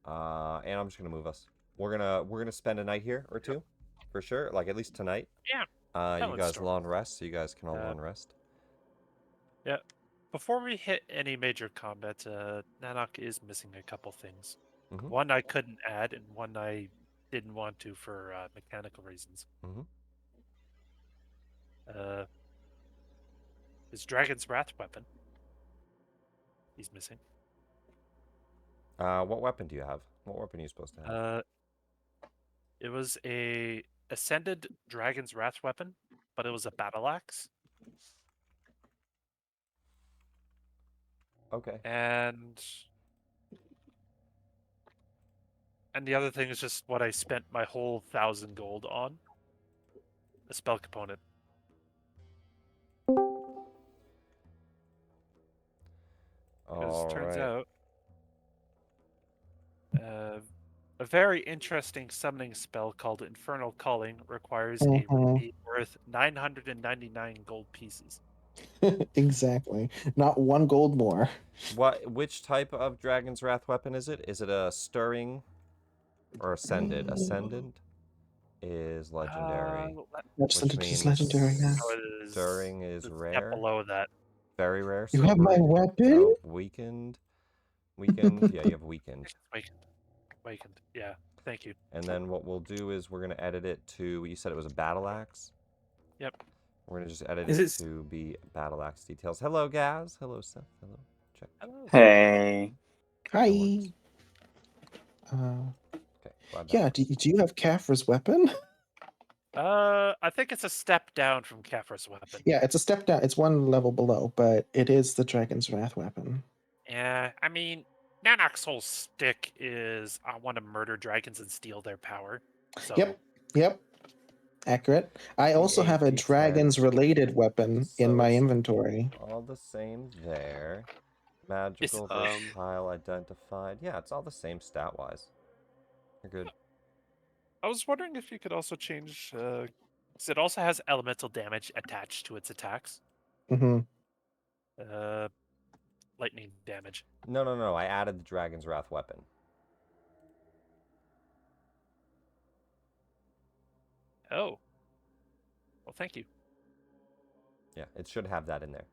And I'm just gonna move us. We're gonna spend a night here or two, for sure. Like at least tonight. Yeah. You one's guys strong. long rest, so you guys can all long rest. Yeah. Before we hit any major combat, Nanoc is missing a couple things. Mhm. One I couldn't add, and one I didn't want to for mechanical reasons. Mhm. His Dragon's Wrath weapon. He's missing. What weapon do you have? What weapon are you supposed to have? It was a Ascended Dragon's Wrath weapon, but it was a battle axe. Okay. And the other thing is just what I spent my whole 1,000 gold on. A spell component. Because it turns out a very interesting summoning spell called Infernal Calling requires a rupee worth 999 gold pieces. Exactly. Not one gold more. Which type of Dragon's Wrath weapon is it? Is it a stirring or ascended? Ascendant is legendary. Ascendant is legendary now. No, it is Stirring is the step rare. below that. Very rare. You So have my weapon? Oh, weakened. Weakened. Yeah, you have weakened. Wakened. Yeah. Thank you. And then what we'll do is we're gonna edit it to. You said it was a battle axe. Yep. We're gonna just edit Is it it- to be battle axe details. Hello, Gaz. Hello, Seth. Hello. Check. Hello. Hey. Hi. works. Okay. Glad that Yeah, works. do you have Kafra's weapon? I think it's a step down from Kefra's weapon. Yeah, it's a step down. It's one level below, but it is the Dragon's Wrath weapon. Yeah, I mean, Nanoc's whole stick is I want to murder dragons and steal their power. So Yep. Accurate. I also have a D8, D10. dragon's related weapon in So my it's inventory. all the same there. Magical, versatile, identified. Yeah, it's all the same stat-wise. You're good. I was wondering if you could also change, because it also has elemental damage attached to its attacks. Mm-hmm. Lightning damage. No. I added the Dragon's Wrath weapon. Oh. Well, thank you. Yeah, it should have that in there.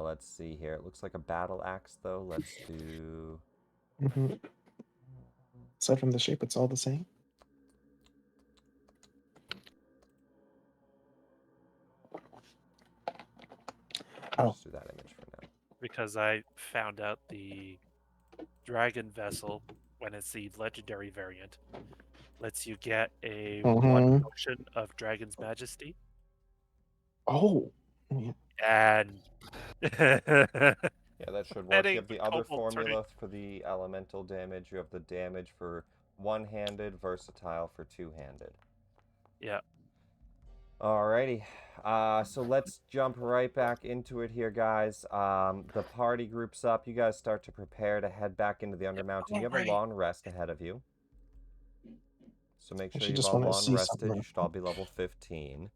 Let's see here. It looks like a battle axe, though. Let's do... Mm-hmm. Aside from the shape, it's all the same. I'll just do that image for now. Because I found out the Dragon Vessel, when it's the legendary variant, lets you get a one potion of Dragon's Majesty. Oh. Yeah. And Yeah, that should work. You have the other Kobold formula for the elemental damage. You have the damage for one-handed, versatile for two-handed. Yeah. Alrighty. So let's jump right back into it here, guys. The party groups up. You guys start to prepare to head back into the Undermountain. You have a long rest ahead of you. So make sure you've all long rested. You should all be level 15.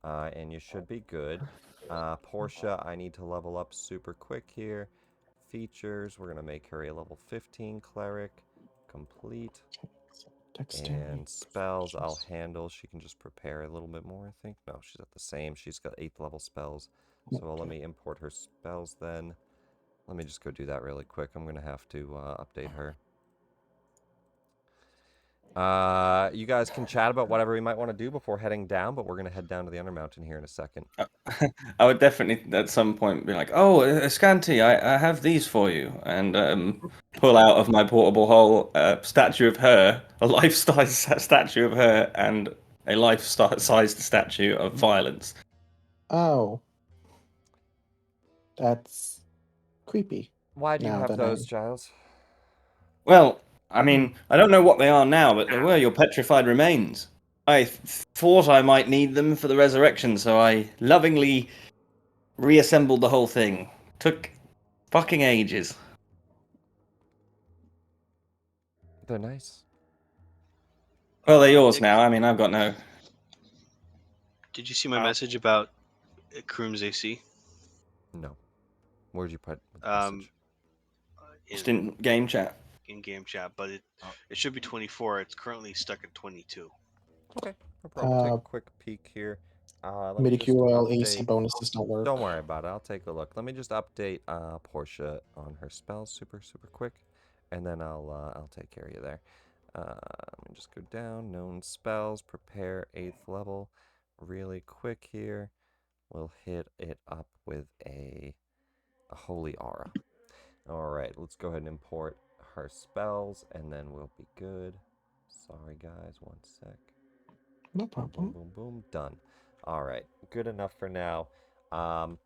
And you should be good. Portia, I need to level up super quick here. Features, we're going to make her a level 15 cleric. Complete. Dexterity. And spells I'll Jeez. handle. She can just prepare a little bit more, I think. No, she's at the same. She's got 8th level spells. So let Okay. me import her spells then. Let me just go do that really quick. I'm going to have to update her. You guys can chat about whatever we might want to do before heading down, but we're going to head down to the Undermountain here in a second. I would definitely at some point be like, "Oh, Iscanti, I have these for you," and pull out of my portable hole a statue of her, a life-size statue of her, and a life-sized statue of Violence. Oh. That's creepy. Why do you Now have that those, I'm- Giles? Well, I mean, I don't know what they are now, but they were your petrified remains. I thought I might need them for the resurrection, so I lovingly reassembled the whole thing. Took fucking ages. They're nice. Well, they're yours Nick, now. I mean, I've got no. did you see my message about Kroom's AC? No. Where'd you put the Um, message? Just in game chat. in game chat, but it should be 24. It's currently stuck at 22. Okay. No problem. We'll take a quick peek here. Let me just Midi-QL AC update. bonuses don't work. Don't worry about it. I'll take a look. Let me just update Portia on her spells super quick, and then I'll take care of you there. Let me just go down. Known spells. Prepare 8th level. Really quick here. We'll hit it up with a holy aura. All right. Let's go ahead and import her spells, and then we'll be good. Sorry, guys. One sec. No Boom, problem. boom, boom. Done. All right. Good enough for now. Oh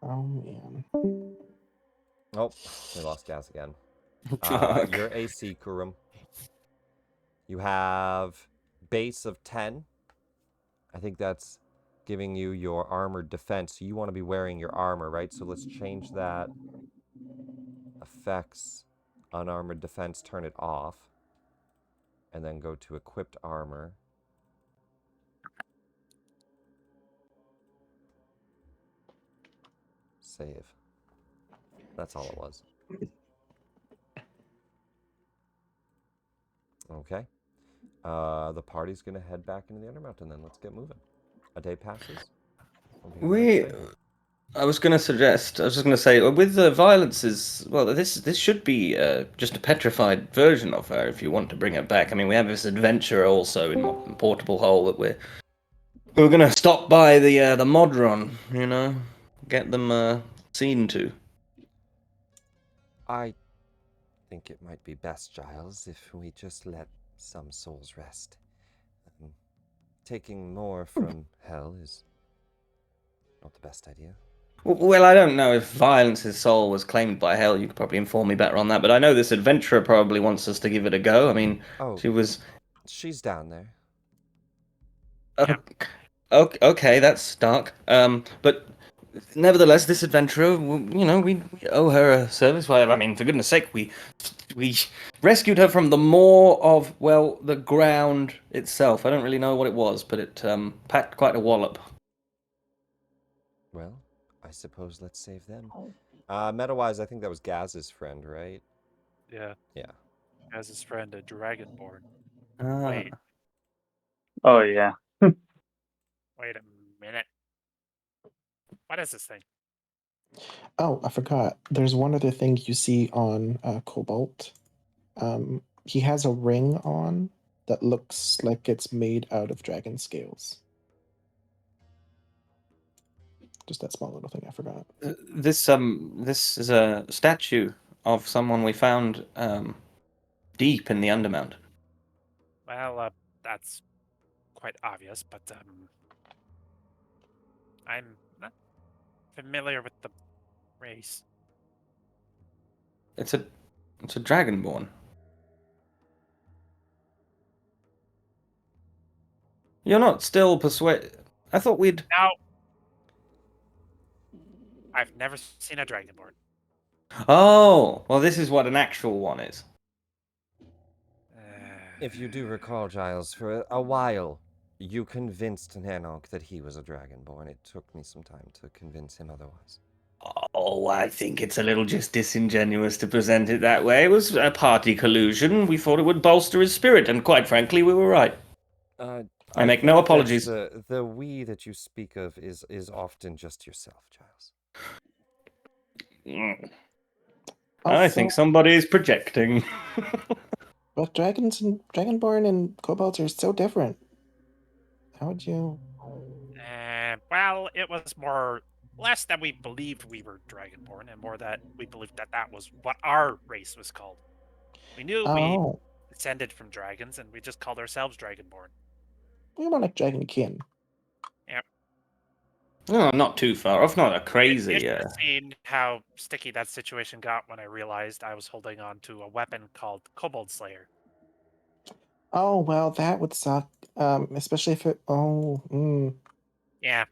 man. Oh, we lost gas again. Fuck. Your AC, Kurum. You have base of 10. I think that's giving you your armored defense. So you want to be wearing your armor, right? So let's change that. Effects, unarmored defense, turn it off. And then go to equipped armor. Save. That's all it was. Okay. The party's going to head back into the Undermountain then. Let's get moving. A day passes. We'll be here the next day. I was going to suggest. I was just going to say, with the violences. Well, this should be just a petrified version of her. If you want to bring her back, I mean, we have this adventurer also in Portable Hole that we're going to stop by the Modron. You know, get them seen to. I think it might be best, Giles, if we just let some souls rest. Taking more from hell is not the best idea. Well, I don't know if Violence's soul was claimed by hell. You could probably inform me better on that. But I know this adventurer probably wants us to give it a go. I mean, she was. She's down there. Okay, that's dark. But nevertheless, this adventurer, we owe her a service. Well, I mean, for goodness sake, we rescued her from the maw of, well, the ground itself. I don't really know what it was, but it packed quite a wallop. Well, I suppose let's save them. Meta-wise, I think that was Gaz's friend, right? Yeah. Yeah. As his friend, a dragonborn. Ah. Wait. Oh yeah. Wait a minute. What is this thing? Oh, I forgot. There's one other thing you see on Cobalt. He has a ring on that looks like it's made out of dragon scales. Just that small little thing I forgot. This is a statue of someone we found deep in the Undermountain. Well, that's quite obvious, but I'm not familiar with the race. It's a dragonborn. You're not still persuaded. I thought we'd. Now, I've never seen a dragonborn. Oh, well, this is what an actual one is. If you do recall, Giles, for a while, you convinced Nanoc that he was a dragonborn. It took me some time to convince him otherwise. Oh, I think it's a little just disingenuous to present it that way. It was a party collusion. We thought it would bolster his spirit, and quite frankly, we were right. I make no think that apologies. The we that you speak of is often just yourself, Giles. I think somebody is projecting. But dragons and dragonborn and kobolds are so different. How would you? Well, it was more less that we believed we were dragonborn, and more that we believed that that was what our race was called. We knew we Oh, descended from dragons, and we just called ourselves dragonborn. we more like dragonkin. No, not too far off. Not a You crazy. should have seen how sticky that situation got when I realized I was holding on to a weapon called Kobold Slayer. Oh well, that would suck. Especially if it. Oh. Yeah.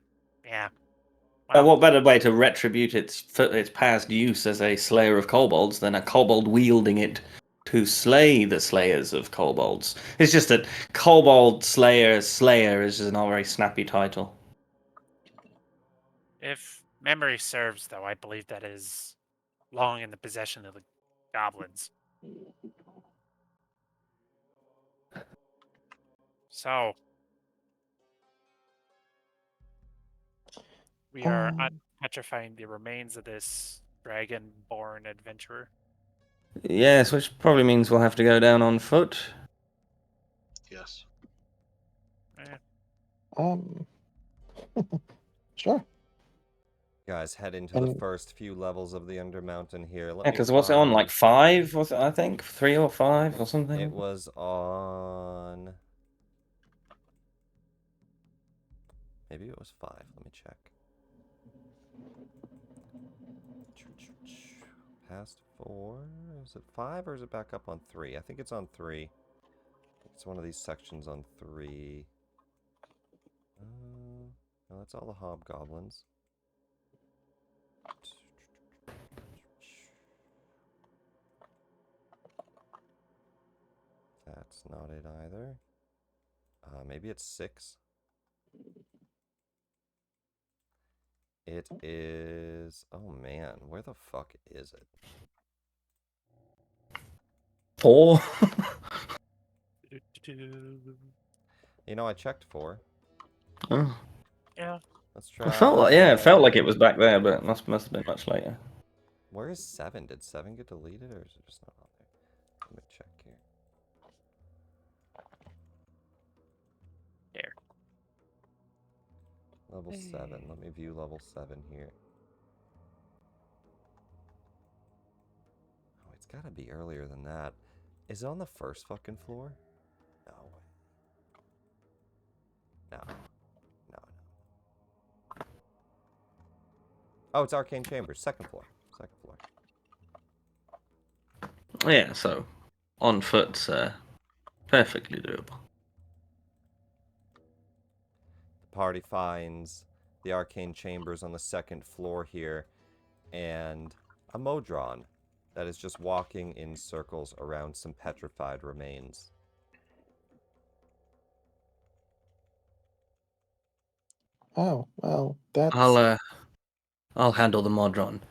What better way to retribute its past use as a slayer of kobolds than a kobold wielding it to slay the slayers of kobolds? It's just that kobold slayer is just not a very snappy title. If memory serves, though, I believe that is long in the possession of the goblins. So, we are petrifying the remains of this dragon-born adventurer. Yes, which probably means we'll have to go down on foot. Yes. Sure. Guys, head into the first few levels of the Undermountain here. Yeah, because what's it on? Like 5? Was it? I think 3 or 5 or something. It was on. Maybe it was 5. Let me check. Past 4? Is it 5 or is it back up on 3? I think it's on 3. It's one of these sections on 3. No, that's all the hobgoblins. That's not it either. Maybe it's 6. It is... Oh man, where the fuck is it? 4? You know, I checked 4. Oh. Yeah. Let's try... It felt like it was back there, but it must have been much later. Where is 7? Did 7 get deleted, or is it just not on there? Let me check here. There. Level 7. Let me view level 7 here. Oh, it's gotta be earlier than that. Is it on the first fucking floor? No way. No. Oh, it's Arcane Chambers. Second floor. Yeah, so on foot's perfectly doable. The party finds the Arcane Chambers on the second floor here, and a Modron that is just walking in circles around some petrified remains. Oh well, that's. I'll handle the Modron.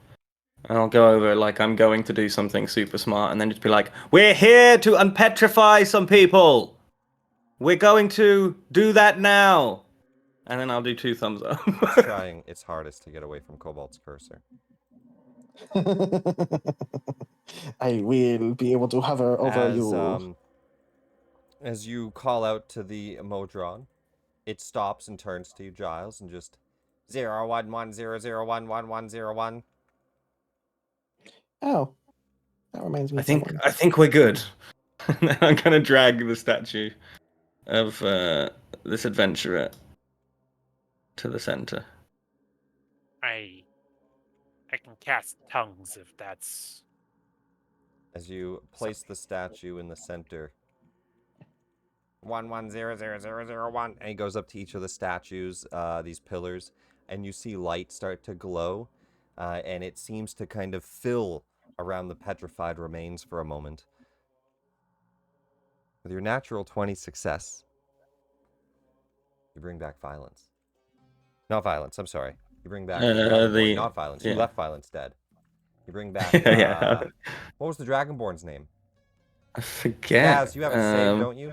I'll go over like I'm going to do something super smart, and then just be like, "We're here to unpetrify some people. We're going to do that now." And then I'll do 2 thumbs up. It's trying its hardest to get away from Cobalt's cursor. I will be able to hover over you. As you call out to the Modron, it stops and turns to you, Giles, and just 01100111101. Oh, that reminds me. I think we're good. I'm gonna drag the statue of this adventurer to the center. I can cast tongues if that's... As you place the statue in the center, 11000001, and he goes up to each of the statues, these pillars, and you see light start to glow, and it seems to kind of fill around the petrified remains for a moment. With your natural 20 success, you bring back violence. Not violence, I'm sorry. You bring back the Dragonborn, the not Violence. You yeah. left Violence dead. You bring back. Yeah. What was the Dragonborn's name? I forget. Gaz, you have a save, don't you?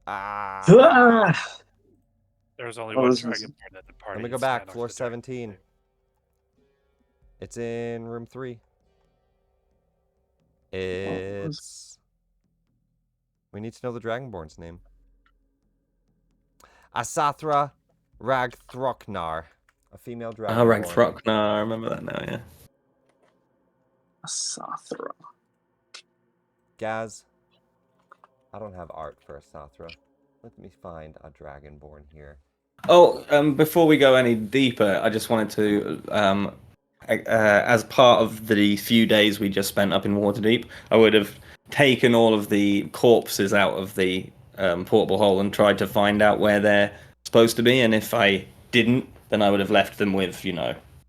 Ah. Ah! There's only Oh, one this is- Dragonborn that the party. Let me go is back. Nanoc Floor the Dragon. 17. It's in room 3. It's. We need to know the Dragonborn's name. Asathra Ragthroknar. A female Dragonborn. Ragnarok. No, I remember that now. Yeah. Sathra. Gaz, I don't have art for Asathra. Let me find a Dragonborn here. Oh, before we go any deeper, I just wanted to, as part of the few days we just spent up in Waterdeep, I would have taken all of the corpses out of the portable hole and tried to find out where they're supposed to be. And if I didn't, then I would have left them with,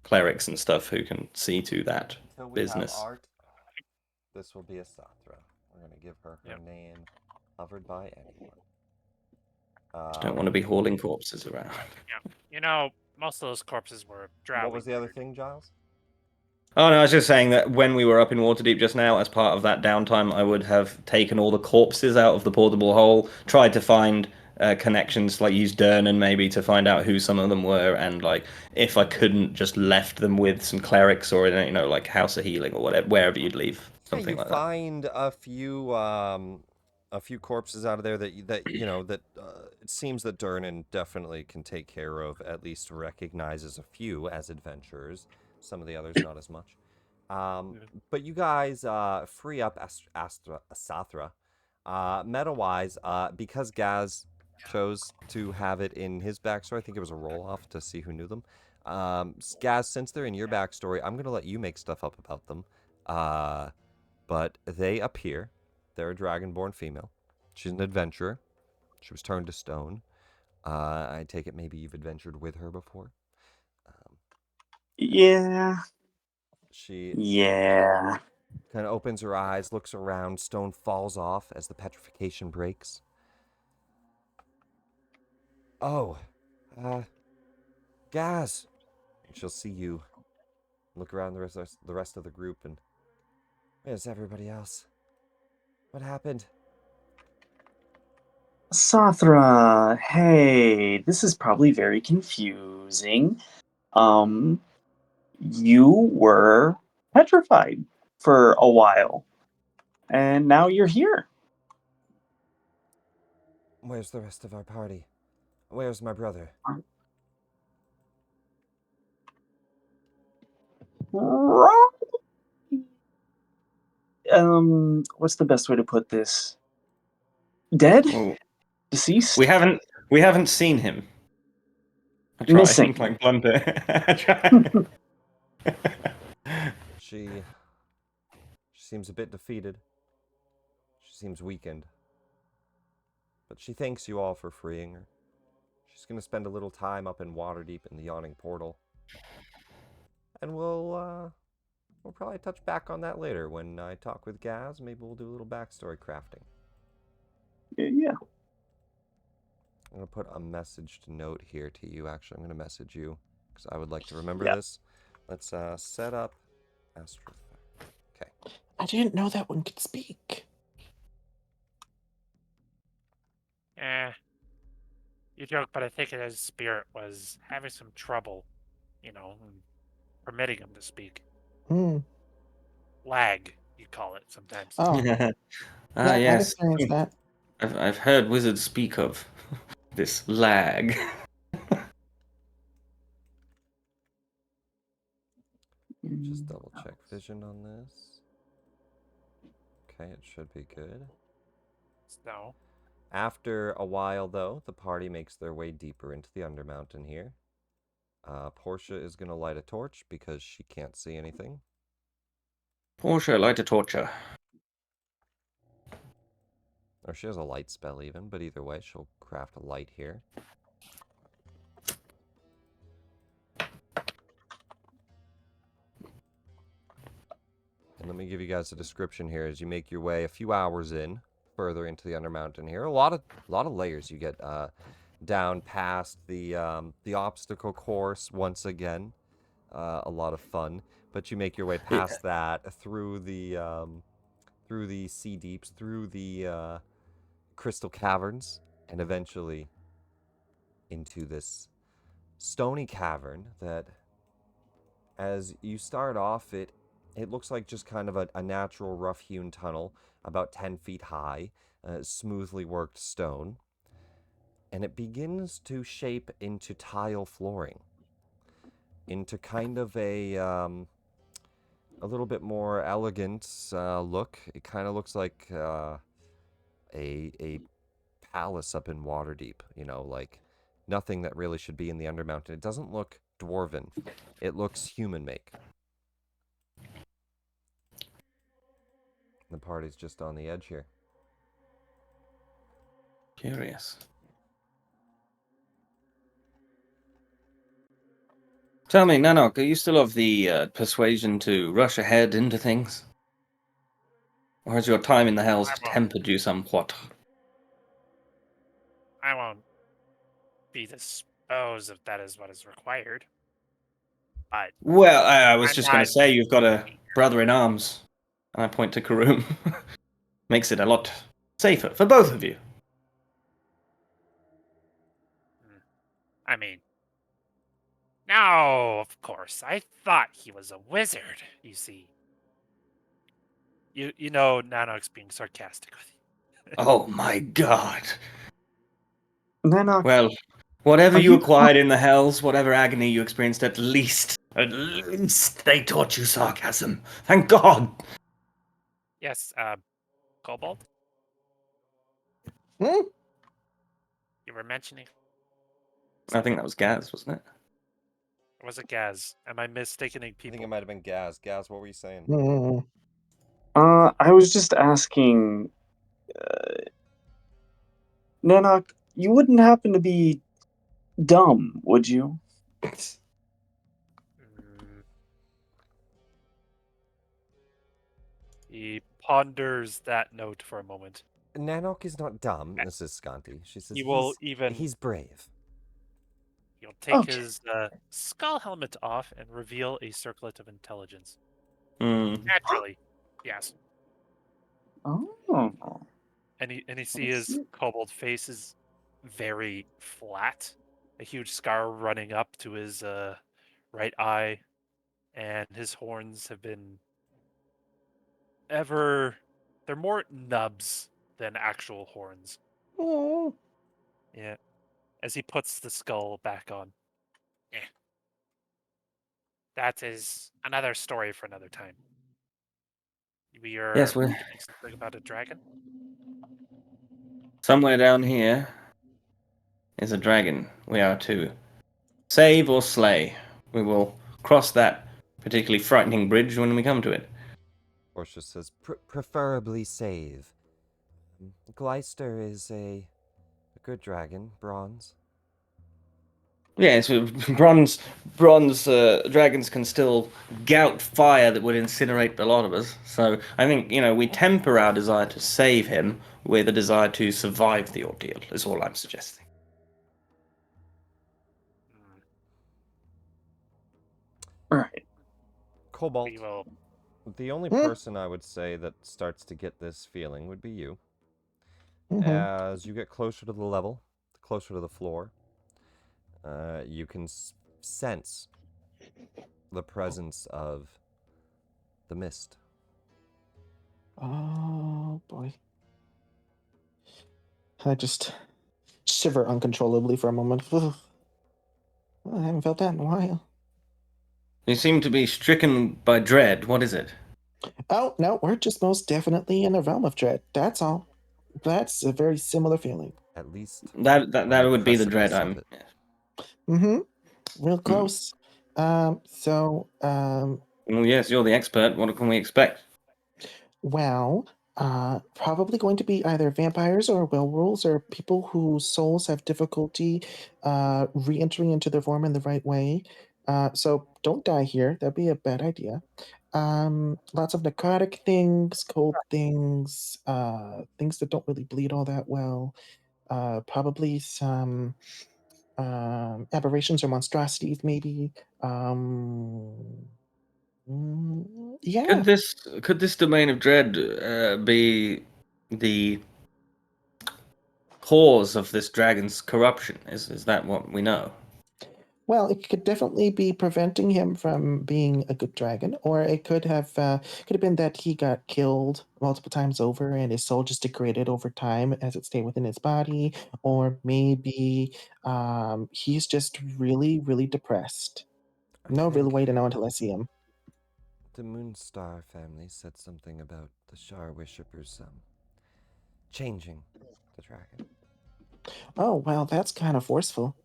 clerics and stuff who can see to that Until we business. have art, this will be Asathra. We're going to give her name covered by anyone. Just don't want to be hauling corpses around. Most of those corpses were drow. What was the other thing, Giles? Oh no, I was just saying that when we were up in Waterdeep just now, as part of that downtime, I would have taken all the corpses out of the portable hole, tried to find connections, like use Dernan maybe to find out who some of them were, and if I couldn't, just left them with some clerics or like House of Healing or whatever, wherever you'd leave something like that. Find a few corpses out of there that it seems that Dernan definitely can take care of, at least recognizes a few as adventurers. Some of the others not as much. But you guys free up Asathra. Meta-wise, because Gaz chose to have it in his backstory, I think it was a roll-off to see who knew them. Gaz, since they're in your backstory, I'm going to let you make stuff up about them. But they appear. They're a Dragonborn female. She's an adventurer. She was turned to stone. I take it maybe you've adventured with her before? Yeah. She Yeah. kind of opens her eyes, looks around. Stone falls off as the petrification breaks. Oh, Gaz. She'll see you. Look around the rest of the group and where's everybody else? What happened? Sathra, hey, this is probably very confusing. You were petrified for a while, and now you're here. Where's the rest of our party? Where's my brother? What's the best way to put this? Dead? Well, Deceased? we haven't seen him. I try Missing. like blunt it. She seems a bit defeated. She seems weakened. But she thanks you all for freeing her. She's going to spend a little time up in Waterdeep in the Yawning Portal. And we'll probably touch back on that later when I talk with Gaz. Maybe we'll do a little backstory crafting. Yeah. I'm going to put a message to note here to you. Actually, I'm going to message you because I would like to remember this. Let's set up Astro. Okay. I didn't know that one could speak. You joke, but I think his spirit was having some trouble, permitting him to speak. Lag, you call it sometimes. Oh, Yeah, I've yes. experienced that. I've heard wizards speak of this lag. Just double check vision on this. Okay, it should be good. No. After a while, though, the party makes their way deeper into the Undermountain here. Portia is going to light a torch because she can't see anything. Portia, light a torture. Or she has a light spell even, but either way, she'll craft a light here. And let me give you guys a description here as you make your way a few hours in, further into the Undermountain here. A lot of layers. You get down past the obstacle course once again. A lot of fun, but you make your way past that through the sea deeps, through the crystal caverns, and eventually into this stony cavern that, as you start off, it looks like just kind of a natural rough-hewn tunnel, about 10 feet high, smoothly worked stone, and it begins to shape into tile flooring, into kind of a little bit more elegant look. It kind of looks like a palace up in Waterdeep, like nothing that really should be in the Undermountain. It doesn't look dwarven. It looks human-make. The party's just on the edge here. Curious. Tell me, Nanoc, are you still of the persuasion to rush ahead into things? Or has your time in the hells tempered you somewhat? I won't be disposed if that is what is required. But Well, I was I'm just going not to say you've got a brother in arms. And I point to Karoom. Makes it a lot safer for both of you. I mean, no, of course. I thought he was a wizard, you see. You know Nanoc's being sarcastic with you. Oh my god. Nanoc, Well, whatever Are you you acquired in the hells, whatever agony you experienced, at least they taught you sarcasm. Thank God. Yes, Kobold? Hmm? You were mentioning... I think that was Gaz, wasn't it? Or was it Gaz? Am I mistaking I think people? it might have been Gaz. Gaz, what were you saying? Hmm. I was just asking, Nanoc, you wouldn't happen to be dumb, would you? Mm. He ponders that note for a moment. Nanoc is not dumb, Mrs. Scanti. She says He will even... he's brave. He'll take Okay. his skull helmet off and reveal a circlet of intelligence. Hmm. Naturally, yes. Oh. And he see his kobold face is very flat, a huge scar running up to his right eye, and his horns have been they're more nubs than actual horns. Oh. Yeah. As he puts the skull back on. Yeah. That is another story for another time. We are Yes, we're doing something about a dragon. somewhere down here is a dragon. We are to save or slay. We will cross that particularly frightening bridge when we come to it. Portia says, preferably save. Gleister is a good dragon, bronze. Yes, bronze dragons can still gout fire that would incinerate a lot of us. So I think, we temper our desire to save him with a desire to survive the ordeal, is all I'm suggesting. Right. Cobalt, We will. the only Hmm? person I would say that starts to get this feeling would be you. Mhm. As you get closer to the level, closer to the floor, you can sense the presence of the mist. Oh boy. I just shiver uncontrollably for a moment. Well, I haven't felt that in a while. You seem to be stricken by dread. What is it? Oh, no, we're just most definitely in the realm of dread. That's all. That's a very similar feeling. At least That on the would be the dread precipice of I'm. it. Mm-hmm. Real close. So, Well, yes, you're the expert. What can we expect? well, probably going to be either vampires or werewolves or people whose souls have difficulty re-entering into their form in the right way. So don't die here. That'd be a bad idea. Lots of necrotic things, cold things, things that don't really bleed all that well. probably some aberrations or monstrosities, maybe. Yeah. Could this domain of dread be the cause of this dragon's corruption? Is that what we know? Well, it could definitely be preventing him from being a good dragon, or it could have been that he got killed multiple times over and his soul just degraded over time as it stayed within his body, or maybe he's just really, really depressed. I No real think way to know until I see him. the Moonstar family said something about the Shar worshippers changing the dragon. Oh, well, that's kind of forceful.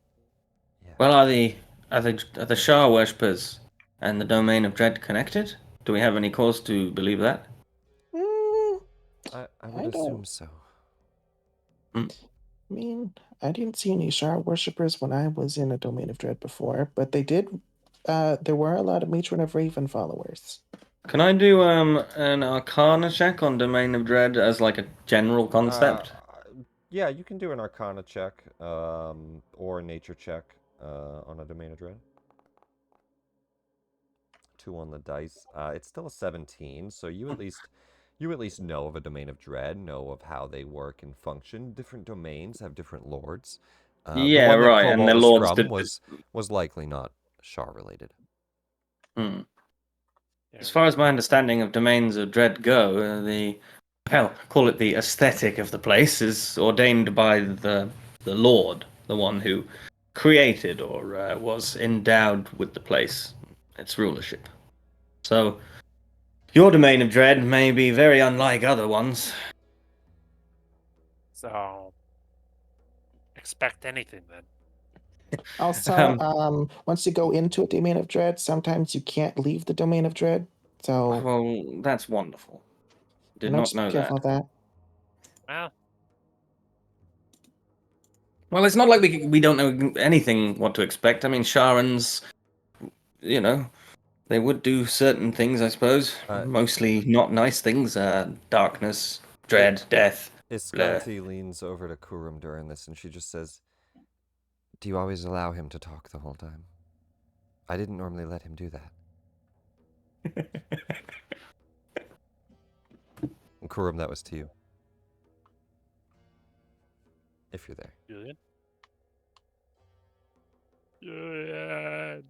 Yeah. Well, are the Shah worshippers and the domain of dread connected? Do we have any cause to believe that? Mm, I would I assume don't. so. I mean, I didn't see any Shard worshippers when I was in a Domain of Dread before, but they did. There were a lot of Matron of Raven followers. Can I do an Arcana check on domain of dread as like a general concept? Yeah, you can do an Arcana check or a Nature check on a Domain of Dread. 2 on the dice. It's still a 17, so you at least know of a Domain of Dread, know of how they work and function. Different domains have different lords. The Yeah, one that right. And Cobalt the is lords from did. was likely not Shar related. Hmm. There As we far as go. my understanding of domains of dread go, call it the aesthetic of the place is ordained by the Lord, the one who created or was endowed with the place, its rulership. So, your domain of dread may be very unlike other ones. So, expect anything then. Also, once you go into a Domain of Dread, sometimes you can't leave the Domain of Dread. So, Well, that's wonderful. Did not just be know careful that. of that. Well, Well, it's not like we don't know anything what to expect. I mean, Sharans, you know, they would do certain things, I suppose. Mostly not nice things. Darkness, dread, death. Iscanti leans over to Kurum during this and she just says, "Do you always allow him to talk the whole time? I didn't normally let him do that." And Kurum, that was to you. If you're there. Julian. Julian.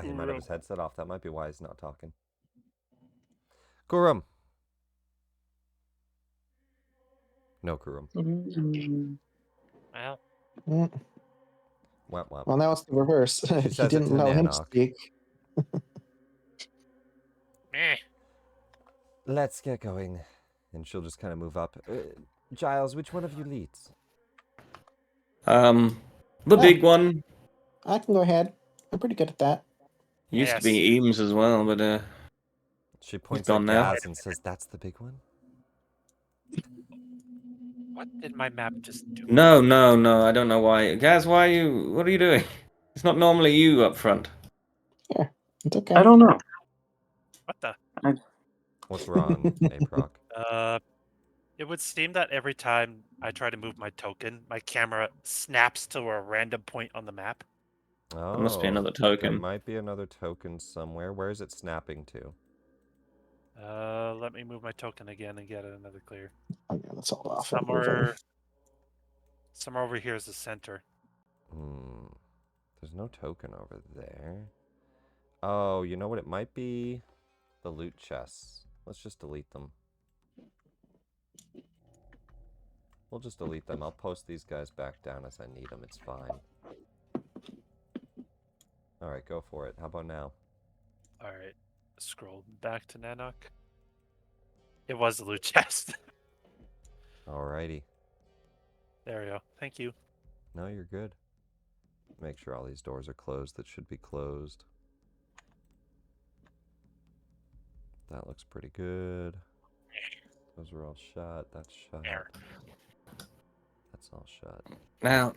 He might have his headset off. That might be why he's not talking. Kurum. No, Kurum. Well, Mm. Womp. Well, now it's the reverse. She He says it didn't to allow him to Nanoc. speak. meh. Let's get going. And she'll just kind of move up. Giles, which one of you leads? The Oh. big one I can go ahead. I'm pretty good at that. used to Yes. be Eames as well, but She points gone at now. Gaz and says, "That's the big one?" What did my map just do? No, I don't know why. Gaz, what are you doing? It's not normally you up front. Yeah, it's okay. I don't know. What the? What's wrong, Aproc? It would seem that every time I try to move my token, my camera snaps to a random point on the map. Oh, There must be another there token. might be another token somewhere. Where is it snapping to? Let me move my token again and get another clear. Oh, yeah, that's all off. Somewhere over here is the center. There's no token over there. Oh, you know what? It might be the loot chests. Let's just delete them. We'll just delete them. I'll post these guys back down as I need them. It's fine. Alright, go for it. How about now? Alright. Scroll back to Nanoc. It was the loot chest. Alrighty. There we go. Thank you. No, you're good. Make sure all these doors are closed that should be closed. That looks pretty good. Those are all shut. That's shut. There. That's all shut. Now,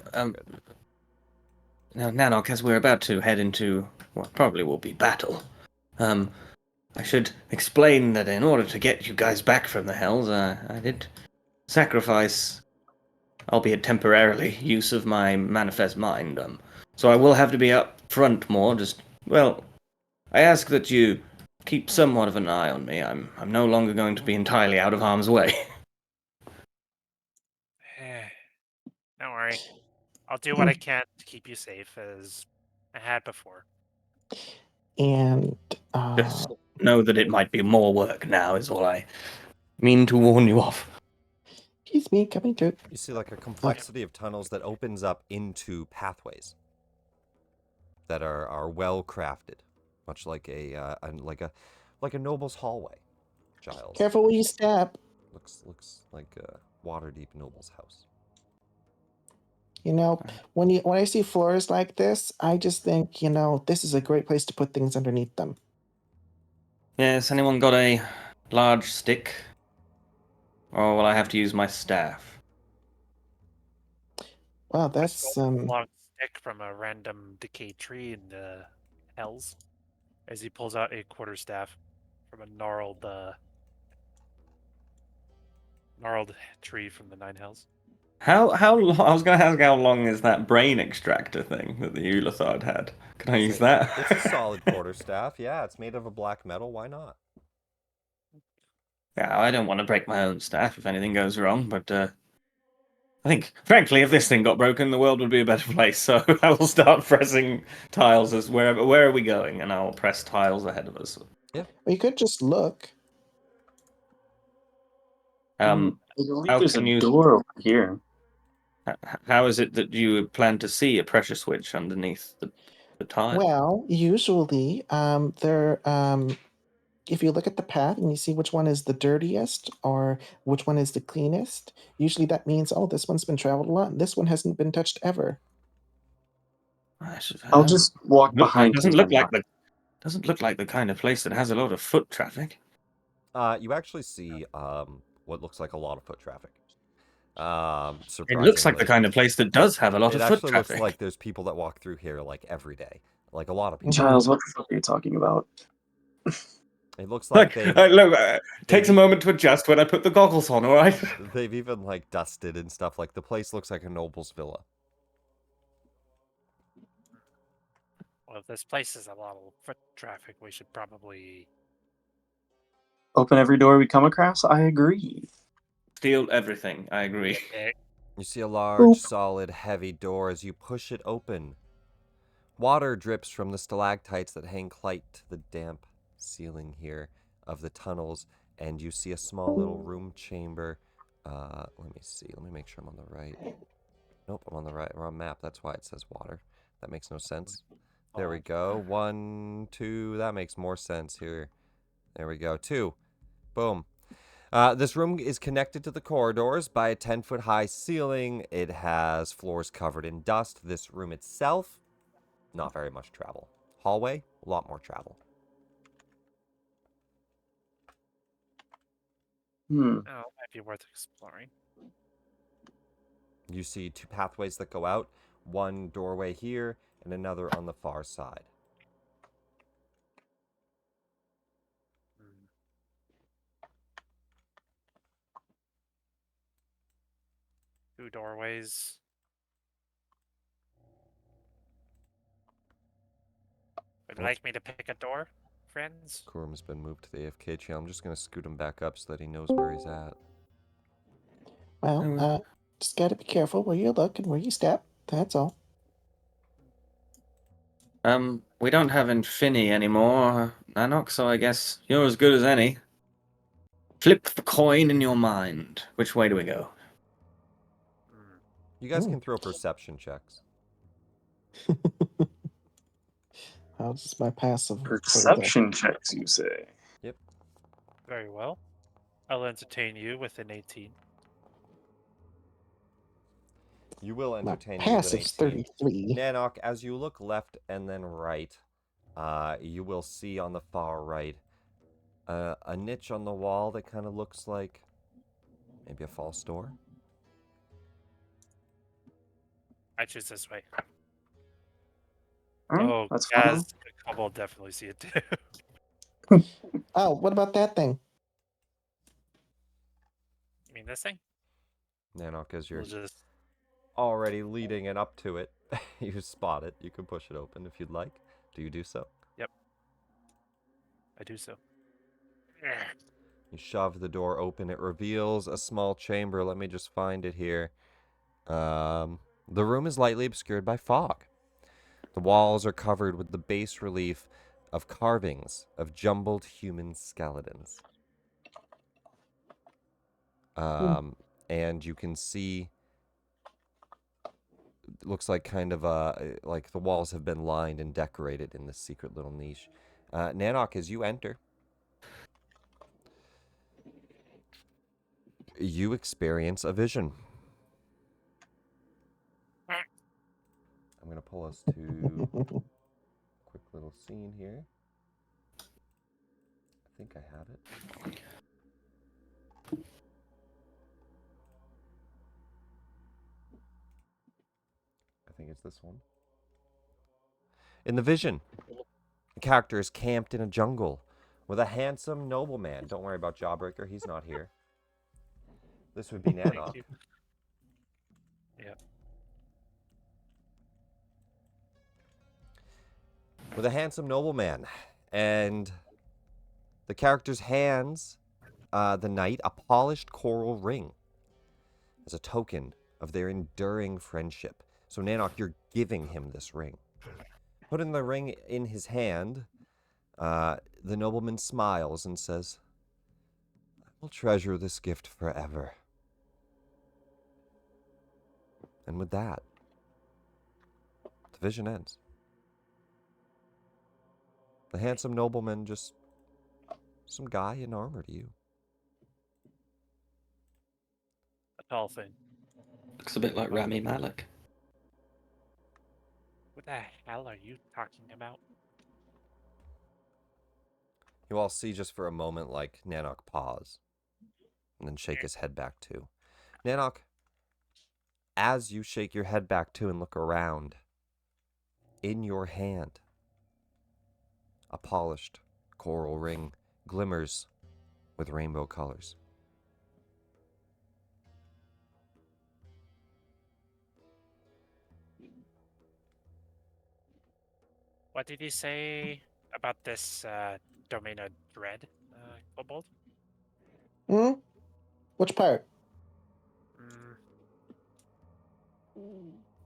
Nanoc, as we're about to head into what probably will be battle, I should explain that in order to get you guys back from the Hells, I did sacrifice albeit temporarily, use of my manifest mind. So I will have to be up front more. I ask that you keep somewhat of an eye on me. I'm no longer going to be entirely out of harm's way. Don't worry. I'll do what I can to keep you safe, as I had before. And Just know that it might be more work now, is all I mean to warn you of. excuse me, coming to. You see like a complexity of tunnels that opens up into pathways that are well crafted, much like like a noble's hallway. Giles. Careful where you step. Looks like a Waterdeep noble's house. You know, when I see floors like this, I just think, this is a great place to put things underneath them. Yes, anyone got a large stick? Or will I have to use my staff? Wow, I that's stole a long stick from a random decayed tree in the hells, as he pulls out a quarterstaff from a gnarled tree from the Nine Hells. How long? I was going to ask how long is that brain extractor thing that the Ulithard had? Can I use that? It's a solid quarterstaff. Yeah, it's made of a black metal. Why not? Yeah, I don't want to break my own staff if anything goes wrong, but I think, frankly, if this thing got broken, the world would be a better place. So I will start pressing tiles as where are we going, and I'll press tiles ahead of us. Yeah. you could just look. I believe how there's can a you? door over here. How is it that you plan to see a pressure switch underneath the tile? Well, usually, if you look at the path and you see which one is the dirtiest or which one is the cleanest, usually that means, oh, this one's been traveled a lot and this one hasn't been touched ever. I'll just walk It behind doesn't you. look like the kind of place that has a lot of foot traffic. You actually see what looks like a lot of foot traffic. It Surprisingly, looks like the kind of place that does have a lot it of foot actually traffic. looks like there's people that walk through here like every day, like a lot of people. Giles, what the fuck are you talking about? It looks like Takes a moment to adjust when I put the goggles on. All right. they've even like dusted and stuff. Like the place looks like a noble's villa. Well, if this place is a lot of foot traffic, we should probably Open every door we come across? I agree. Steal everything. I agree. You see a large, solid, heavy door as you push it open. Water drips from the stalactites that hang tight to the damp ceiling here of the tunnels, and you see a small little room chamber. Let me see. Let me make sure I'm on the right. Nope, I'm on the wrong map. That's why it says water. That makes no sense. There we go. 1, 2. That makes more sense here. There we go. 2. Boom. This room is connected to the corridors by a 10-foot high ceiling. It has floors covered in dust. This room itself, not very much travel. Hallway, a lot more travel. Oh, it might be worth exploring. You see 2 pathways that go out, one doorway here and another on the far side. Two doorways. Would you like me to pick a door, friends? Kurum's been moved to the AFK channel. I'm just going to scoot him back up so that he knows where he's at. Well, just gotta be careful where you look and where you step. That's all. We don't have Infini anymore, Nanoc, so I guess you're as good as any. Flip the coin in your mind. Which way do we go? You guys can throw perception checks. How's just my passive? Perception checks, you say? Yep. Very well. I'll entertain you with an 18. You will My entertain me with an passive's 18. 33. Nanoc, as you look left and then right, you will see on the far right a niche on the wall that kind of looks like maybe a false door. I choose this way. Alright, Oh, that's yes, fine. the couple definitely see it too. Oh, what about that thing? You mean this thing? Nanoc, as you're We'll just already leading and up to it. You spot it. You can push it open if you'd like. Do you do so? I do so. You shove the door open. It reveals a small chamber. Let me just find it here. The room is lightly obscured by fog. The walls are covered with the bas relief of carvings of jumbled human skeletons. And you can see, it looks like kind of like the walls have been lined and decorated in this secret little niche. Nanoc, as you enter, you experience a vision. I'm going to pull us to a quick little scene here. I think I have it. I think it's this one. In the vision, the character is camped in a jungle with a handsome nobleman. Don't worry about Jawbreaker, he's not here. This would be Nanoc. Thank you. Yeah. With a handsome nobleman, and the character's hands, the knight, a polished coral ring as a token of their enduring friendship. So Nanoc, you're giving him this ring. Putting the ring in his hand, the nobleman smiles and says, "I will treasure this gift forever." And with that, the vision ends. The handsome nobleman, just some guy in armor to you. A tall thing. Looks a bit like Rami Malek. What the hell are you talking about? You all see just for a moment, like, Nanoc pause, and then shake his head back too. Nanoc, as you shake your head back too and look around, in your hand, a polished coral ring glimmers with rainbow colors. What did he say about this domain of dread, Kobold? Hmm? Which part?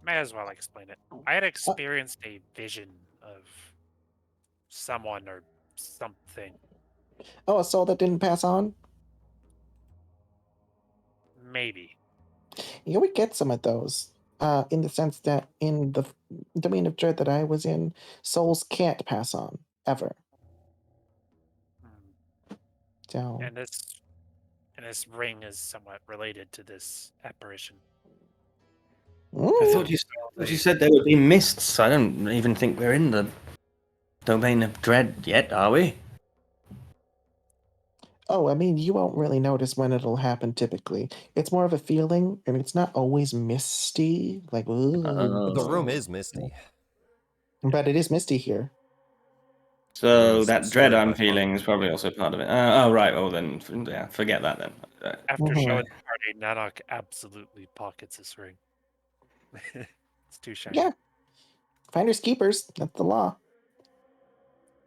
May as well explain it. I had experienced a vision of someone or something. Oh, a soul that didn't pass on? Maybe. Yeah, we get some of those. In the sense that in the domain of dread that I was in, souls can't pass on ever. So And this ring is somewhat related to this apparition. I thought you said there would be mists. I don't even think we're in the domain of dread yet, are we? Oh, I mean, you won't really notice when it'll happen typically. It's more of a feeling, and it's not always misty, like, ooh. The room Oh. is misty. But it is misty here. So is that obscured dread by I'm fog. feeling is probably also part of it. Oh, right. Oh, then yeah, forget that then. After Mhm. showing the party, Nanoc absolutely pockets this ring. It's too shiny. Yeah. Finders keepers. That's the law.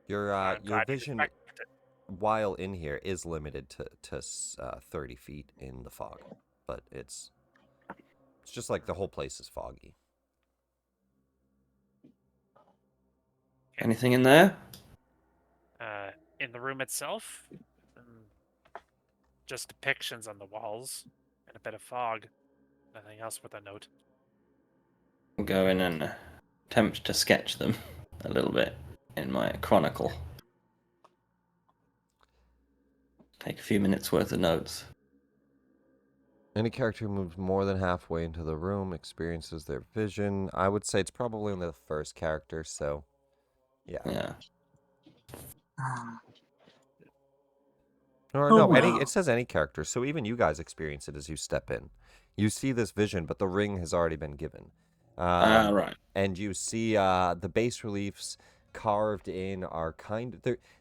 Your I'm glad you vision, respected it. while in here, is limited to 30 feet in the fog, but it's just like the whole place is foggy. Anything in there? In the room itself, just depictions on the walls and a bit of fog. Nothing else with a note. I'll go in and attempt to sketch them a little bit in my chronicle. Take a few minutes worth of notes. Any character who moves more than halfway into the room experiences their vision. I would say it's probably only the first character, so yeah. Yeah. Or Oh, no, wow. it says any character, so even you guys experience it as you step in. You see this vision, but the ring has already been given. Right. And you see the bas reliefs carved in are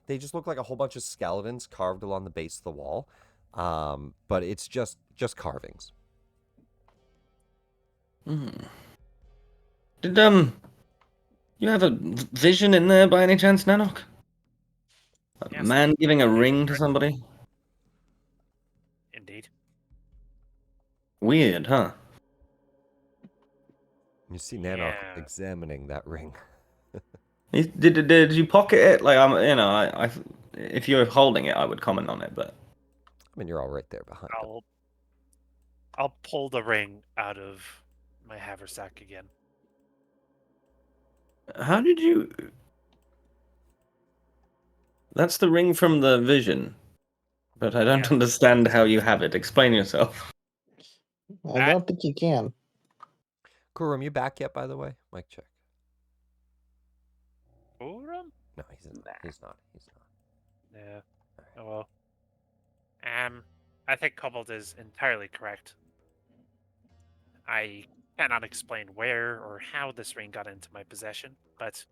they just look like a whole bunch of skeletons carved along the base of the wall. But it's just carvings. Hmm. Did you have a vision in there by any chance, Nanoc? A Yes. man giving a ring to somebody? Indeed. Weird, huh? You see Nanoc Yeah. examining that ring. Did you pocket it? Like if you're holding it, I would comment on it, but I mean, you're all right there behind him. I'll pull the ring out of my haversack again. how did you? That's the ring from the vision, but I don't Yes. understand how you have it. Explain yourself. I don't think you can. Kurum, you back yet, by the way? Mic check. Kurum? No, he's not. He's not. Yeah. Oh well. I think Cobalt is entirely correct. I cannot explain where or how this ring got into my possession, but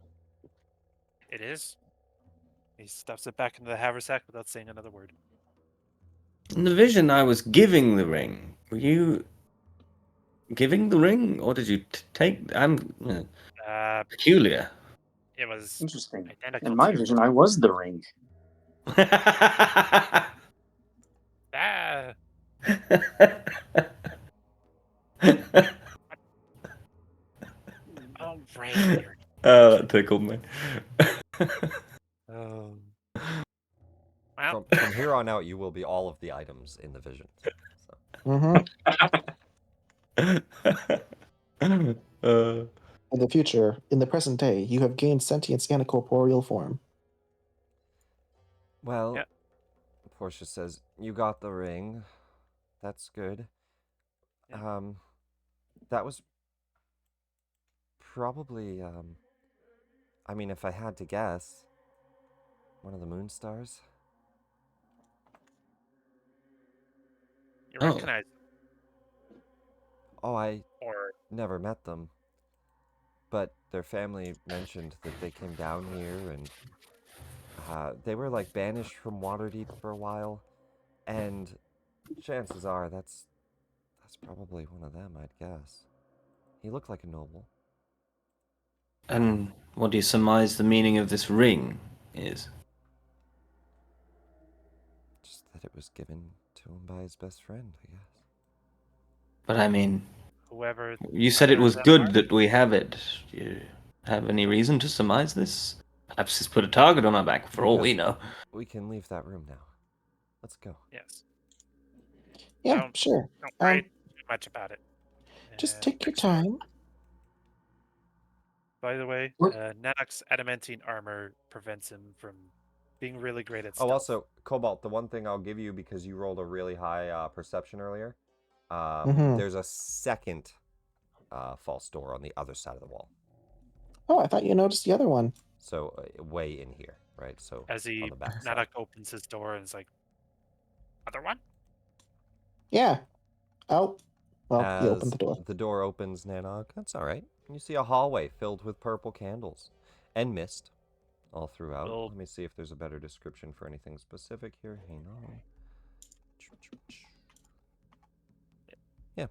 it is. He stuffs it back into the haversack without saying another word. In the vision, I was giving the ring. Were you giving the ring, or did you take? I'm peculiar. It was Interesting. identical In my to vision, I was the ring. Ah, oh right. Oh, that tickled me. Oh. Well, From here on out, you will be all of the items in the vision. So. In the future, in the present day, you have gained sentience and a corporeal form. Well, yeah. Portia says, you got the ring. That's good. Yeah. That was probably, I mean, if I had to guess, one of the moon stars. You recognize Oh, I or never met them. But their family mentioned that they came down here and they were like banished from Waterdeep for a while. And chances are that's probably one of them, I'd guess. He looked like a noble. And what do you surmise the meaning of this ring is? Just that it was given to him by his best friend, I guess. But I mean, whoever you said it other was them good are. that we have it. Do you have any reason to surmise this? Perhaps he's put a target on our back, for all we know. We can leave that room now. Let's go. Yes. Yeah, sure. Don't worry too much about it. Just take your time. By the way, Nanoc's adamantine armor prevents him from being really great at stealth. Oh, also, Cobalt, the one thing I'll give you because you rolled a really high perception earlier, there's a second false door on the other side of the wall. Oh, I thought you noticed the other one. So way in here, right? So as on the back Nanoc side. opens his door and is like, other one? Yeah. Oh, well, As you opened the door. The door opens, Nanoc. That's all right. And you see a hallway filled with purple candles and mist all throughout. Let me see if there's a better description for anything specific here. Hang on. Yeah.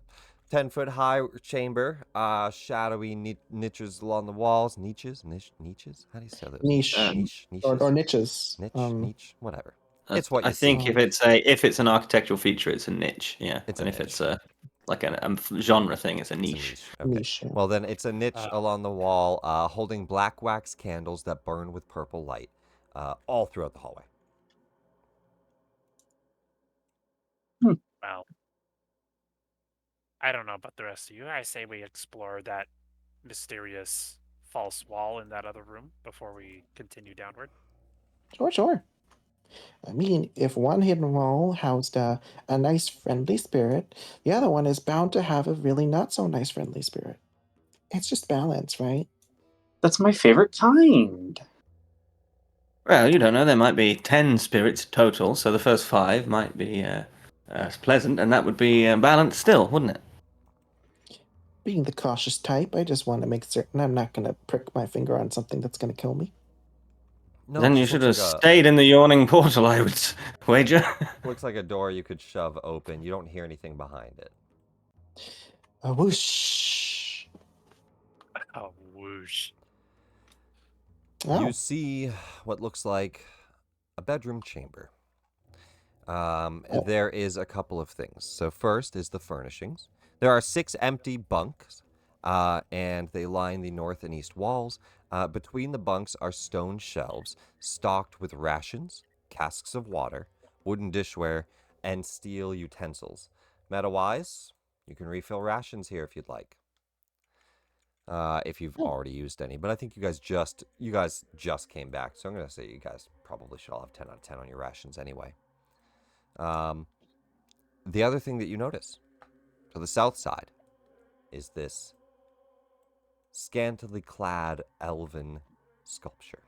10-foot high chamber, shadowy niches along the walls. Niches? How do you say those? Niche. Niche? Or niches. Niche? Whatever. It's what you I think see. if it's an architectural feature, it's a niche. Yeah. It's and a if niche. it's a genre thing, it's a niche. It's a niche. Okay. Niche, yeah. Well, then it's a niche along the wall, holding black wax candles that burn with purple light, all throughout the hallway. Well, I don't know about the rest of you. I say we explore that mysterious false wall in that other room before we continue downward. Sure. I mean, if one hidden wall housed a nice friendly spirit, the other one is bound to have a really not so nice friendly spirit. It's just balance, right? That's my favorite kind. Well, you don't know. There might be 10 spirits total, so the first 5 might be pleasant, and that would be balanced still, wouldn't it? Being the cautious type, I just want to make certain I'm not going to prick my finger on something that's going to kill me. No, Then you should have stayed in the yawning portal, I would wager. Looks like a door you could shove open. You don't hear anything behind it. A whoosh. Whoosh. Oh. You see what looks like a bedroom chamber. There is a couple of things. So first is the furnishings. There are 6 empty bunks, and they line the north and east walls. Between the bunks are stone shelves stocked with rations, casks of water, wooden dishware, and steel utensils. Meta-wise, you can refill rations here if you'd like. If you've already used any, but I think you guys just came back, so I'm gonna say you guys probably should all have 10 out of 10 on your rations anyway. The other thing that you notice to the south side is this scantily clad elven sculpture.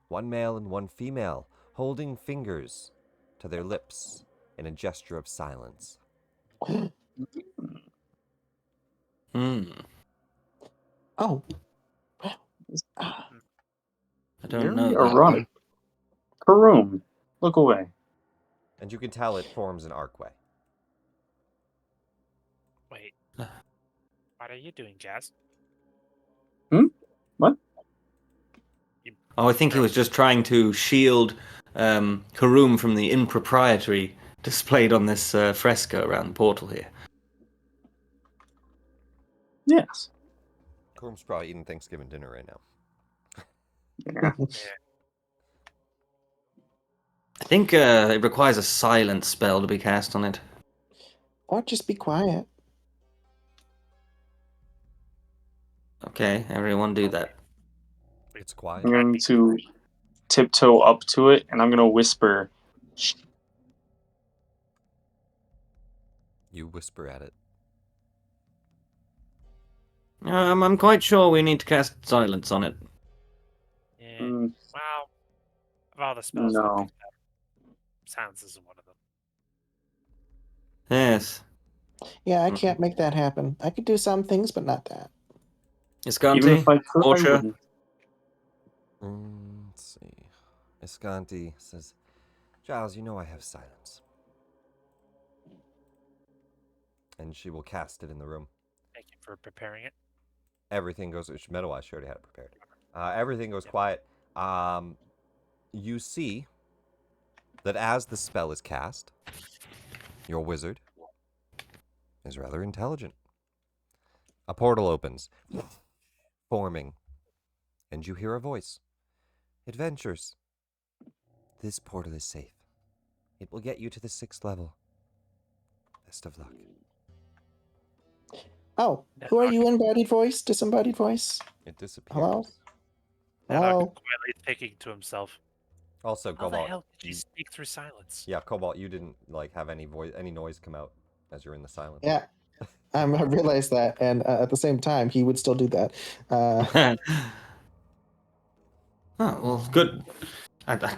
One male and one female holding fingers to their lips in a gesture of silence. Hmm. Oh. I don't Very know that erotic. one. Karoom, look away. And you can tell it forms an archway. Wait. What are you doing, Jazz? What? Oh, I think he was just trying to shield Karoom from the impropriety displayed on this fresco around the portal here. Yes. Corm's probably eating Thanksgiving dinner right now. Yeah. I think it requires a silence spell to be cast on it. Or just be quiet. Okay, everyone do that. It's quiet. I'm going to tiptoe up to it, and I'm going to whisper, "Shh." You whisper at it. I'm quite sure we need to cast silence on it. Yeah. Mm, Well, of all the spells, No. I picked up, silence isn't one of them. Yes. Yeah, I can't make that happen. I could do some things, but not that. Iscanti? Even if I could, I Portia? wouldn't. Let's see. Iscanti says, Giles, you know I have silence. And she will cast it in the room. Thank you for preparing it. Everything goes. Meadowise, she already had it prepared. Everything goes quiet. You see that as the spell is cast, your wizard is rather intelligent. A portal opens, forming, and you hear a voice. Adventures. This portal is safe. It will get you to the 6th level. Best of luck. Oh, who are you, embodied voice? Disembodied voice? It disappears. Hello? Nanoc Hello? quietly thinking to himself, Also, how the Cobalt. hell did you speak through silence? Yeah, Cobalt, you didn't have any noise come out as you're in the silence. Yeah. I realized that, and at the same time, he would still do that. Oh, well, good.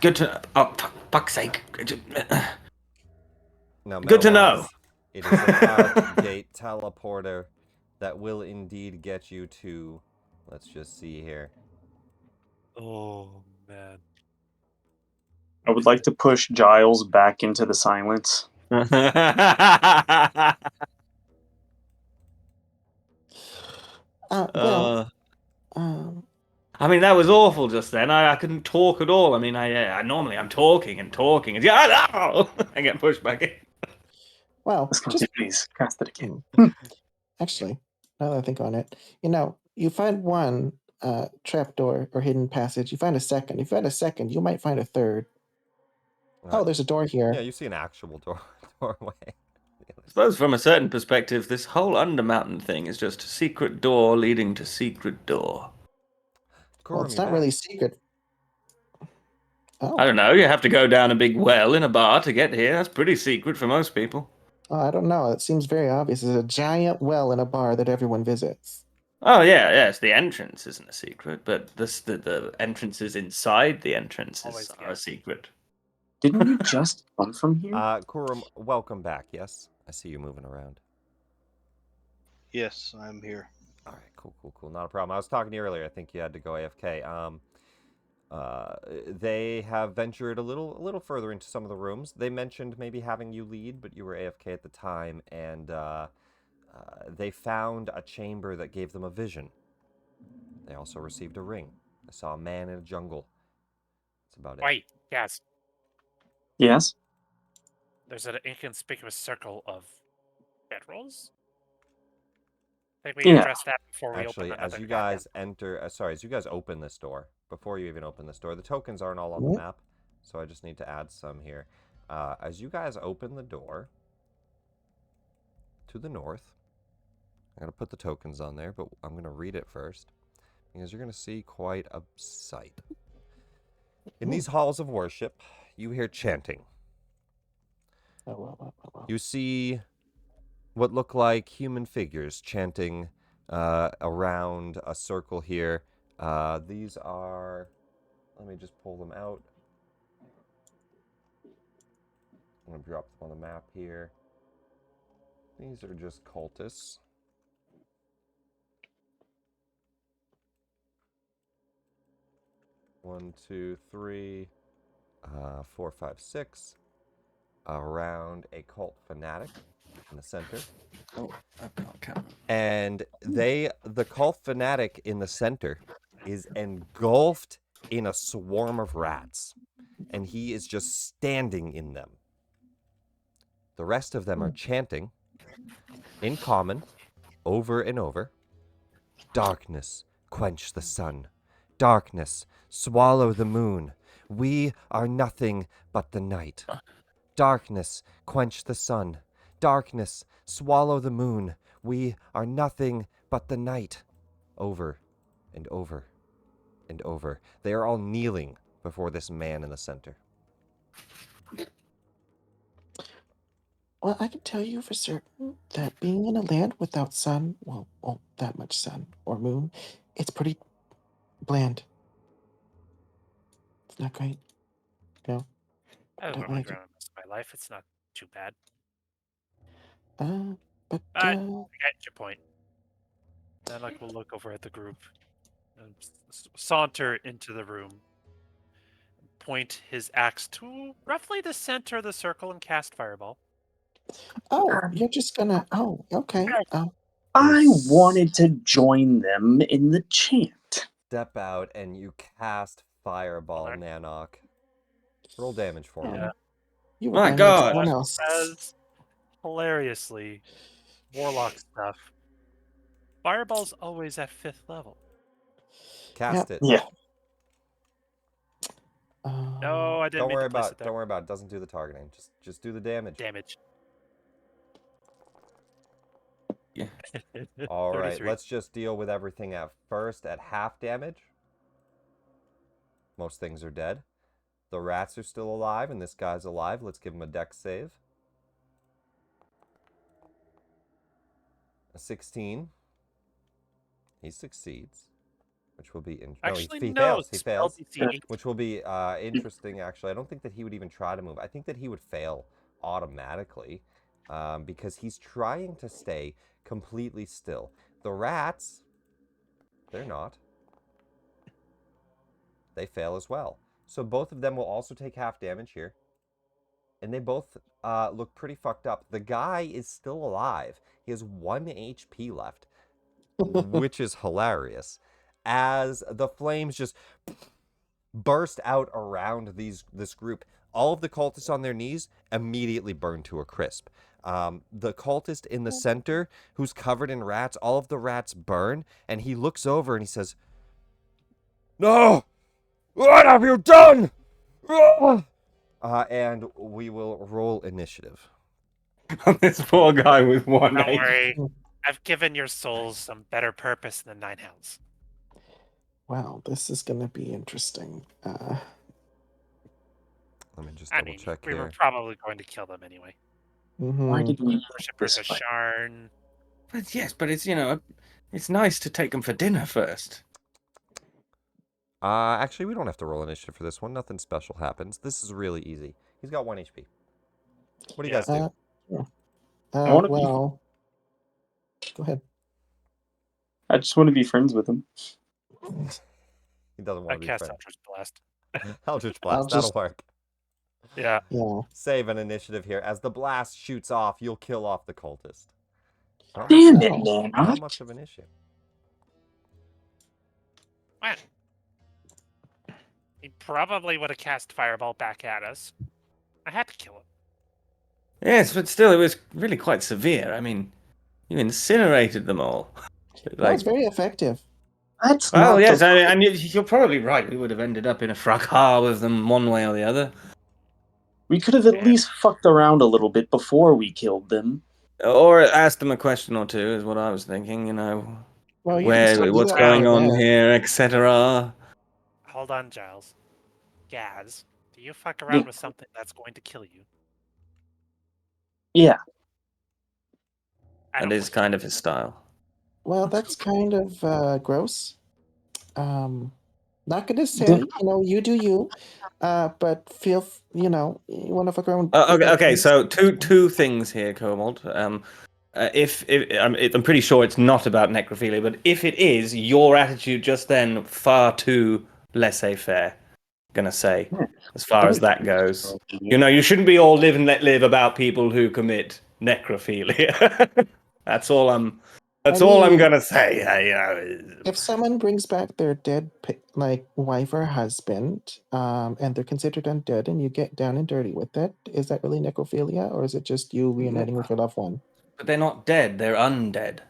Good to... Oh, fuck's sake. Now, Good to know. Meadowise, it is an Archgate teleporter that will indeed get you to... Let's just see here. Oh, man. I would like to push Giles back into the silence. Well, um, I mean, that was awful just then. I couldn't talk at all. I mean, I normally I'm talking and talking, and I get pushed back in. well, Let's just please cast it again. actually, now that I think on it, you find one trapdoor or hidden passage, you find a second. If you find a second, you might find a third. Oh, there's a door here. Yeah, you see an actual doorway. I suppose from a certain perspective, this whole Undermountain thing is just a secret door leading to secret door. Well, it's not really secret. Oh. I don't know. You have to go down a big well in a bar to get here. That's pretty secret for most people. Oh, I don't know. It seems very obvious. There's a giant well in a bar that everyone visits. Oh yeah, yes. The entrance isn't a secret, but the entrances inside the entrances are a secret. Didn't you just come from here? Kurum, welcome back. Yes, I see you moving around. Yes, I'm here. All right, cool. Not a problem. I was talking to you earlier. I think you had to go AFK. They have ventured a little further into some of the rooms. They mentioned maybe having you lead, but you were AFK at the time, and they found a chamber that gave them a vision. They also received a ring. They saw a man in a jungle. That's about it. Wait, yes. Yes. There's an inconspicuous circle of bedrolls. I think we Yeah. addressed that before we Actually, opened as another you goddamn guys enter, as you guys open this door, before you even open this door, the tokens aren't all on Yep. the map, so I just need to add some here. As you guys open the door to the north, I'm going to put the tokens on there, but I'm going to read it first, because you're going to see quite a sight. In these halls of worship, you hear chanting. Oh. You see what look like human figures chanting around a circle here. These are... Let me just pull them out. I'm going to drop them on the map here. These are just cultists. One, two, three, 4, 5, 6. Around a cult fanatic in the center. Oh, I can't count. And the cult fanatic in the center is engulfed in a swarm of rats. And he is just standing in them. The rest of them are chanting in common over and over. Darkness, quench the sun. Darkness, swallow the moon. We are nothing but the night. Darkness, quench the sun. Darkness, swallow the moon. We are nothing but the night. Over and over and over. They are all kneeling before this man in the center. Well, I can tell you for certain that being in a land without sun, well, that much sun or moon, it's pretty bland. It's not great. No, I live don't on the like it. ground most of my life. It's not too bad. But I get your point. Then we'll look over at the group and saunter into the room. Point his axe to roughly the center of the circle and cast fireball. you're just gonna. Oh, okay. I wanted to join them in the chant. Step out and you cast Fireball, Alright. Nanoc. Roll damage for me. Yeah. You were My better than God. someone else. As hilariously, warlock stuff. Fireball's always at 5th level. Cast it. Yeah. No, I didn't Don't mean worry to place about it there. don't worry about it. Doesn't do the targeting. Just do the damage. Damage. Yeah. All right, 33. let's just deal with everything at first at half damage. Most things are dead. The rats are still alive, and this guy's alive. Let's give him a dex save. A 16. He succeeds, which will be Actually, he no. fails. He Spell fails, DC 8. which will be interesting. Actually, I don't think that he would even try to move. I think that he would fail automatically because he's trying to stay completely still. The rats, they're not. They fail as well. So both of them will also take half damage here. And they both look pretty fucked up. The guy is still alive. He has 1 HP left, which is hilarious. As the flames just burst out around this group, all of the cultists on their knees immediately burn to a crisp. The cultist in the center, who's covered in rats, all of the rats burn, and he looks over and he says, "No! What have you done?" And we will roll initiative. This poor guy with one Don't HP. worry. I've given your souls some better purpose than 9 hells. Wow, this is gonna be interesting. Let me just I double mean, check we were here. probably going to kill them anyway. Why mhm. did we Worshippers this of way? Sharn. But yes, but it's it's nice to take them for dinner first. Actually, we don't have to roll initiative for this one. Nothing special happens. This is really easy. He's got 1 HP. What do you Yeah. guys do? Sure. I wanna be- Well, go ahead. I just want to be friends with them. He doesn't I want to be cast friends. Eldritch Blast. Eldritch Blast, I'll that'll just- work. Yeah. Yeah. Save an initiative here. As the blast shoots off, you'll kill off the cultist. Damn Not it, man. Not much of an issue. Well, he probably would have cast Fireball back at us. I had to kill him. Yes, but still, it was really quite severe. I mean, you incinerated them all. That was very effective. That's well, not yes, the... I mean, and you're probably right. We would have ended up in a fracas with them one way or the other. We could have at least fucked around a little bit before we killed them. Or asked them a question or two, is what I was thinking, you know. Well, you can still do What's that going while on they're dead. here, etc. Hold on, Giles. Gaz, do you fuck around with something that's going to kill you? Yeah. That is kind of his style. Well, that's kind of gross. Not gonna say, you do you. But you want to fuck around. Okay. So two things here, Cobalt. If I'm pretty sure it's not about necrophilia, but if it is, your attitude just then far too laissez-faire. Gonna say, as far as that goes, you shouldn't be all live and let live about people who commit necrophilia. That's all I'm gonna say. If someone brings back their dead wife or husband, and they're considered undead, and you get down and dirty with it, is that really necrophilia, or is it just you reuniting with your loved one? But they're not dead; they're undead.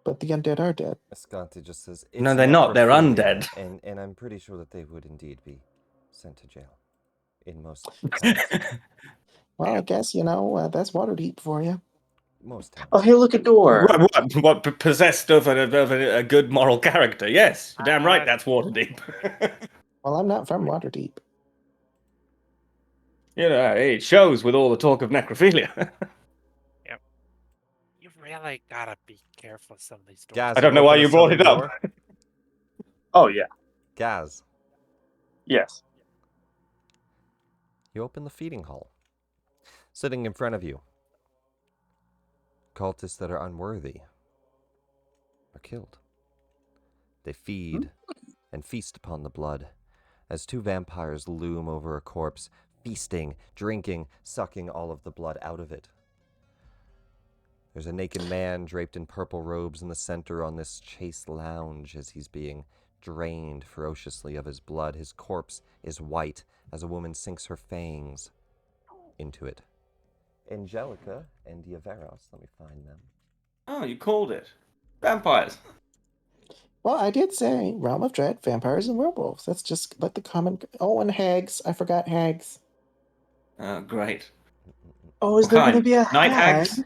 But the undead are dead. Iscanti just says, it's No, they're not. They're necrophilia, undead. And I'm pretty sure that they would indeed be sent to jail. In most Well, I guess, that's Waterdeep for you. most times. Oh, hey, look, a door. What possessed of a good moral character? Yes, you're damn right. That's Waterdeep. Well, I'm not from Waterdeep. It shows with all the talk of necrophilia. You really gotta be careful with some of these doors. Gaz, I don't know why you brought it up. door? Oh, yeah. Gaz, Yes. you open the feeding hall. Sitting in front of you, cultists that are unworthy are killed. They feed and feast upon the blood, as two vampires loom over a corpse, feasting, drinking, sucking all of the blood out of it. There's a naked man draped in purple robes in the center on this chaste lounge as he's being drained ferociously of his blood. His corpse is white as a woman sinks her fangs into it. Angelica and Diaveros, let me find them. Oh, you called it. Vampires. Well, I did say Realm of Dread, vampires and werewolves. That's just like the common... Oh, and hags. I forgot hags. Oh, great. Oh, is there going to be a night hag? hags?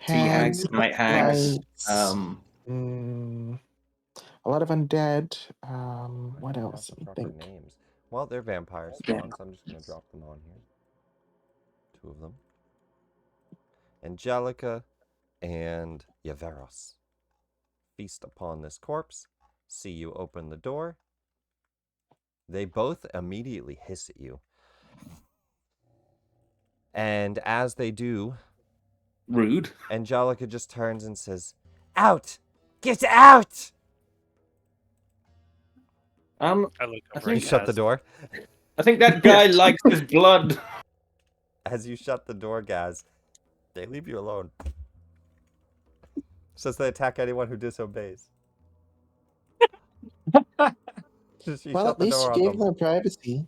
Tea hags, night hags. A lot of undead. What else? The Let proper me think. names. Well, they're vampire spawns. I'm just going to drop them on here. Two of them. Angelica and Yaveros. Feast upon this corpse. See you open the door. They both immediately hiss at you. And as they do... Rude. Angelica just turns and says, "Out! Get out!" I look I over You at shut the Gaz. door. I think that guy likes his blood. As you shut the door, Gaz, they leave you alone. Says they attack anyone who disobeys. Well, at least you gave them privacy.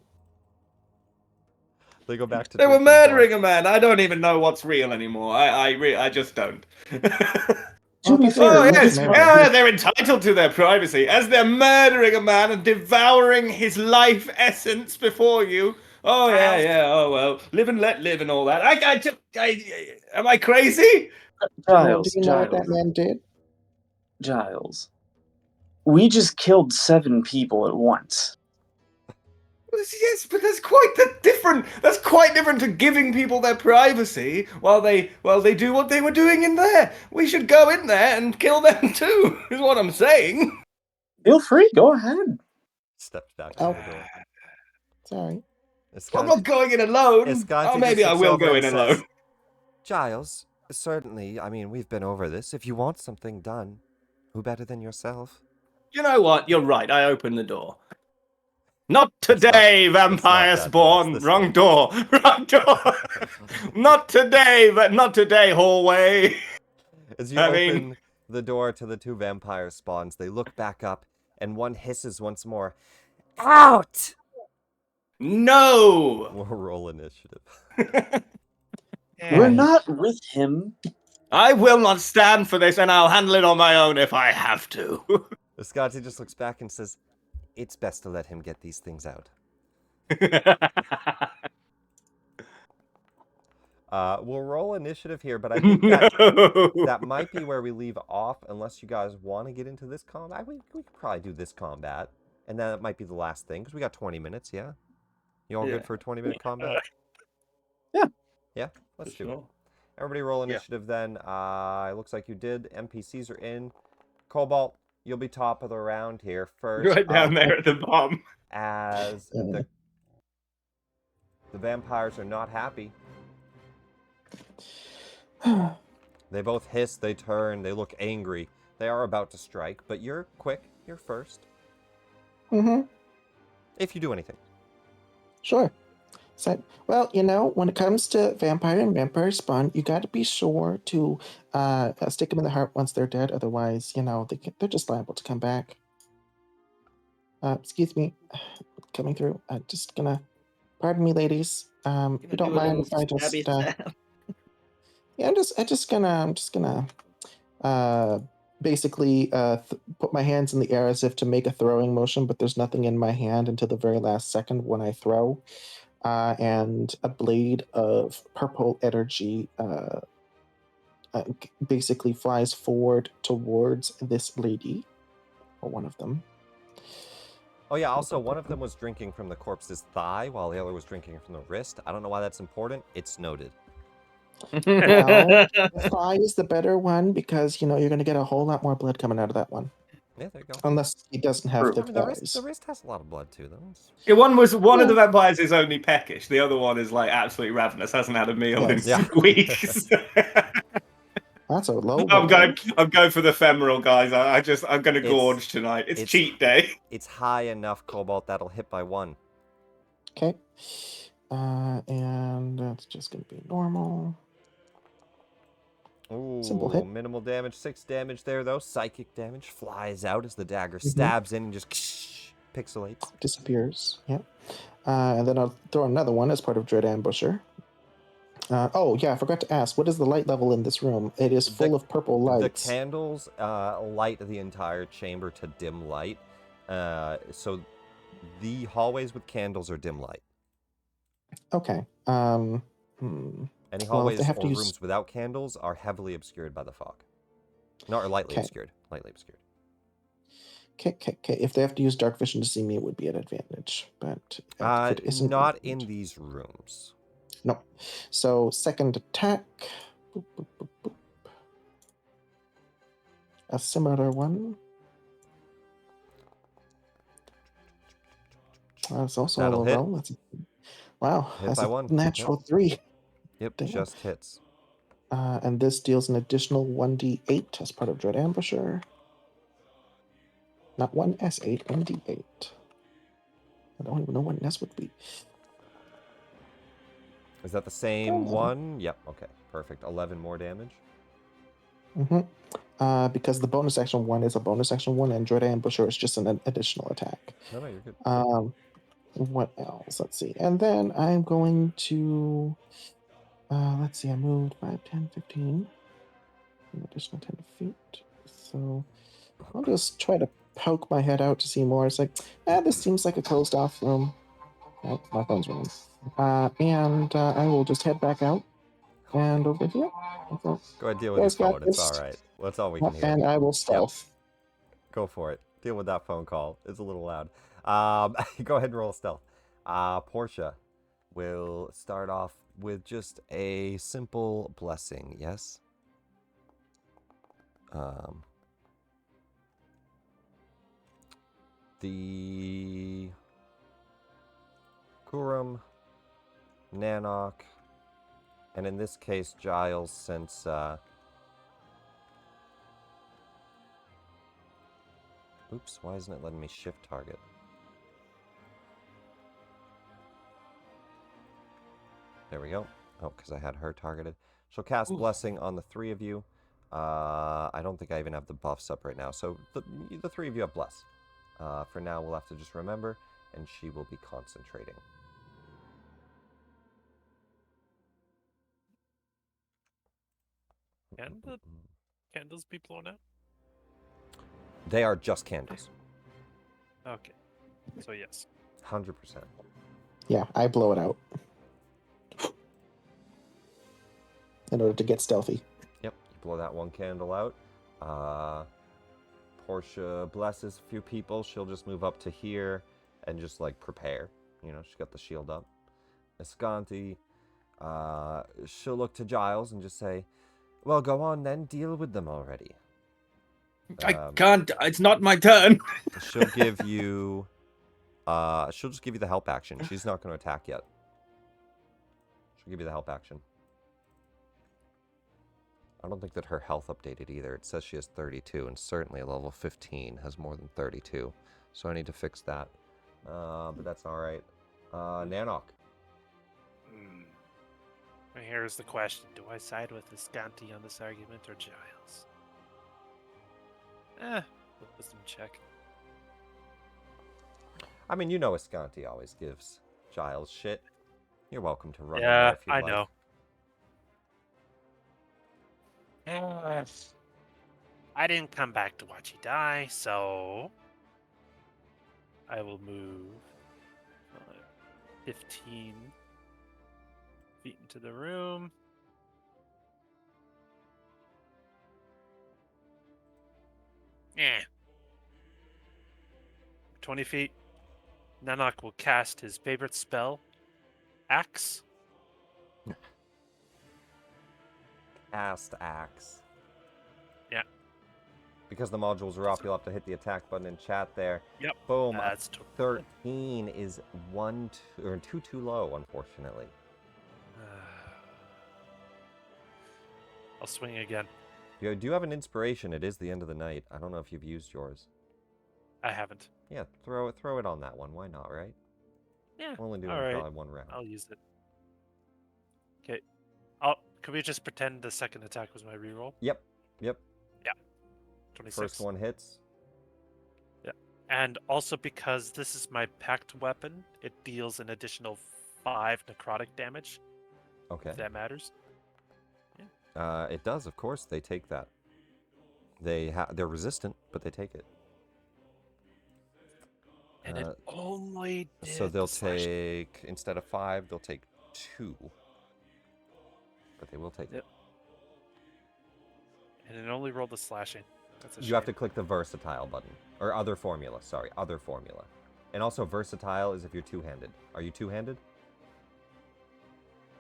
They go back to. They were murdering a man. I don't even know what's real anymore. I just don't. To be fair, yes, yeah, they're entitled to their privacy as they're murdering a man and devouring his life essence before you. Oh yeah. Oh well, live and let live and all that. Am I crazy? Well, do you know what that man did? Giles, we just killed 7 people at once. Yes, but that's quite different. That's quite different to giving people their privacy while they do what they were doing in there. We should go in there and kill them too. Is what I'm saying. Feel free, go ahead. Steps back to the door. Sorry. I'm not going in alone. Iscanti Maybe just I looks will over go and in says, alone. "Giles, certainly. I mean, we've been over this. If you want something done, who better than yourself?" You know what? You're right. I opened the door. Not today, vampire spawn. Wrong door. Wrong door. Not today, but not today, hallway. As you the door to the 2 vampire spawns. They look back up, and one hisses once more. Out! No! We'll roll initiative. We're Right. not with him. I will not stand for this, and I'll handle it on my own if I have to. Iscanti just looks back and says, it's best to let him get these things out. We'll roll initiative here, but I think that might be where we leave off, unless you guys want to get into this combat. We could probably do this combat, and then it might be the last thing, because we got 20 minutes, yeah? You all Yeah. good for a 20-minute combat? Yeah. Yeah? Let's For do it. sure. Everybody roll Yeah. initiative then. It looks like you did. NPCs are in. Cobalt, you'll be top of the round here first. Right down there at the bottom. As the vampires are not happy. They both hiss, they turn, they look angry. They are about to strike, but you're quick. You're first. Mm-hmm. If you do anything. Sure. So, well, you know, when it comes to vampire and vampire spawn, you got to be sure to stick them in the heart once they're dead. Otherwise, you know, they're just liable to come back. Excuse me, coming through. I'm just gonna, pardon me, ladies. You don't mind if I just, yeah, I'm just gonna, basically put my hands in the air as if to make a throwing motion, but there's nothing in my hand until the very last second when I throw. And a blade of purple energy basically flies forward towards this lady, or one of them. Oh yeah, also one of them was drinking from the corpse's thigh while the other was drinking from the wrist. I don't know why that's important. It's noted. Well, the thigh is the better one because, you know, you're going to get a whole lot more blood coming out of that one. Yeah, there you go. Unless he doesn't have True. thick I mean, thighs. the wrist has a lot of blood too, though. Yeah, one of the vampires is only peckish. The other one is like absolutely ravenous. Hasn't had a meal in Yes. Yeah. weeks. That's a low I'm one. going for the femoral, guys. I'm gonna It's- gorge tonight. It's it's- cheat day. It's high enough, Cobalt, that'll hit by 1. Okay. And that's just going to be normal. Ooh, Simple hit. minimal damage, 6 damage there, though. Psychic damage flies out as the dagger Mhm. stabs in and just pixelates. Disappears. Yep. And then I'll throw another one as part of Dread Ambusher. Oh, yeah, I forgot to ask. What is the light level in this room? It is full of purple The lights. candles light the entire chamber to dim light. So the hallways with candles are dim light. Okay. Any Well, if they hallways have or to use- rooms without candles are heavily obscured by the fog. No, or lightly Okay. obscured. Lightly obscured. Okay. If they have to use dark vision to see me, it would be an advantage. But if it isn't, Not in these rooms. No. So second attack. Boop, boop, boop, boop. A similar one. That's also That'll a low hit. roll. Wow, Hit that's by a 1. natural 3. Yep, Damn. just hits. And this deals an additional 1d8 as part of Dread Ambusher. Not 1s8, 1d8. I don't even know what an S would be. Is that the same one? Yep, okay. Perfect. 11 more damage. Because the bonus action one is a bonus action one, and Dread Ambusher is just an additional attack. No, you're good. What else? Let's see. And then I'm going to... let's see, I moved 5, 10, 15. An additional 10 feet. So I'll just try to poke my head out to see more. It's like, this seems like a closed off room. Oh, my phone's ringing. And I will just head back out. And over here. Go ahead, deal with Guys your got phone. It's this. all right. That's all we can hear. And I will stealth. Go for it. Deal with that phone call. It's a little loud. Go ahead and roll stealth. Portia will start off with just a simple blessing, yes? The Kurum, Nanoc, and in this case, Giles, since oops, why isn't it letting me shift target? There we go. Oh, because I had her targeted. She'll cast Blessing on the 3 of you. I don't think I even have the buffs up right now. So the three of you have Bless. For now, we'll have to just remember, and she will be concentrating. Can the candles be blown out? They are just candles. Okay. So yes. 100%. Yeah, I blow it out. In order to get stealthy. Yep, you blow that one candle out. Portia blesses a few people. She'll just move up to here and just like prepare. You know, she's got the shield up. Iscanti, she'll look to Giles and just say, well, go on then, deal with them already. I can't. It's not my turn. She'll give you, she'll just give you the help action. She's not going to attack yet. She'll give you the help action. I don't think that her health updated either. It says she has 32, and certainly a level 15 has more than 32. So I need to fix that. But that's all right. Nanoc. Here's the question. Do I side with Iscanti on this argument or Giles? Wisdom check. I mean, you know Iscanti always gives Giles shit. You're welcome to run Yeah, if you'd I like. know. I didn't come back to watch you die, so I will move 15 feet into the room. Yeah. 20 feet. Nanoc will cast his favorite spell, Axe. Cast axe. Yeah. Because the modules are up, you'll have to hit the attack button in chat there. Yep. Boom. That's 13 is 2 too low, unfortunately. I'll swing again. You do have an inspiration. It is the end of the night. I don't know if you've used yours. I haven't. Yeah, throw it on that one. Why not, right? Yeah. We're only doing all right. probably one round. I'll use it. Okay. Can we just pretend the second attack was my reroll? Yep. 26. First one hits. Yeah. And also because this is my packed weapon, it deals an additional 5 necrotic damage. Okay. If that matters. It does, of course. They take that. They're resistant, but they take it. And it only did So they'll the slash. take, instead of 5, they'll take 2. But they will take it. And it only rolled the slashing. That's a You have to shame. click the versatile button. Or other formula, sorry. Other formula. And also versatile is if you're two-handed. Are you two-handed?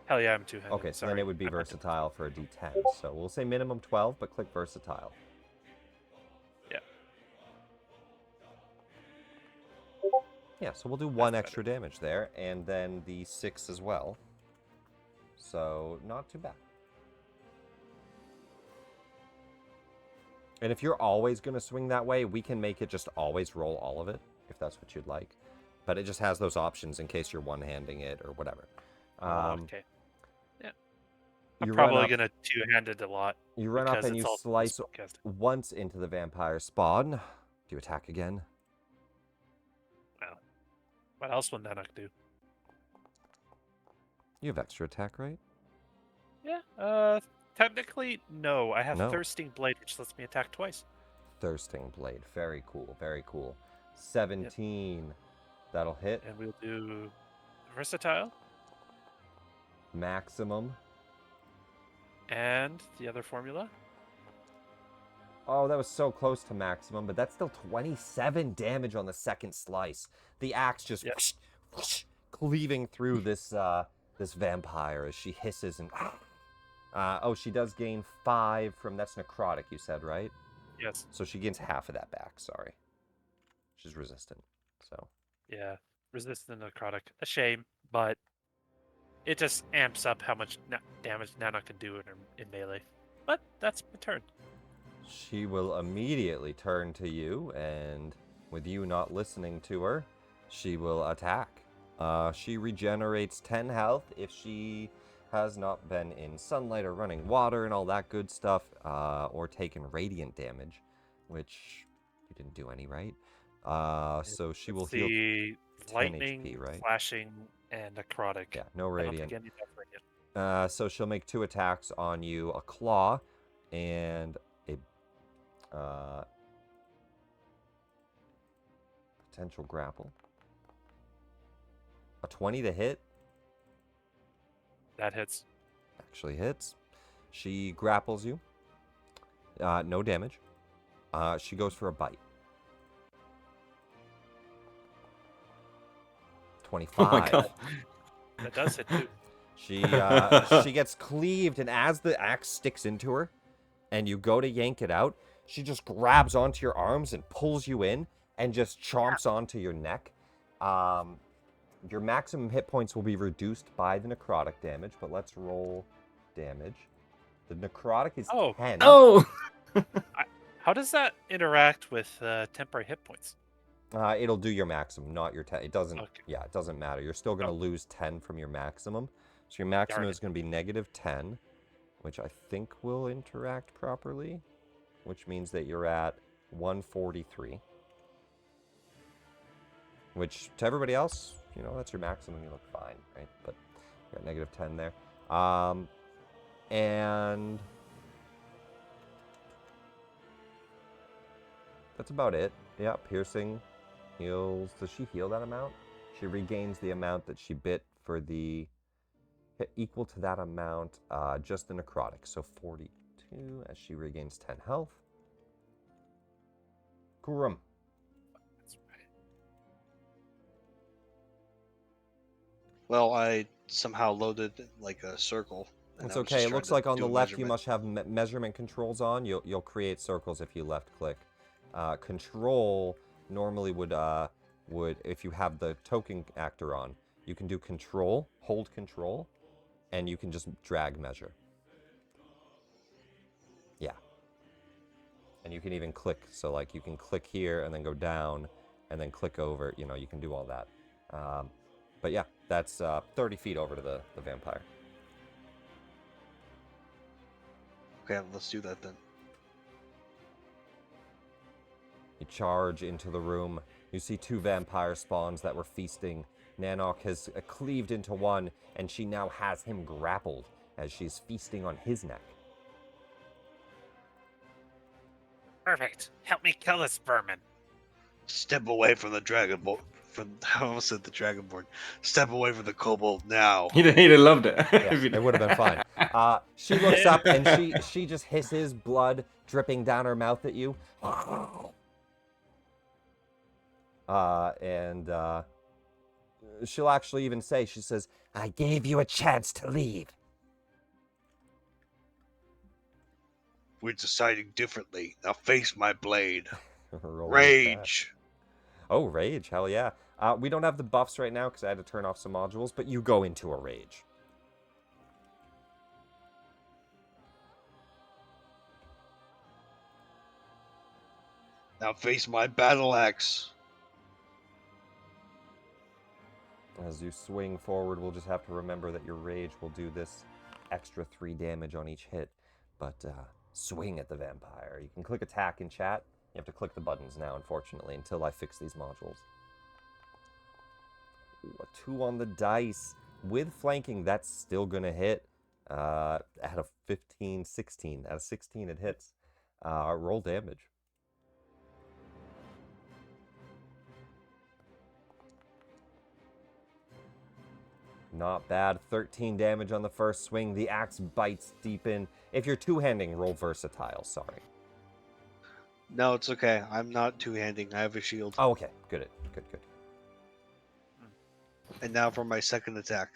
Hell yeah, I'm two-handed. Okay, so then Sorry. it would be I meant to- versatile for a D10. So we'll say minimum 12, but click versatile. Yeah. Yeah, so we'll do one That's extra damage there, and then the 6 as well. So, not too bad. And if you're always going to swing that way, we can make it just always roll all of it, if that's what you'd like. But it just has those options in case you're one-handing it or whatever. okay. Yeah. I'm you probably run up- going to two-hand it a lot. You run up because and it's you all slice spellcasting. once into the vampire spawn. Do you attack again? Well, what else will Nanoc do? You have extra attack, right? Yeah. Technically, no. I have No. Thirsting Blade, which lets me attack twice. Thirsting Blade. Very cool. Very cool. 17. That'll hit. And we'll do Versatile Maximum. and the other formula. Oh, that was so close to maximum, but that's still 27 damage on the second slice. The axe just Yep. whoosh, whoosh, cleaving through this this vampire as she hisses and she does gain 5 from, that's necrotic, you said, right? Yes. So she gains half of that back, sorry. She's resistant. So Yeah. Resistant necrotic. A shame, but it just amps up how much damage Nanoc can do in melee. But that's my turn. she will immediately turn to you, and with you not listening to her, she will attack. She regenerates 10 health if she has not been in sunlight or running water and all that good stuff, or taken radiant damage, which you didn't do any, right? So she will It's heal the 10 lightning, HP, right? flashing, and necrotic. Yeah, no I don't think radiant. any of radiant. So she'll make 2 attacks on you, a claw and a potential grapple. A 20 to hit. That hits. Actually hits. She grapples you. No damage. She goes for a bite. 25. Oh my god. That does hit too. She gets cleaved, and as the axe sticks into her, and you go to yank it out, she just grabs onto your arms and pulls you in, and just chomps onto your neck. Your maximum hit points will be reduced by the necrotic damage, but let's roll damage. The necrotic is 10. Oh! How does that interact with temporary hit points? It'll do your maximum, not your 10. It doesn't. Okay. Yeah, it doesn't matter. You're still going to lose 10 from your maximum. So your maximum Darn is going to be negative 10, which I think will interact properly, which means that you're at 143. Which, to everybody else, you know, that's your maximum. You look fine, right? But you got negative 10 there. And that's about it. Yeah, piercing heals. Does she heal that amount? She regains the amount that she bit for the hit equal to that amount, just the necrotic. So 42 as she regains 10 health. Kurum. That's right. Well, I somehow loaded like a circle. and It's I was okay. just It trying looks to like on do the a left you measurement. must have measurement controls on. You'll create circles if you left click. Control normally would if you have the token actor on, you can do control, hold control, and you can just drag measure. Yeah. And you can even click. So like you can click here and then go down and then click over. You know, you can do all that. But yeah, that's 30 feet over to the vampire. Okay, let's do that then. You charge into the room. You see 2 vampire spawns that were feasting. Nanoc has cleaved into one, and she now has him grappled as she's feasting on his neck. Perfect. Help me kill this vermin. Step away from the dragonborn. I almost said the dragonborn. Step away from the kobold now. He'd have loved it. Yeah, it would have been fine. She looks up, and she just hisses, blood dripping down her mouth at you. And she'll actually even say, she says, "I gave you a chance to leave." We're deciding differently. Now face my blade. Roll an attack. Rage. Oh, rage, hell yeah. We don't have the buffs right now because I had to turn off some modules, but you go into a rage. Now face my battle axe. As you swing forward, we'll just have to remember that your rage will do this extra 3 damage on each hit. But swing at the vampire. You can click attack in chat. You have to click the buttons now, unfortunately, until I fix these modules. Ooh, a 2 on the dice. With flanking, that's still going to hit. Out of 15, 16. Out of 16, it hits. Roll damage. Not bad. 13 damage on the first swing. The axe bites deep in. If you're two-handing, roll versatile. Sorry. No, it's okay. I'm not two-handing. I have a shield. Oh, okay. Good. And now for my second attack.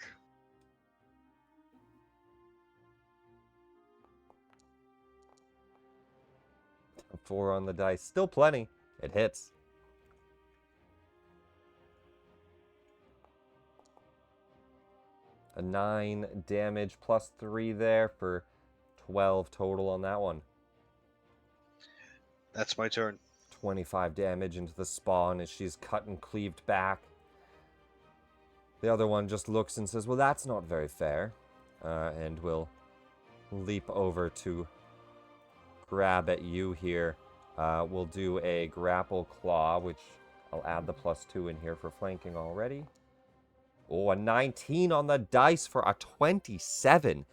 A 4 on the dice. Still plenty. It hits. A 9 damage plus 3 there for 12 total on that one. That's my turn. 25 damage into the spawn as she's cut and cleaved back. The other one just looks and says, "Well, that's not very fair." and will leap over to grab at you here. We'll do a grapple claw, which I'll add the +2 in here for flanking already. Oh, a 19 on the dice for a 27.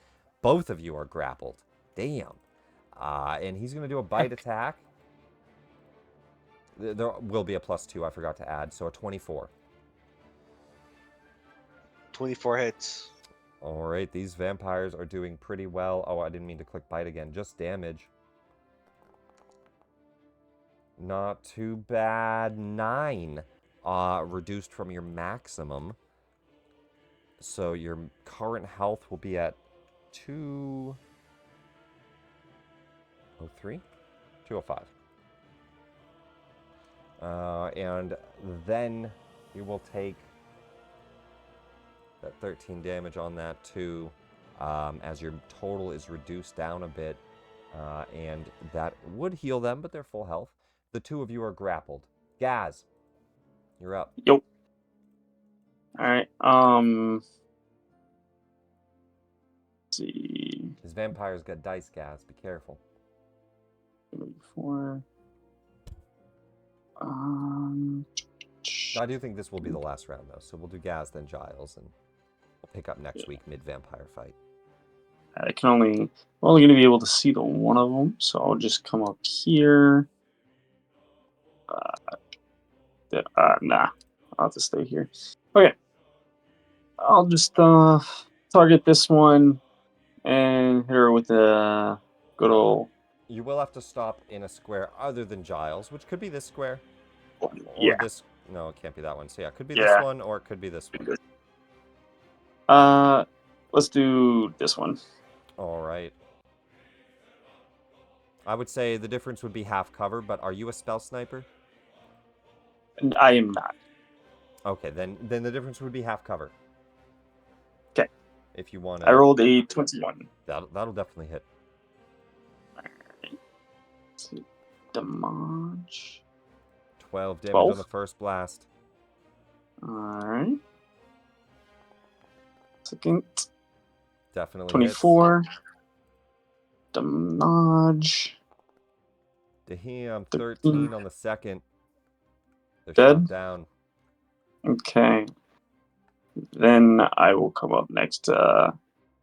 Both of you are grappled. Damn. And he's going to do a bite attack. There will be a +2 I forgot to add, so a 24. 24 hits. All right, these vampires are doing pretty well. Oh, I didn't mean to click bite again. Just damage. Not too bad. 9. Reduced from your maximum. So your current health will be at 203? 205. And then you will take that 13 damage on that too, as your total is reduced down a bit. And that would heal them, but they're full health. The two of you are grappled. Gaz, you're up. Yo. Alright, let's see. His vampires got dice, Gaz. Be careful. 4. I do think this will be the last round, though. So we'll do Gaz, then Giles, and we'll pick up next week mid-vampire fight. I can only... I'm only going to be able to see the one of them, so I'll just come up here. Nah. I'll have to stay here. Okay. I'll just target this one and hit her with the good old... You will have to stop in a square other than Giles, which could be this square. Or Yeah. this... No, it can't be that one. So yeah, it could be Yeah. this one, or it could be this one. Let's do this one. All right. I would say the difference would be half cover, but are you a spell sniper? And I am not. Okay, then the difference would be half cover. Okay. If you want I rolled a 21. That'll definitely hit. Damage. 12 damage 12. on the first blast. Alright. Second. Definitely 24. Damage. hits. Damn, 13. 13 on the second. They're Dead. shot down. Okay. Then I will come up next to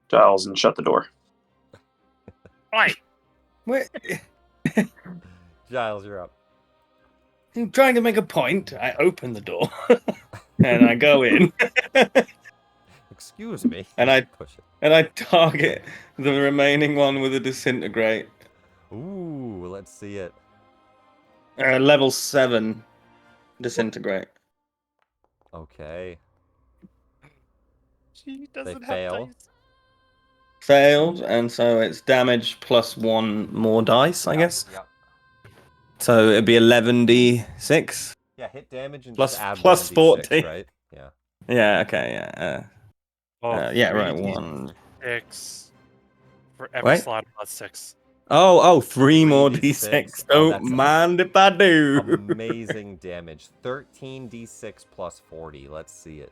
Giles and shut the door. Oi! Wait, Giles, you're up. I'm trying to make a point. I open the door and I go in Excuse me. And I- push it. and I target the remaining one with a disintegrate. Ooh, let's see it. Level 7 disintegrate. Okay. She doesn't have fail. dice. Failed, and so it's damage plus 1 more dice, I guess. Yep. So it'd be 11d6. Yeah, hit damage and Plus- just add plus 1d6, 14. right? Yeah. Yeah, okay, yeah. Yeah, right, 1. 6 for every Wait. slot plus 6. Oh, 3 more 3d6. d6. Oh, Don't that's mind if I do. Amazing damage. 13d6 plus 40. Let's see it.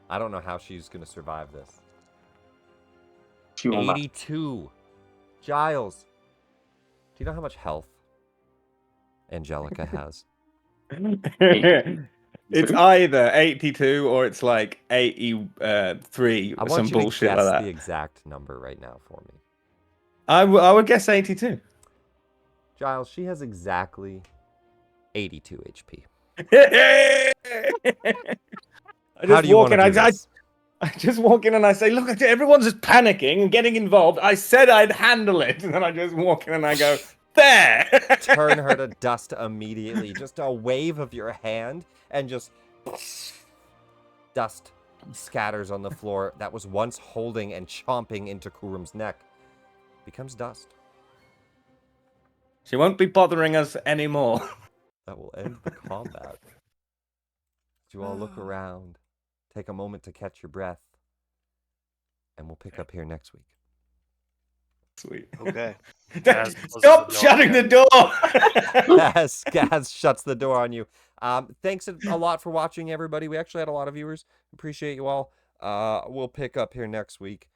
I don't know how she's going to survive this. She will not. 82. Giles, do you know how much health Angelica has? It's either 82 or it's like 83 I or want some you to bullshit guess like that. the exact number right now for me. I would guess 82. Giles, she has exactly 82 HP. How do you want to do this? I just walk in and I say, look, everyone's just panicking and getting involved. I said I'd handle it. And then I just walk in and I go, there! Turn her to dust immediately. Just a wave of your hand and just dust scatters on the floor that was once holding and chomping into Kurum's neck. Becomes dust. She won't be bothering us anymore. That will end the combat. You all look around, take a moment to catch your breath, and we'll pick up here next week. Sweet. Okay. Gaz closes Stop the door shutting the again. door! Gaz shuts the door on you. Thanks a lot for watching, everybody. We actually had a lot of viewers. Appreciate you all. We'll pick up here next week.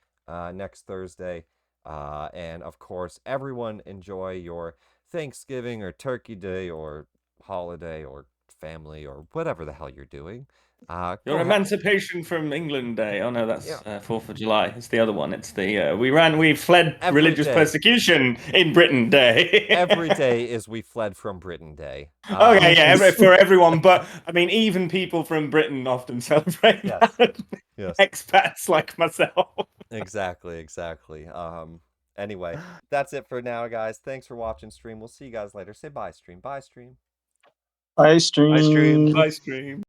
next Thursday. And of course, everyone enjoy your Thanksgiving or Turkey Day or holiday or family or whatever the hell you're doing. Your Go ahead. Emancipation from England Day. Oh no, that's Yeah. 4th of July. It's the other one. It's the we fled Every religious day. persecution in Britain Day. Every day is we fled from Britain Day. Okay, yeah, for everyone, but I mean, even people from Britain often celebrate Yes. that. Yes. Expats like myself. Exactly. Anyway, that's it for now, guys. Thanks for watching stream. We'll see you guys later. Say bye, stream. Bye, stream. Bye, stream. Bye, stream. Bye, stream.